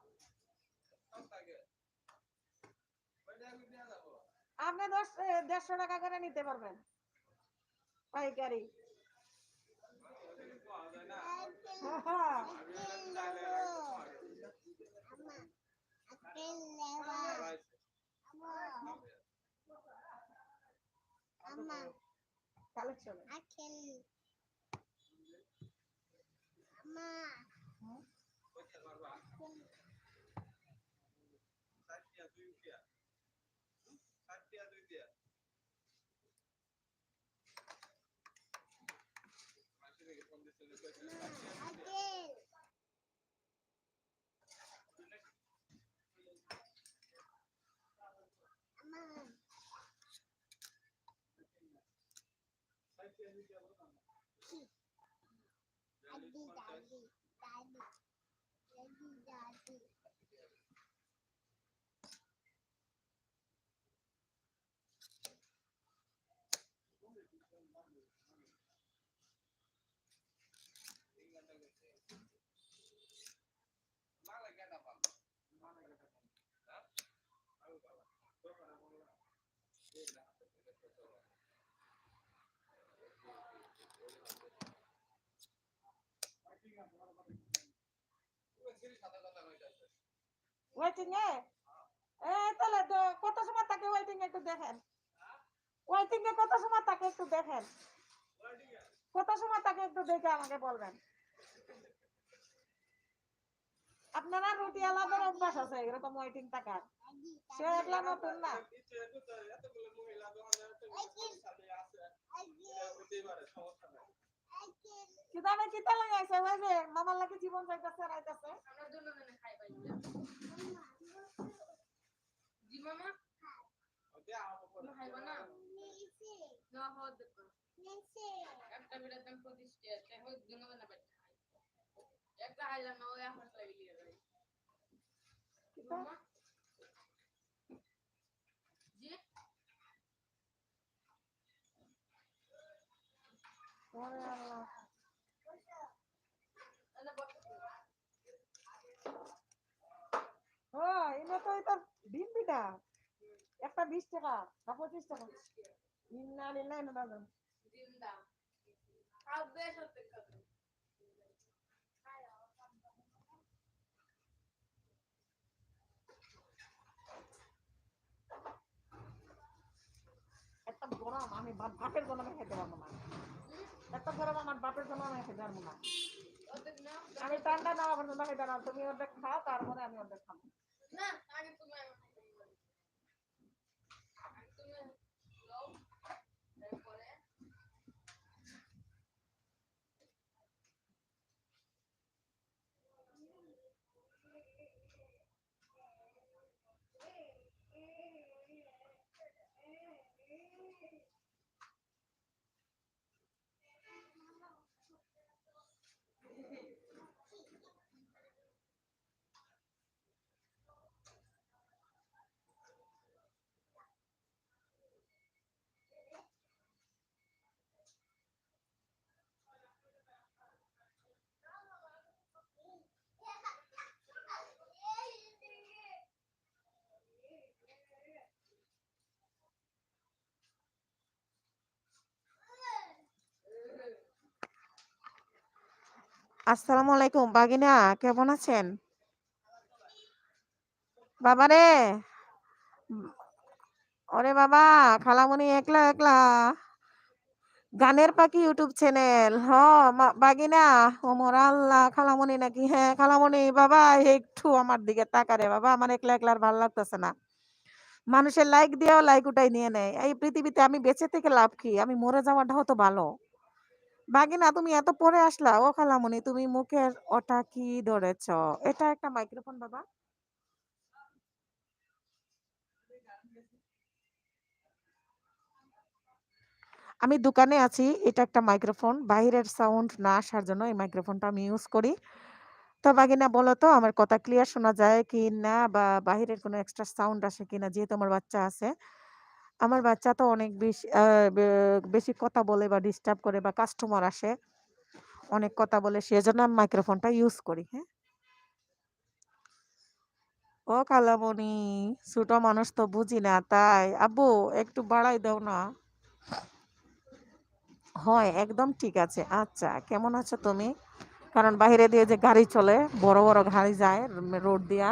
আপনি 150 টাকা করে নিতে পারবেন পাইকারি কালেকশন ওয়েটিং এ তাহলে তো কত সময় থাকে ওয়েটিং একটু দেখেন ওয়েটিং এ কত সময় থাকে একটু দেখেন কত সময় থাকে একটু দেখে আমাকে বলবেন আপনারা রুটি আলাদার অভ্যাস আছে এরকম ওয়েটিং থাকার সে একলা নতুন না কিতাবে কিতা লাগাইছে ওই যে মামার লাগে জীবন যাইতাছে রাইতাছে আমরা দুজনে খাই ভাই জি মামা ওকে আমরা খাইবা না নিছি না হদ নিছি একটা বিড়ার দাম 25 টাকা হই দুজনে না বাইতে খাই একটা হাইলা না ওই এখন লাগি রে মামা জি ওরে আল্লাহ ও এটা তো এটা ডিম পিঠা একটা 20 টাকা না 25 টাকা ইন্না লিল্লাহি না দাদা জিন্দা খাবে সত্যি খাবে একটা গরম আমি ভাতের গরমে খেতে পারবো না একটা গরম আমার বাপের জন্য আমি খেতে পারবো না আমি ঠান্ডা না পর্যন্ত খেতে না তুমি অর্ধেক খাও তারপরে আমি অর্ধেক খাবো না আগে তুমি আসসালামু আলাইকুম বাগিনা, কেমন আছেন? বাবারে, উম, ওরে বাবা, খালামণি একলা একলা। গানের পাখি ইউটিউব চ্যানেল, হ বাগিনা, ওমর আল্লাহ, খালামণি নাকি? হ্যাঁ খালামণি, বাবা একটু আমার দিকে তাকারে বাবা, আমার একলা একলা আর ভালো লাগতেছে না। মানুষের লাইক দিয়েও লাইক উঠাই নিয়ে নেয়। এই পৃথিবীতে আমি বেঁচে থেকে লাভ কি? আমি মরে যাওয়াটাও তো ভালো। বাগিনা, তুমি এত পরে আসলা? ও খালামণি, তুমি মুখের ওটা কি ধরেছ? এটা একটা মাইক্রোফোন বাবা। আমি দোকানে আছি। এটা একটা মাইক্রোফোন। বাহিরের সাউন্ড না আসার জন্য এই মাইক্রোফোনটা আমি ইউজ করি। তো বাগিনা, বলো তো আমার কথা ক্লিয়ার শোনা যায় কি না, বা বাহিরের কোনো এক্সট্রা সাউন্ড আসে কিনা? যেহেতু আমার বাচ্চা আছে। আমার বাচ্চা তো অনেক বেশি কথা বলে বা ডিস্টার্ব করে, বা কাস্টমার আসে, অনেক কথা বলে, সেজন্য আমি মাইক্রোফোনটা ইউজ করি। হ্যাঁ? ও খালামণি, ছোট মানুষ তো বুঝি না তাই। আব্বু, একটু বাড়াই দাও না। হয়, একদম ঠিক আছে। আচ্ছা, কেমন আছো তুমি? কারণ বাইরে দিয়ে যে গাড়ি চলে, বড় বড় গাড়ি যায় রোড দিয়া,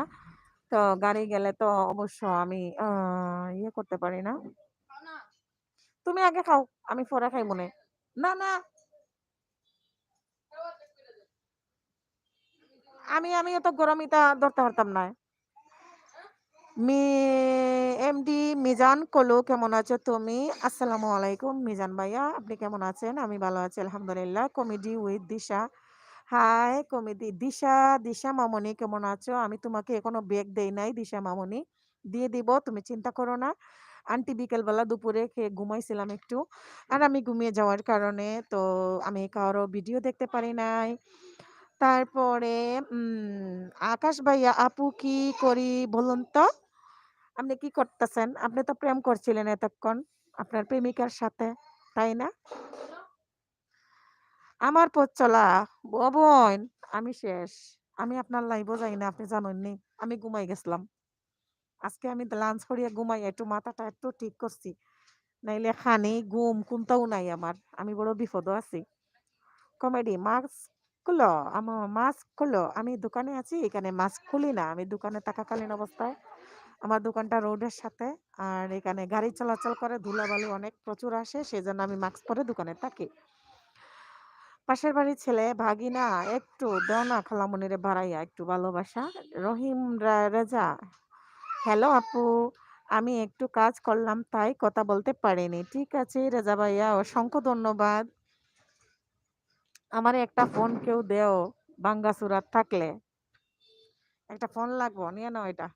তো গাড়ি গেলে তো অবশ্য আমি ইয়ে করতে পারি না। খাও না। তুমি আগে খাও, আমি পরে খাই মনে। না না, খাওয়া শেষ করে দে। আমি তো গরমিটা ধরতে পারতাম না। মি এমডি মিজান কলু, কেমন আছো তুমি? আসসালামু আলাইকুম মিজান ভাইয়া, আপনি কেমন আছেন? আমি ভালো আছি আলহামদুলিল্লাহ। Comedy with Disha, hi comedy Disha. Disha মামনি, কেমন আছো? আমি তোমাকে এখনো ব্যাগ দেই নাই দিশা মামনি, দিয়ে দিব, তুমি চিন্তা করো না। আন্টি বিকেলবেলা দুপুরে খেয়ে ঘুমাইছিলাম একটু, আর আমি ঘুমিয়ে যাওয়ার কারণে তো আমি কারো ভিডিও দেখতে পারি নাই। তারপরে আকাশ ভাইয়া, আপু কি করি বলুন তো? আপনি কি করতেছেন? আপনি তো প্রেম করছিলেন এতক্ষণ আপনার প্রেমিকার সাথে, তাই না? বলো। আমার পথ চলা, ও বোন, আমি শেষ। আমি আপনার লাইভও যাই না, আপনি জানেননি। আমি ঘুমাই গেছিলাম। আজকে আমি লাঞ্চ করিয়া ঘুমাই, একটু মাথাটা একটু ঠিক করছি, নাইলে খানি ঘুম কোনটাও নাই আমার। আমি বড় বিপদ আছি। কমেডি মাস্ক খুলো, আমার মাস্ক খুলো। আমি দোকানে আছি, এখানে মাস্ক খুলি না। আমি দোকানে থাকাকালীন অবস্থায়, আমার দোকানটা রোডের সাথে, আর এখানে গাড়ি চলাচল করে, ধুলাবালু অনেক প্রচুর আসে, সেজন্য আমি মাস্ক পরে দোকানে থাকি। পাশের বাড়ির ছেলে ভাগিনা, একটু দাও না খালামণিরে বাড়াইয়া একটু ভালোবাসা। রহিম রেজা, হ্যালো আপু, আমি একটু কাজ করলাম তাই কথা বলতে পারিনি। ঠিক আছে রেজা ভাইয়া, অসংখ্য ধন্যবাদ। আমার একটা ফোন কেউ দেও, বাঙ্গাসুরাত থাকলে। একটা ফোন লাগবো, নিয়ে নাও এটা।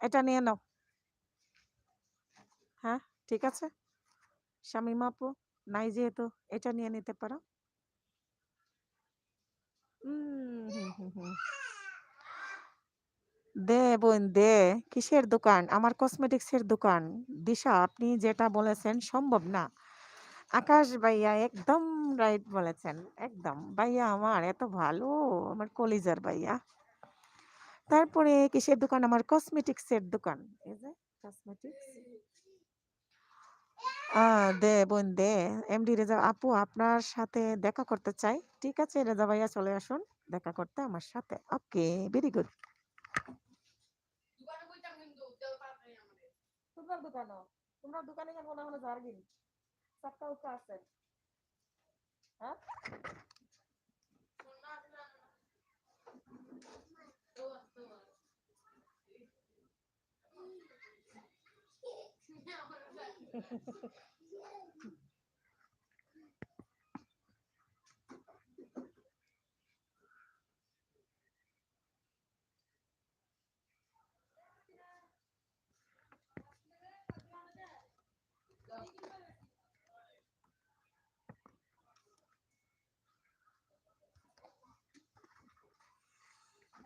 এটা নিয়ে নাও। হ্যাঁ, ঠিক আছে শামিমা আপু, নাই যেহেতু এটা নিয়ে নিতে পারো। হুম হুম হুম। দে বোন দে। কিসের দোকান? আমার কসমেটিক্সের দোকান। দিশা, আপনি যেটা বলেছেন সম্ভব না। আকাশ ভাইয়া একদম রাইট বলেছেন। একদম ভাইয়া, আমার এত ভালো, আমার কলিজার ভাইয়া। তারপরে কিসের দোকান? আমার কসমেটিক্সের দোকান। এই যে কসমেটিক্স। দে বোন দে। এমডি রেজা আপু, আপনার সাথে দেখা করতে চাই। ঠিক আছে রেজা ভাইয়া, চলে আসুন দেখা করতে আমার সাথে। ওকে, ভেরি গুড। দোকানে বইতাম কিন্তু দেও তাড়াতাড়ি আমাদের। তোমার দোকানও, তোমার দোকানে কেন মনে হলো জার্গিন চারটা উঠা আছে? হ্যাঁ, শোন না আসলে তো আসতো। আমার বাড়ি।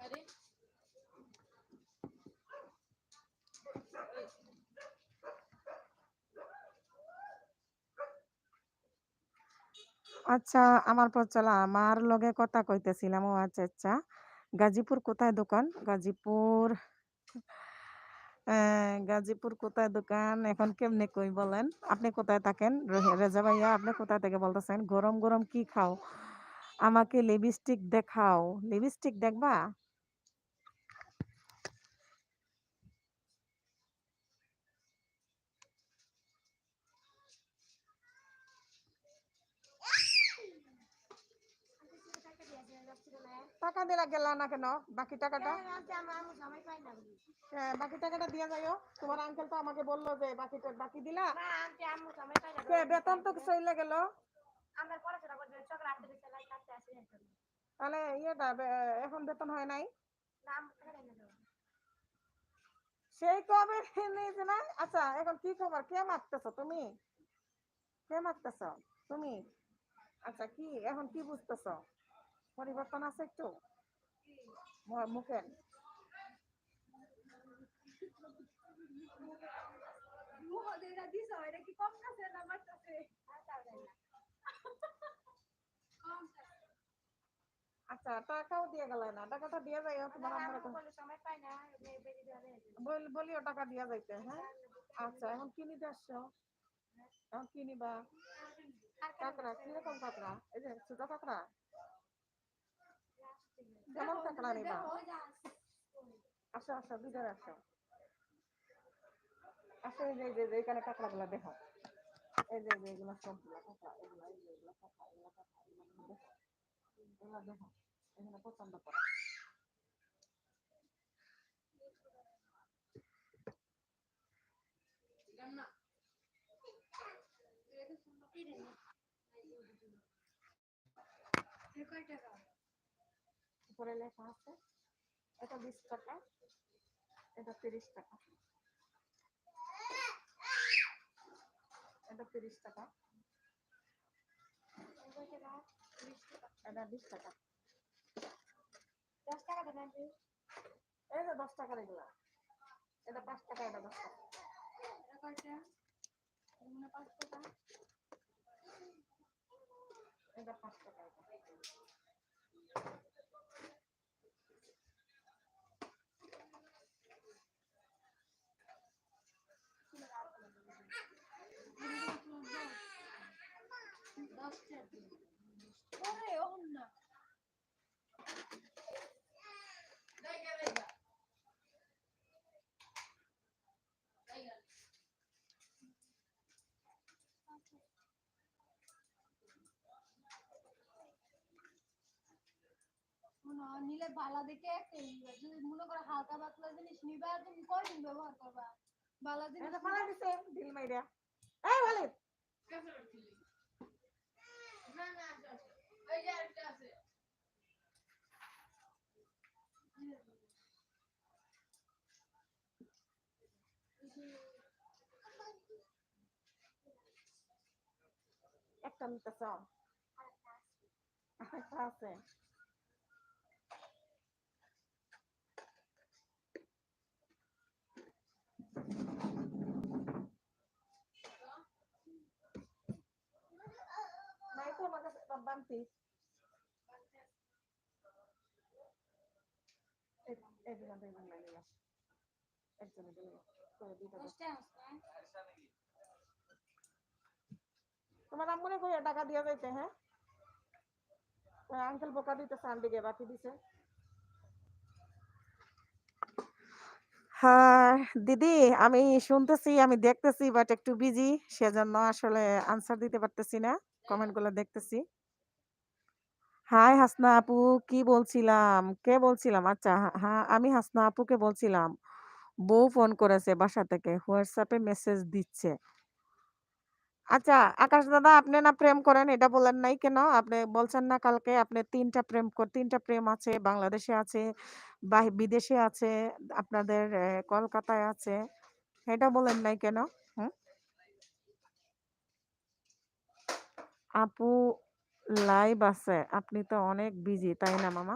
আরে আচ্ছা, আমার পর চলা, আমার লগে কথা কইতেছিলাম। ও আচ্ছা আচ্ছা। গাজীপুর কোথায় দোকান? গাজীপুর গাজীপুর কোথায় দোকান এখন কেমনে কই বলেন? আপনি কোথায় থাকেন? রেজা ভাইয়া আপনি কোথা থেকে বলতেছেন? গরম গরম কি খাও? আমাকে লিপস্টিক দেখাও। লিপস্টিক দেখবা? টাকা দিলা গেলা না কেন? বাকি টাকাটা বাকি টাকাটা দিয়ে যাইও। তোমার আঙ্কেল তো আমাকে বললো যে বাকি দিলা। বেতন তো চলে গেল। তাহলে ইয়েটা এখন বেতন হয় নাই? সেই কবে নিয়েছে না? আচ্ছা এখন কি খবর? কে মারতেছ তুমি? কে মারতেছ তুমি? আচ্ছা কি এখন কি বুঝতেছ? পরিবর্তন আছে একটু মুখের? আচ্ছা টাকাও দিয়ে গেল না, টাকাটা দিয়ে যাইও তোমার আম্মার বলিও টাকা দিয়ে যাইতে। হ্যাঁ আচ্ছা এখন কি নিতে আসছো? এখন কি নিবা? কাঁকড়া কিরকম কাঁকড়া? এই যে ছোট কাঁকড়া? কেমন কাঁকড়া নিবা? আসো আসো ভিতরে আসো। আসো এই যে এখানে কাঁকড়া গুলা দেখো। এই যে এগুলো সবগুলা কাঁকড়া, এগুলো কাঁকড়া, এগুলো কাঁকড়া, এগুলো দেখো, এগুলো দেখো, এখানে পছন্দ করো। উপরে লেখা আছে এটা 20 টাকা, এটা 30 টাকা, এটা 30 টাকা, এটা 20 টাকা। 10 টাকা দেন। এই যে 10 টাকার এগুলা, এটা 5 টাকা, এটা 10 টাকা। এটা কয়টা? এগুলো 5 টাকা, এটা 5 টাকা। নিলে বালা দেখে যদি মনে করো হালকা পাতলা জিনিস নিবা তুমি কয়দিন ব্যবহার করবা? বালা জিনিস ফালা দিছে ঢিল মাইরা। এই বলে না না ওই যে আরেকটা আছে। একটা নিতেছ? আরেকটা আছে। নাই তো আমার কাছে বান্তি। এই দিলাম নিলাম একজনে দিলাম করে দিতে। তোমার আম্মুরে কই টাকা দিয়ে যাইতে? হ্যাঁ আঙ্কেল বোকা দিতেছে আন্ডিকে বাকি দিছে। হ্যাঁ দিদি আমি শুনতেছি, আমি দেখতেছি বাট একটু বিজি, সেজন্য আসলে আনসার দিতে পারতেছি না, কমেন্ট গুলো দেখতেছি। হাই হাসনা আপু, কি বলছিলাম? কে বলছিলাম? আচ্ছা হ্যাঁ আমি হাসনা আপুকে বলছিলাম। বউ ফোন করেছে বাসা থেকে, হোয়াটসঅ্যাপে মেসেজ দিচ্ছে। আচ্ছা আকাশ দাদা আপনি না প্রেম করেন এটা বলেন নাই কেন? আপনি বলছেন না কালকে আপনি তিনটা প্রেম আছে, বাংলাদেশে আছে, বিদেশে আছে, আপনাদের কলকাতায় আছে, এটা বলেন নাই কেন? হুম? আপু লাইভ আছে, আপনি তো অনেক বিজি তাই না মামা?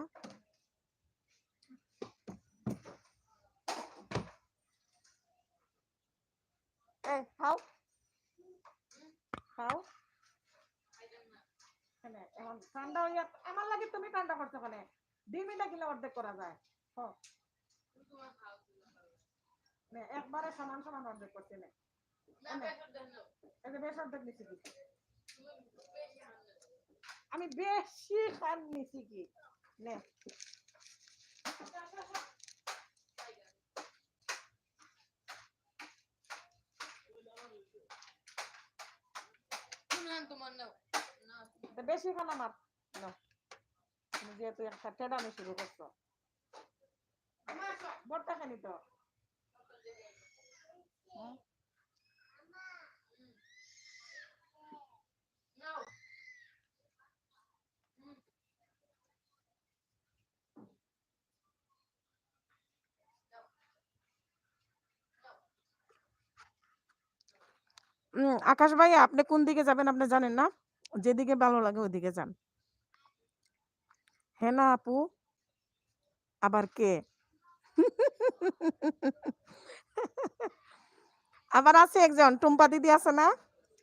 এই খাও খাও। এখন ঠান্ডা হইয়া আমার লাগে তুমি ঠান্ডা করছো কেন? 2 মিনিট গেলে অর্ধেক করা যায়। নে একবারে সমান সমান অর্ধেক করতে নে এটা বেশ অর্ধেক নিছি কি আমি বেশি খান নিছি কি নে বেশি খান আমার না তুমি যেহেতু একটা টেডানো শুরু করছো বড়টা খানি তো আকাশ ভাই আপনি কোন দিকে যাবেন আপনি জানেন না যেদিকে ভালো লাগে ওইদিকে যান হেনা আপু আবার কে আবার আছে একজন টুম্পা দিদি আছে না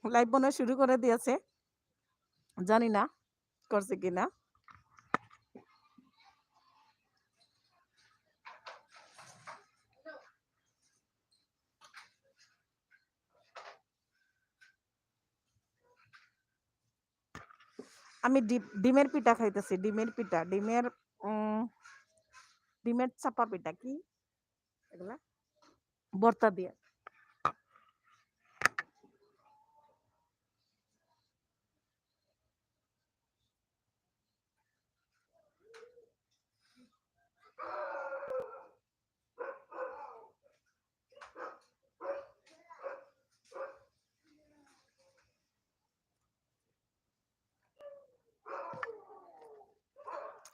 লাইভ বোনা শুরু করে দিয়েছে জানি না করছে কিনা আমি ডিমের পিঠা খাইতেছি ডিমের পিঠা ডিমের চাপা পিঠা কি এগুলা ভর্তা দিয়ে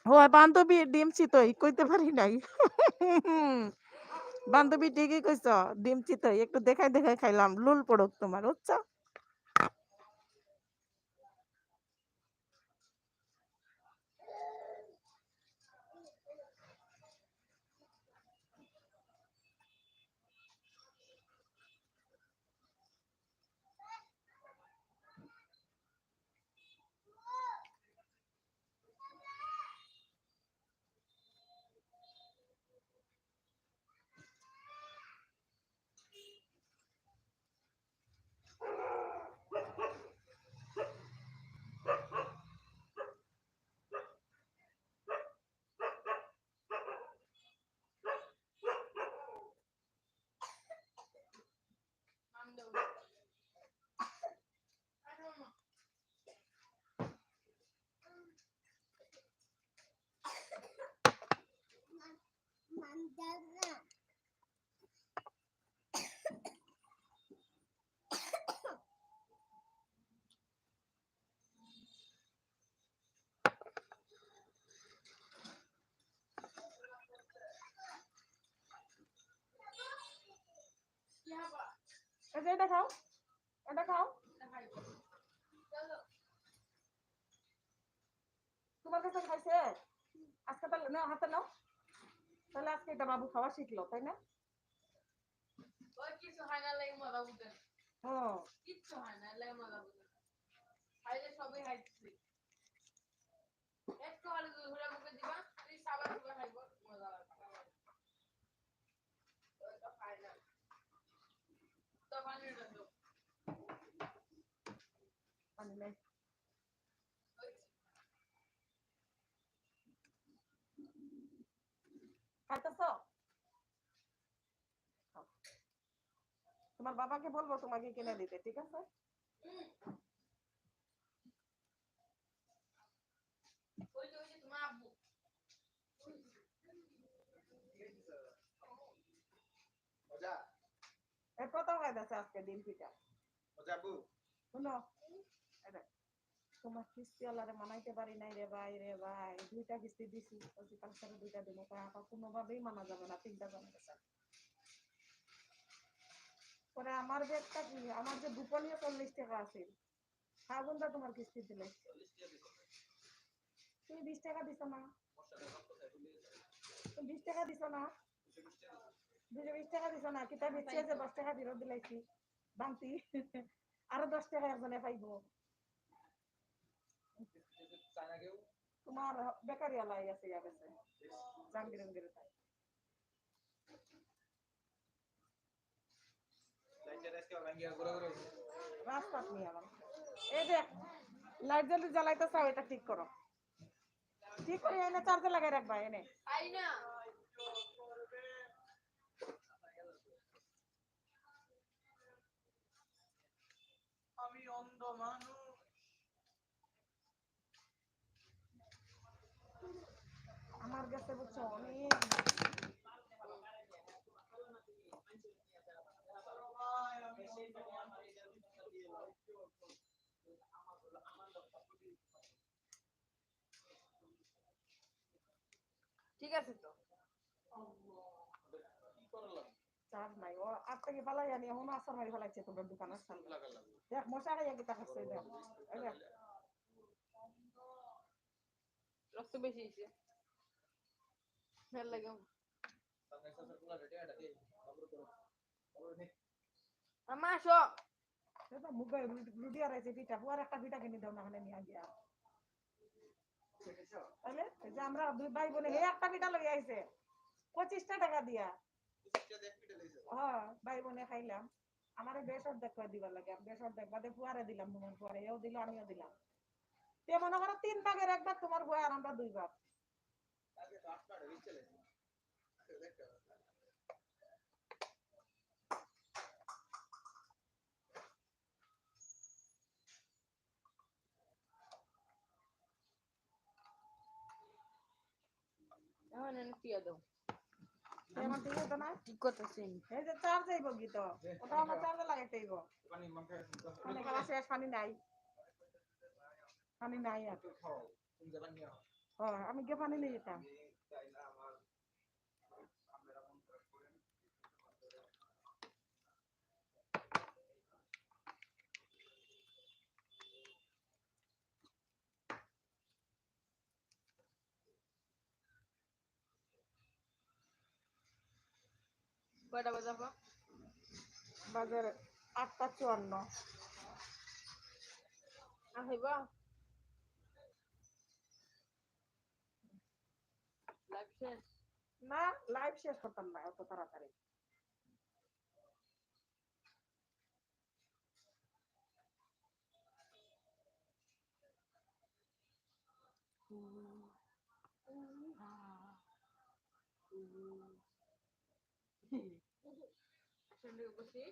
হয় বান্ধবী ডিম চিতই কইতে পারি নাই বান্ধবী ঠিকই কইছ ডিম চিতই একটু দেখাই দেখাই খাইলাম লুল পড়ক তোমার বুঝছো এটা খাও এটা খাও তোমার কাছে খাইছে আজকে তাহলে নাও হাতে নাও তাহলে আজকে এটা বাবু খাওয়া শিখলো তাই না ওই কিছু হয় না লাগে মজা বুঝেন কিচ্ছু হয় না লাগে মজা বুঝেন খাইলে সবই খাইছি একটু হলে ঘুরে মুখে দিবা তুই সাবান সুবা খাইব মজা লাগবে ওইটা খাই না তো পানির দাও পানি নাই খাইতেছ তোমার বাবাকে বলবো তোমাকে কিনে দিতে ঠিক আছে ওই যে তোমার আব্বু কত খাইতেছে আজকে ডিম পিঠা শুনো তোমার কিস্তি আলারে মানাইতে পারি নাই রে ভাই দুইটা কিস্তি দিছি কালকে দুইটা দেবো কোনোভাবেই মানা যাবে না তিনটা জানা গেছে পরে আমার ব্যাগটা কি আমার যে দুপলিয়ে 40 টাকা আছে সাগুনটা তোমার কিস্তি দিলে তুমি 20 টাকা দিছো না তুমি 20 টাকা দিছো না 220 টাকা দিছো না কিতা বেচিয়ে যে 10 টাকা ফেরত দিলাইছি বাংতি আরো 10 টাকা একজনে পাইবো তোমার বেকারি আলাই আছে জাহাঙ্গীর রাস্তা নিয়ে আবার এই দেখ লাইট জ্বালাইতে চাও এটা ঠিক করো ঠিক করে এনে চার্জে লাগাই রাখবা এনে আইনা আমি অন্ধ মানুষ আমার কাছে বুঝছো অনেক ঠিক আছে তো চার্জ নাই ও আর থেকে পালাই আনি এখন আসার মারি ফেলাইছে তোমার দোকানের সামনে দেখ মশা গাইয়া কি তাকাচ্ছে দেখ এই দেখ রক্ত বেশি হইছে ভাল লাগে আমা আসো এটা মুগে রুটি আর আছে পিঠা পুয়ার একটা পিঠা কিনে দাও না হলে নিয়ে গিয়া তাহলে এই যে আমরা দুই ভাই বোনে এই একটা পিঠা লই আইছে 25 টাকা দিয়া হ্যাঁ ভাই বোনে খাইলাম আমারে বেসর দেখবা দিবার লাগে আমি বেসর দেখবা দে পুয়ারে দিলাম তোমার পুয়ারে এও দিল আমিও দিলাম তে মনে করো 3 ভাগের একবার তোমার বই আর আমরা 2 ভাগ এখন এনে টিয়া দাও তেমন ঠিক হতো না ঠিক করতেছি এই যে চার্জ যাইব কি তো ওটা আমার চার্জে লাগাইতে হইব পানি খাওয়া শেষ পানি নাই আর আমি কে পানি নিয়ে যেতাম কয়টা বাজাবো বাজার 8:54 আহিবা লাইভ শেষ না লাইভ শেষ করতাম না অত তাড়াতাড়ি সঙ্গে বসি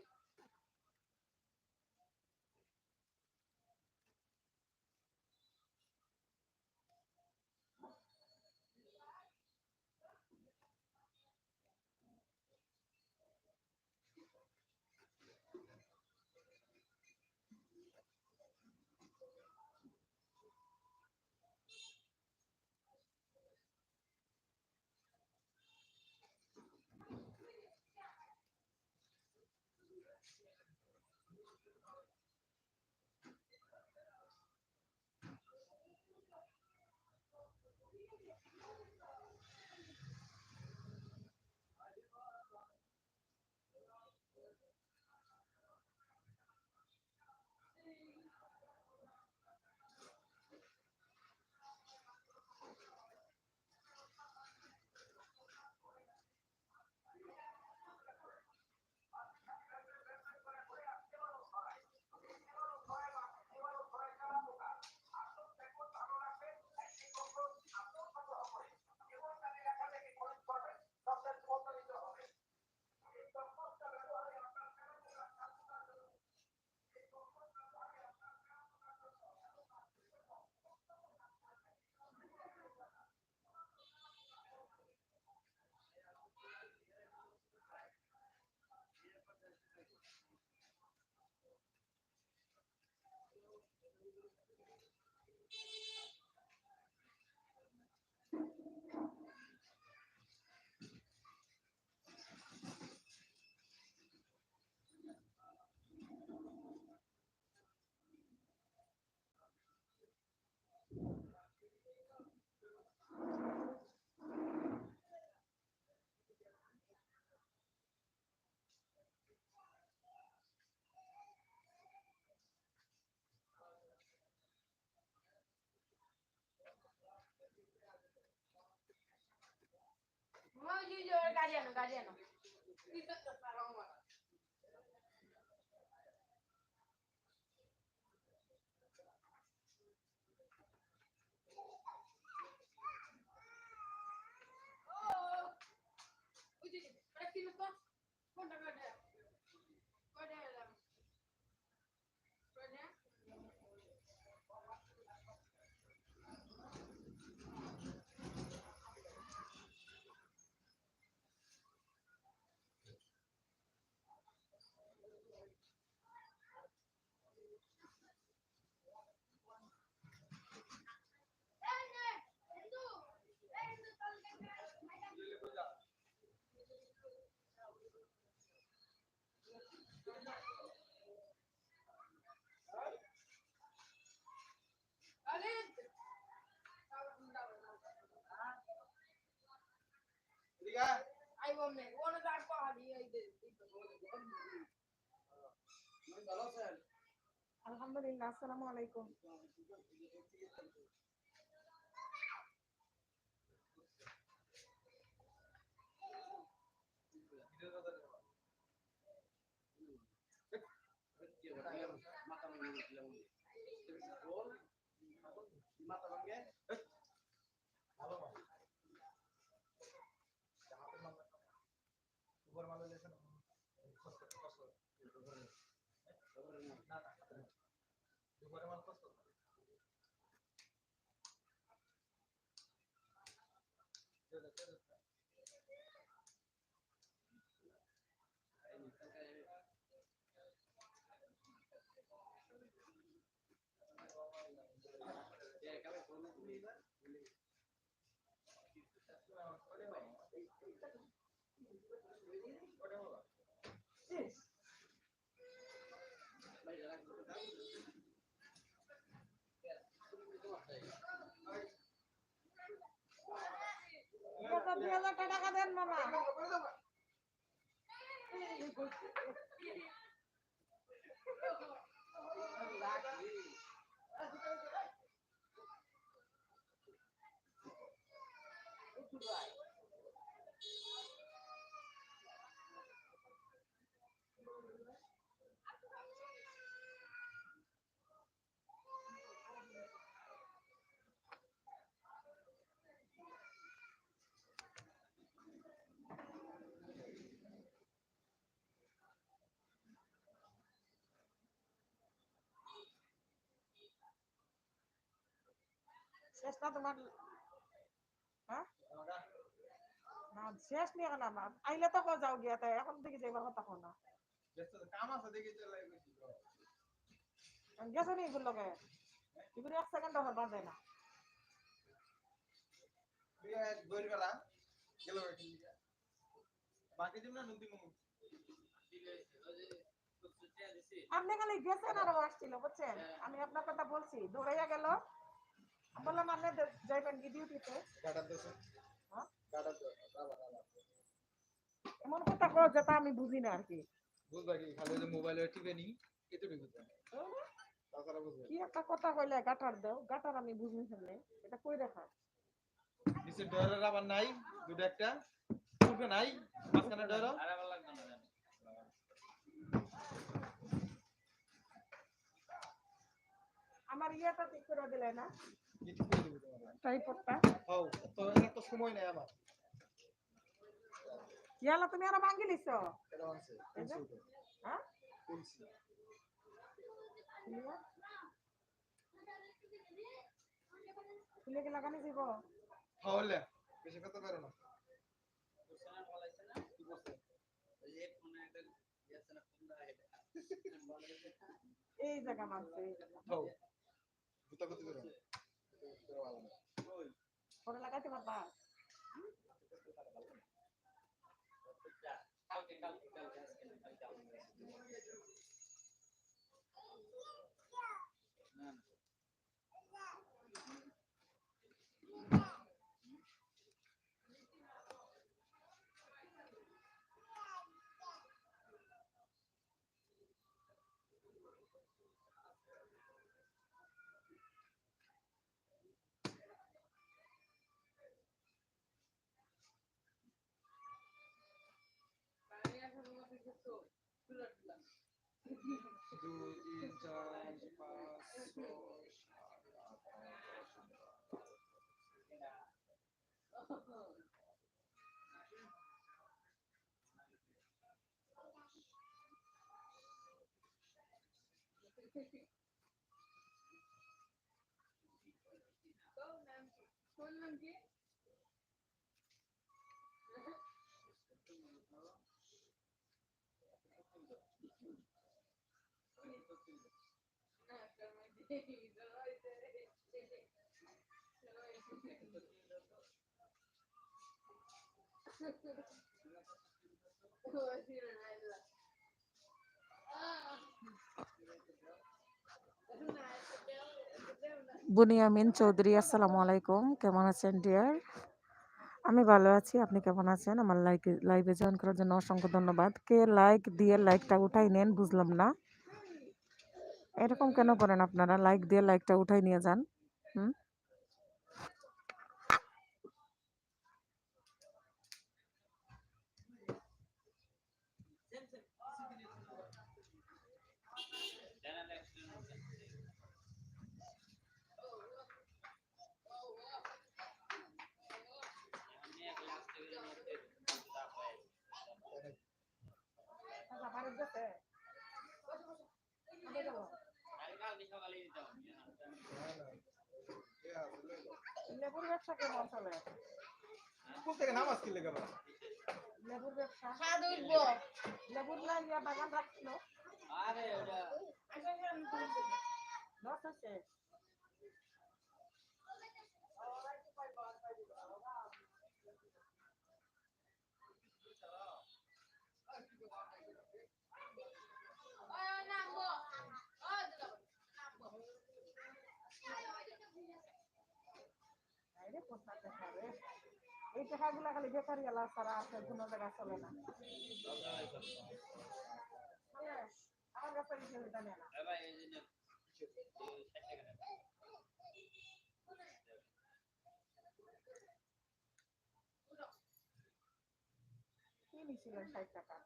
গাড়ি আনো আলহামদুলিল্লাহ, আসসালামু আলাইকুম। কত 2000 টাকা দেন মামা। শেষটা তোমার, হ্যাঁ না শেষ নিয়ে না আমার আইলে তো যাও গিয়া, তাই এখন থেকে যাইবার কথা কো না। কাম আছে দেখি চলে গেছি গেছো নি এগুলোকে, এগুলো 1 সেকেন্ডও হরবার যায় না। গরিবেলা গেল বাকি দিন না নদী মুখ আপনি খালি গেছেন আর ও আসছিল, বুঝছেন? আমি আপনার কথা বলছি, দৌড়াইয়া গেল, বললাম আপনি যাইবেন কি ডিউটিতে। কাটার দেশে হ্যাঁ? কাটার এমন কথা কো যেটা আমি বুঝি না আর কি। বুঝবা কি খালি যে মোবাইলে টিপে নি এতটুকু বুঝবা তাছাড়া বুঝবা কি একটা কথা কইলে গাটার দাও, গাটার আমি বুঝি ফেললে এটা কই দেখা। নিচে ডয়ারের আবার নাই দুটো একটা পূর্বে নাই মাঝখানে ডয়ার আর আবার লাগবে না আমার ইয়েটা ঠিক করে দিলে না, কি ঠিক করে দিবি তোমার ট্রাইপডটা। হও তো এত সময় নাই আমার ইয়ালা তুমি আর ভাঙি লিছো। এটা আছে হ্যাঁ কুলসি খুলে কি লাগানি দিব। হলে বেশি কথা পারো না এই জায়গা মানছে, এই জায়গা হও জুতা কত করে পরে লাগাইতে পারবা। দুই তিন চার পাঁচ ছয় বুনিয়ামিন চৌধুরী, আসসালামু আলাইকুম। কেমন আছেন ডিয়ার? আমি ভালো আছি। আপনি কেমন আছেন? আমার লাইভে জয়েন করার জন্য অসংখ্য ধন্যবাদ। কে লাইক দিয়ে লাইকটা উঠাই নেন, বুঝলাম না। এরকম কেন করেন আপনারা? লাইক দিয়ে লাইকটা উঠাই নিয়ে যান। হুম। বাড়ির গেছে কবে যাবো? লেবুর ব্যবসা কেমন চলে? কোন থেকে নামাজ কি লেগে বলো? লেবুর ব্যবসা স্বাদ উঠবো। লেবুর লাগিয়া বাগান রাখছিল আরে ওটা লস হচ্ছে। ওই নামবো। ওই নামবো। আরে কোথা থেকে রে? এই টাকাগুলা খালি বেকারি এলা ছাড়া আছে কোনো জায়গায় চলে না। চলে? আমার কাছে এটা নেই না। কি নিছিলেন ৬০ টাকা?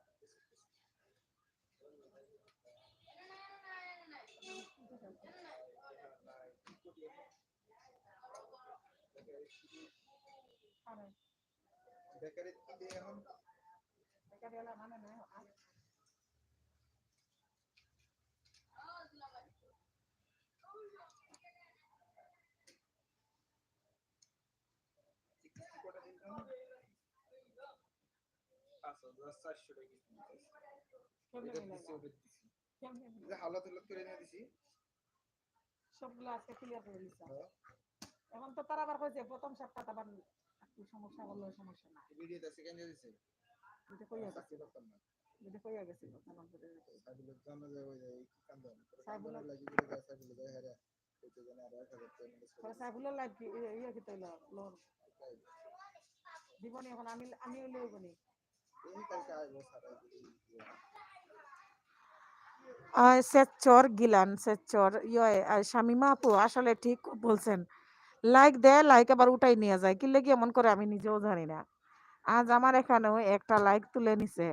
আরে বেকারি কি দিয়ে এখন বেকারি এলা মানে নেই। কোটা দিন না? ৫,৪০০ টাকা দিছি। কেমনে এটা মিলাই দিছি না? ওটা দিছি। কেমনে যে মিলাই? হালত হালত করে নিয়ে দিছি। সবগুলো আজকে ক্লিয়ার করে দিচ্ছি। হ্যাঁ। এখন তো তারা আবার কইছে প্রথম সপ্তাহ আবার একটু সমস্যা হলো, সমস্যা না। ভিডিওতে সেকেন্ড দিছে। এটা কইয়া চাকরি গেছিল, করতাম না। এটা কইয়া গেছিল তখন করে সাইবুলের জন্য যে ওই এই কান্দন। সাইবুলের কান্দনের লাগি করে যায় সাইবুলের যায় হেরা। কইতে জানে আর ১,০০০ টাকা ইনভেস্ট করে পরে দিছি। সাইবুলের লাইফ কি ইয়া কি তৈল লোন তাই। দিবনি এখন আমি লইবনি। এই কালকে আইবো সারাই দিই। সেচর গিলান সেচর শামিমা আপু আসলে ঠিক বলছেন। লাইক দেয়, লাইক আবার উঠাই নিয়ে যায়। কি লেগে এমন করে আমি নিজেও জানি না। আজ আমার এখানেও একটা লাইক তুলে নিছে।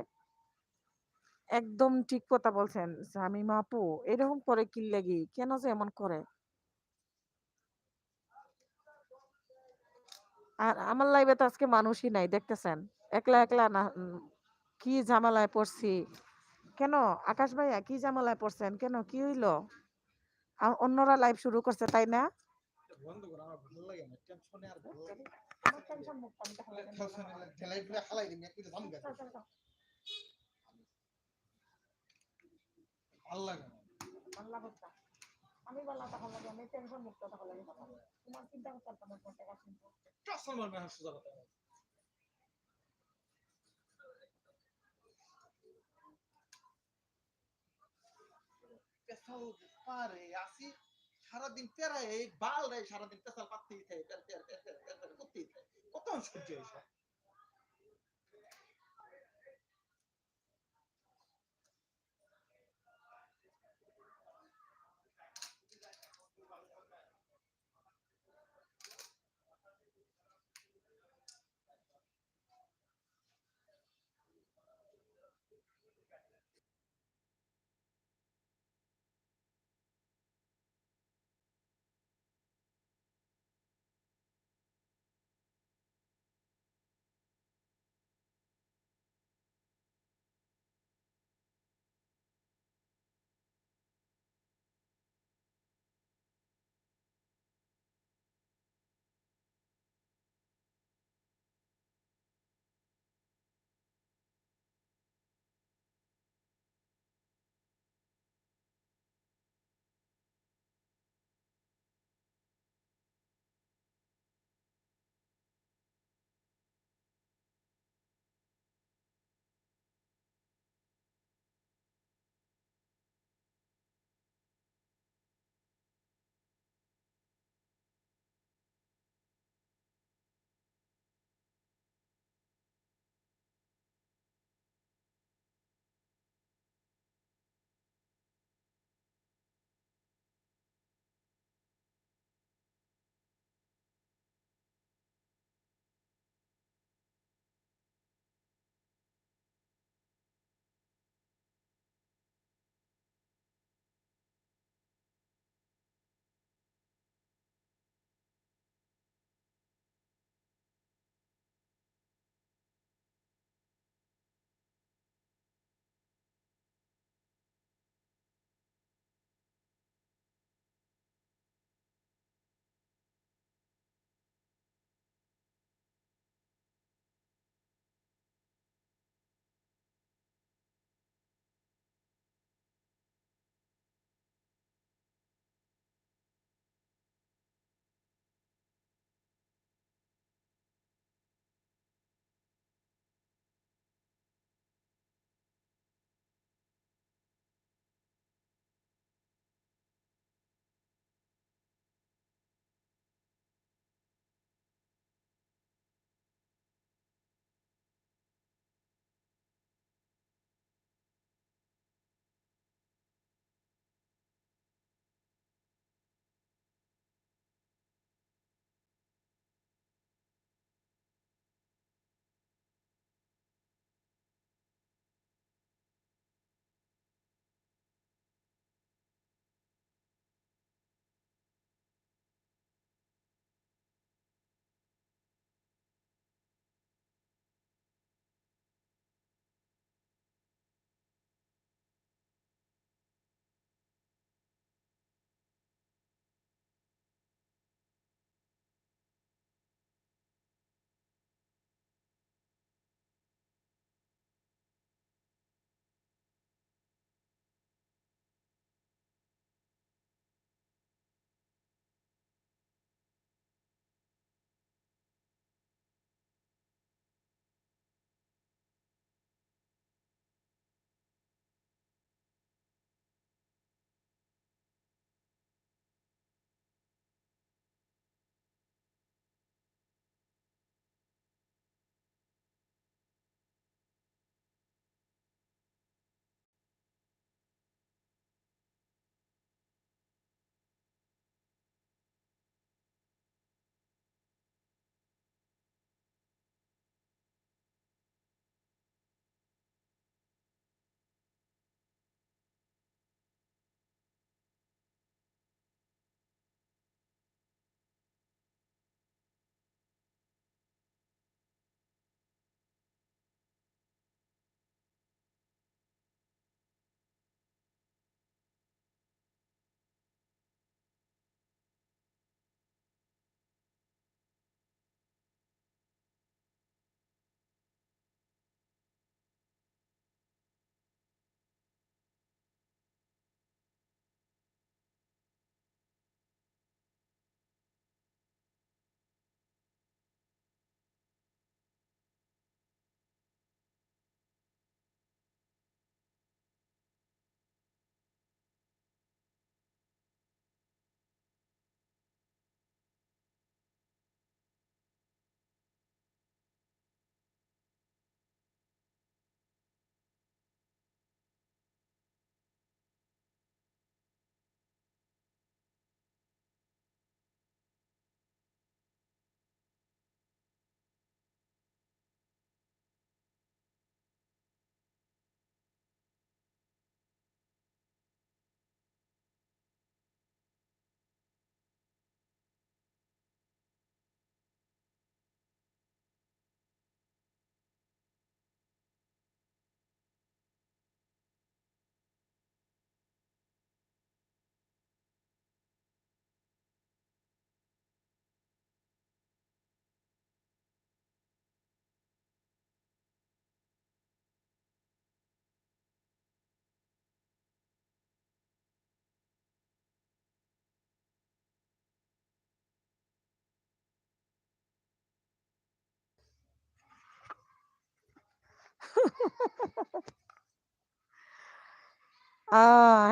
একদম ঠিক কথা বলছেন শামিমা আপু। এরকম করে কি লেগে? কেন যে এমন করে? আর আমার লাইভে তো আজকে মানুষই নাই, দেখতেছেন। একলা একলা না। কি ঝামেলায় পড়ছি। কেন আকাশ ভাইয়া কি ঝামেলায় পড়ছেন? কেন কি হইলো? অন্যরা লাইভ শুরু করছে তাই না? বন্ধ কর আমার ভালো লাগে না। টেনশনে আর ভালো লাগে না। আমার টেনশন মুক্ত আমি তো হালাই টেনশনে ঠেলাই ফেলাই হালাই দিন একটু দাম গেছে। ভালো লাগে না। বাংলা হত্যা আমি বললাম তখন লাগে আমি টেনশন মুক্ত তখন লাগে কথা তোমার চিন্তা করতে আমার কোন টাকা চিন্তা টসল মারবে না সুজা কথা। পেছাল পারে আসি সারাদিন তেরা এই বাল রে সারাদিন পেছাল পাততেই থাকে করতেই থাকে কত সহ্য এইসব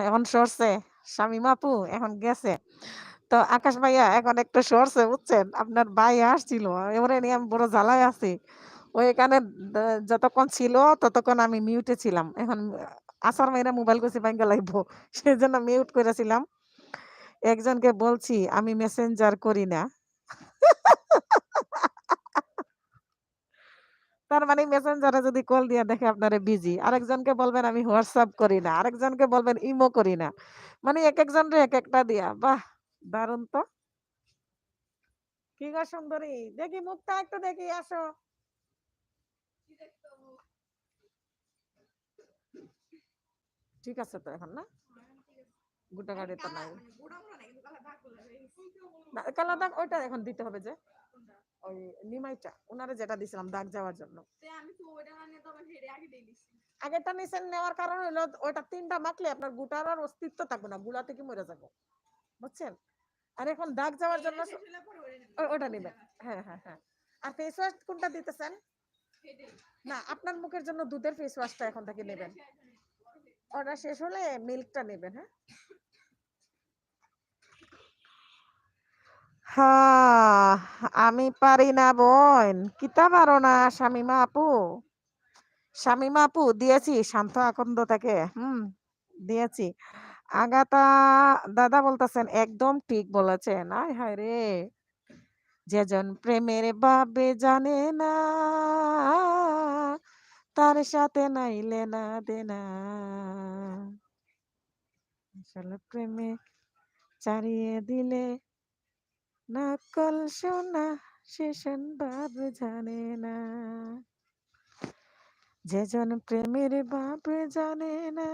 এখন সরছে শামিমা আপু এখন গেছে। তো আকাশ ভাইয়া এখন একটু সরছে বুঝছেন? আপনার ভাই আসছিল। এবারে নিয়ে আমি বড় জ্বালায় আছি। ও এখানে যতক্ষণ ছিল ততক্ষণ আমি মিউটে ছিলাম। এখন আসার মাইরা মোবাইল কইছে ভাইঙ্গা লাইবো। সেজন্য মিউট কইরাছিলাম। একজনকে বলছি আমি মেসেঞ্জার করি না। তার মানে মেসেঞ্জারে যদি কল দিয়া দেখে আপনারে বিজি। আরেকজনকে বলবেন আমি হোয়াটসঅ্যাপ করি না। আরেকজনকে বলবেন ইমো করি না। মানে একেকজনরে একেকটা দিয়া। বাহ! দারুণ তো। কি গো সুন্দরী? দেখি মুখটা একটু দেখি আসো। কি দেখতে হবো? ঠিক আছে তো এখন না? ঠিক আছে। গোটা গাড়ি তো নাই। মানে বুড়া বুড়া নাই কিন্তু কালা দাগগুলো হয়ে গেছে। না কালা দাগ ওইটা এখন দিতে হবে যে। কোনটা? ওই নিমাইটা। উনারে যেটা দিছিলাম দাগ যাওয়ার জন্য। আমি তো ওইটা না নিয়ে তো আমার হেডে আগে দিয়ে দিছি। আগেরটা নিছেন নেওয়ার কারণ হলো ওইটা ৩ টা মাখলে আপনার গুটার আর অস্তিত্ব থাকবে না। গুলা থেকে মরে যাবে। বুঝছেন? আর এখন দাগ যাওয়ার জন্য শেষ হলে পরে ওইটা নিবো। ওটা নিবেন। হ্যাঁ, হ্যাঁ, হ্যাঁ। আর ফেস ওয়াশ কোনটা দিতেছেন? হেডে। না আপনার মুখের জন্য দুধের ফেস ওয়াশটা এখন থেকে নেবেন। ওটা শেষ হলে মিল্কটা নেবেন, হ্যাঁ? হ্যাঁ, আমি পারি না বোন। কিতা পারো না শামিমা আপু? শামিমা আপু দিয়েছি শান্ত আকন্দ থেকে। দিয়েছি। আগাতা দাদা বলতেছেন একদম ঠিক বলেছেন। আয় হায় রে! যেজন প্রেমের বাবে জানে না তার সাথে নাইলে না দেনা। আসলে প্রেমে চারিয়ে দিলে নকল সোনা সেশন ভাব জানে না। যেজন প্রেমের ভাব জানে না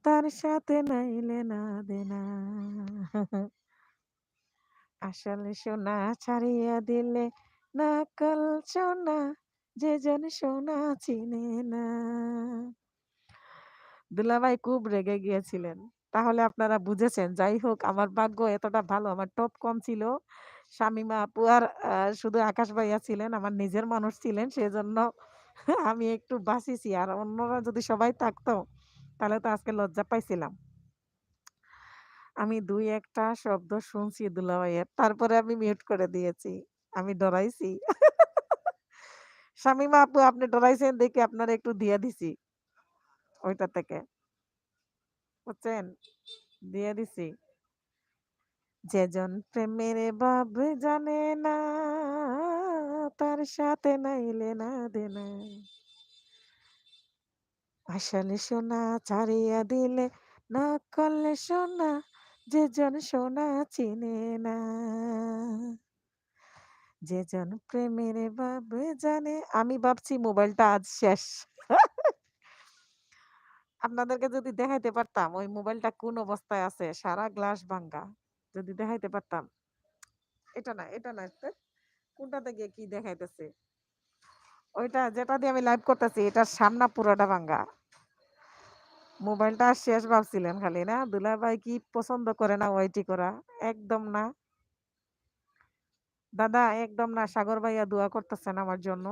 তার সাথে নাইলে না দেনা। আসলে সোনা ছাড়িয়া দিলে নকল সোনা যেজন সোনা চিনে না। দুলাভাই খুব রেগে গিয়েছিলেন। তাহলে আপনারা বুঝেছেন। যাই হোক আমার ভাগ্য এতটা ভালো। আমার টপ কম ছিল। শামিমা আপু আর শুধু আকাশ ভাইয়া ছিলেন। আমার নিজের মানুষ ছিলেন। সেজন্য আমি একটু বাঁচিছি। আর অন্যরা যদি সবাই থাকতো তাহলে তো আজকে লজ্জা পাইছিলাম। আমি ২-১ টা শব্দ শুনছি দুলাভাইয়ের। তারপরে আমি মিউট করে দিয়েছি। আমি ডরাইছি। শামিমা আপু আপনি ডরাইছেন দেখে আপনারা একটু দিয়া দিছি। ওইটা থেকে। বুঝছেন? দিয়ে দিছি। যেজন প্রেমের ভাব জানে না তার সাথে নাইলে না দেনা। আসলে সোনা ছাড়িয়া দিলে নকল সোনা যেজন সোনা চিনে না। যেজন প্রেমের ভাব জানে। আমি ভাবছি মোবাইলটা আজ শেষ। আপনাদেরকে যদি দেখাইতে পারতাম ওই মোবাইলটা কোন অবস্থায় আছে সারা গ্লাস ভাঙ্গা। যদি দেখাইতে পারতাম। এটা না, এটা না। কোনটাতে গিয়ে কি দেখাইতেছে? ওইটা যেটা দিয়ে আমি লাইভ করতেছি এটার সামনা পুরোটা ভাঙ্গা। মোবাইলটা শেষ ভাবছিলেন খালি না? দুলাভাই কি পছন্দ করে না ওয়াইটি করা? একদম না। দাদা একদম না। সাগর ভাইয়া দোয়া করতেছেন আমার জন্য।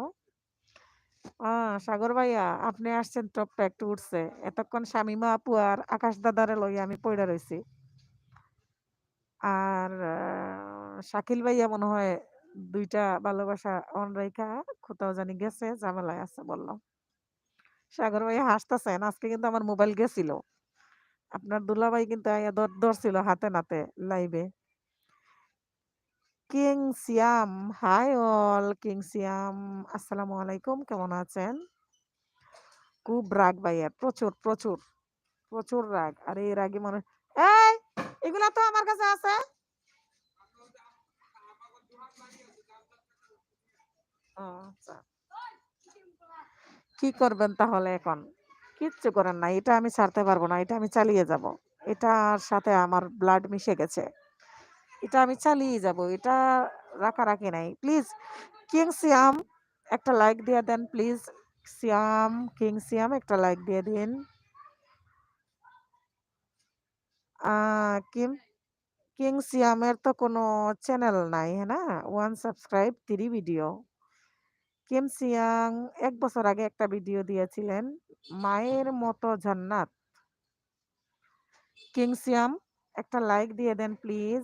সাগর ভাইয়া আপনি আসছেন টপটা একটু উঠছে। এতক্ষণ শামিমা আপু আর আকাশ দাদারে লইয়া আমি পইড়া রইছি। আর শাকিল ভাইয়া মনে হয় ২ টা ভালোবাসা অন রাইখা কোথাও জানি গেছে, ঝামেলায় আছে বলল। সাগর ভাইয়া হাসতেছেন। আজকে কিন্তু আমার মোবাইল গেছিল। আপনার দুলাভাই কিন্তু আইয়া ধরছিল হাতে নাতে লাইভে। কিং সিয়াম, হাই অল কিং সিয়াম, আসসালামু আলাইকুম কেমন আছেন? খুব রাগ ভাইয়ার, প্রচুর প্রচুর প্রচুর রাগ। আর এই রাগী মানুষ এই এগুলা তো আমার কাছে আছে। ও আচ্ছা। কি করবেন তাহলে এখন? কিচ্ছু করেন না। এটা আমি ছাড়তে পারবো না। এটা আমি চালিয়ে যাব। এটার সাথে আমার ব্লাড মিশে গেছে। এটা আমি চালিয়ে যাব। এটা রাখারাখি নাই। প্লিজ কিং সিয়াম একটা লাইক দিয়ে দেন প্লিজ। সিয়াম, কিং সিয়াম একটা লাইক দিয়ে দিন। কিম কিং সিয়ামের তো কোনো চ্যানেল নাই, হ্যাঁ না? 1 সাবস্ক্রাইব 3 ভিডিও। কিম সিয়াং ১ বছর আগে একটা ভিডিও দিয়েছিলেন। মায়ের মতো জান্নাত। কিং সিয়াম একটা লাইক দিয়ে দেন প্লিজ।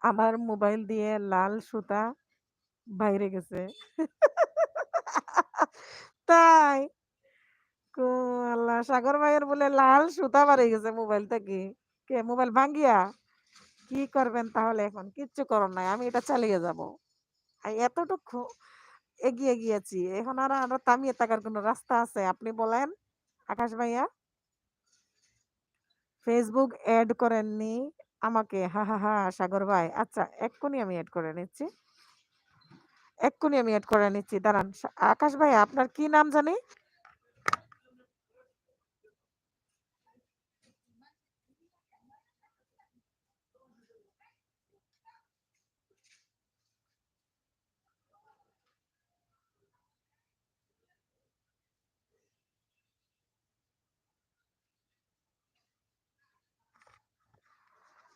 আমার মোবাইল দিয়ে লাল সুতা বাইরে গেছে। তাই? কো আল্লাহ, সাগর ভাইয়ের বলে লাল সুতা বাইরে গেছে মোবাইল থেকে। কে মোবাইল ভাঙ্গিয়া? কি করবেন তাহলে এখন? কিচ্ছু করার নাই। আমি এটা চালিয়ে যাব। এতটুকু এগিয়ে গিয়েছি। এখন আর আরো থামিয়ে থাকার কোনো রাস্তা আছে? আপনি বলেন, আকাশ ভাইয়া? ফেসবুক এড করেননি আমাকে? হা, হা, হা, সাগর ভাই। আচ্ছা, এক্ষুনি আমি এড করে নিচ্ছি। এক্ষুনি আমি এড করে নিচ্ছি। দাঁড়ান। আকাশ ভাইয়া, আপনার কি নাম জানি?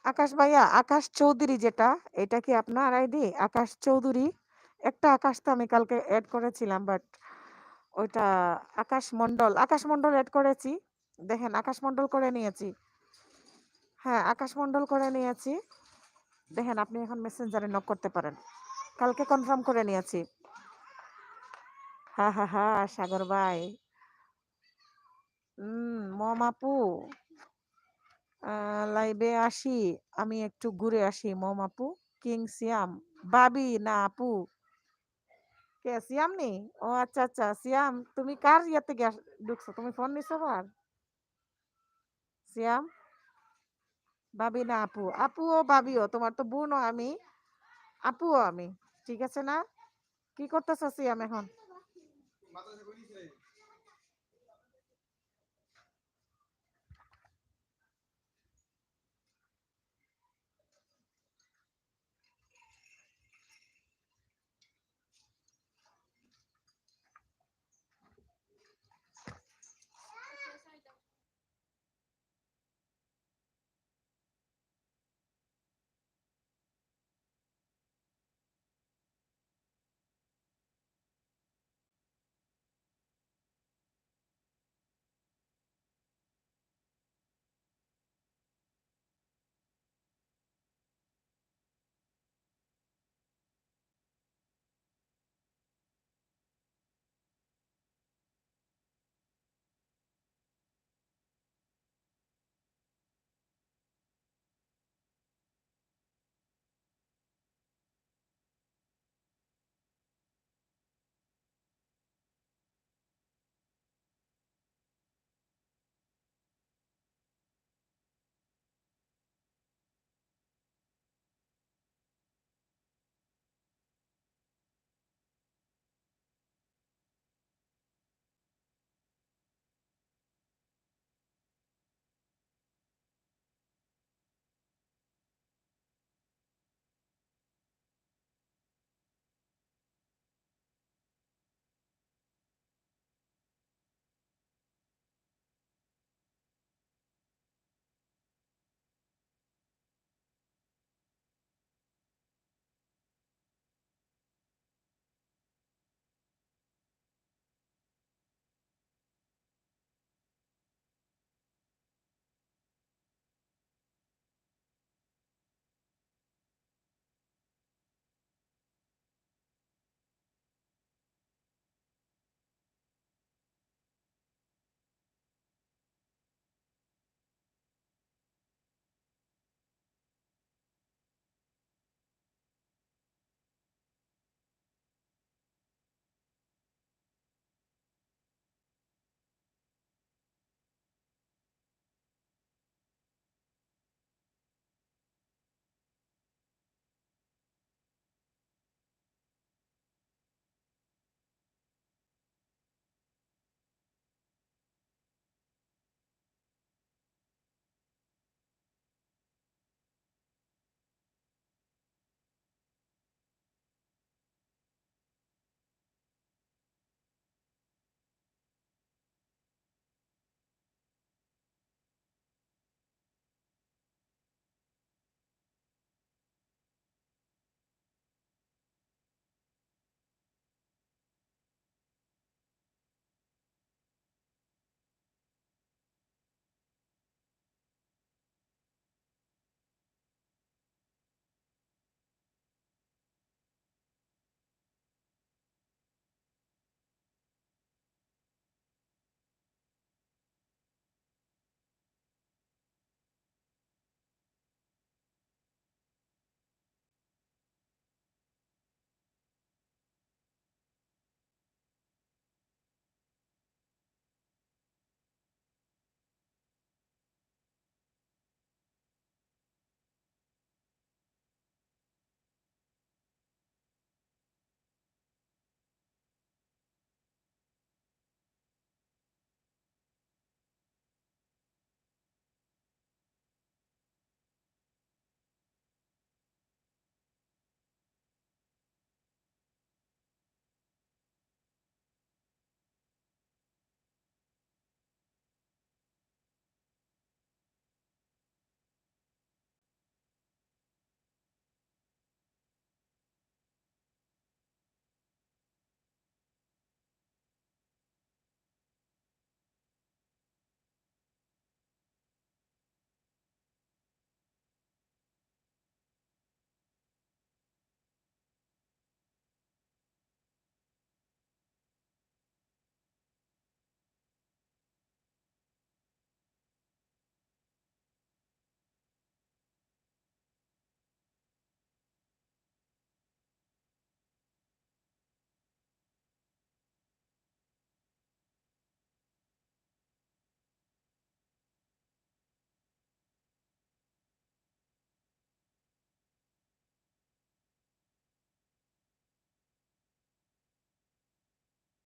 আকাশ ভাইয়া, আকাশ চৌধুরী যেটা, এটা কি আপনার আইডি? আকাশ চৌধুরী? একটা আকাশ তো আমি কালকে এড করেছিলাম, বাট ওইটা আকাশ মন্ডল। আকাশ মন্ডল এড করেছি। দেখেন, আকাশ মন্ডল করে নিয়েছি। হ্যাঁ, আকাশ মন্ডল করে নিয়েছি। দেখেন, আপনি এখন মেসেঞ্জারে নক করতে পারেন। কালকে কনফার্ম করে নিয়েছি। হা হা হা, সাগর ভাই। মম আপু, লাইভে আসি, আমি একটু ঘুরে আসি। মম আপু, কিং সিয়াম, বাবি না আপু? কে সিয়াম নি? ও আচ্ছা আচ্ছা, সিয়াম তুমি কার ইয়েতে ঢুকছো? তুমি ফোন নিছো আবার? সিয়াম, ভাবি না আপু? আপুও ভাবিও, তোমার তো বোনও আমি, আপুও আমি। ঠিক আছে না? কি করতেছ সিয়াম এখন?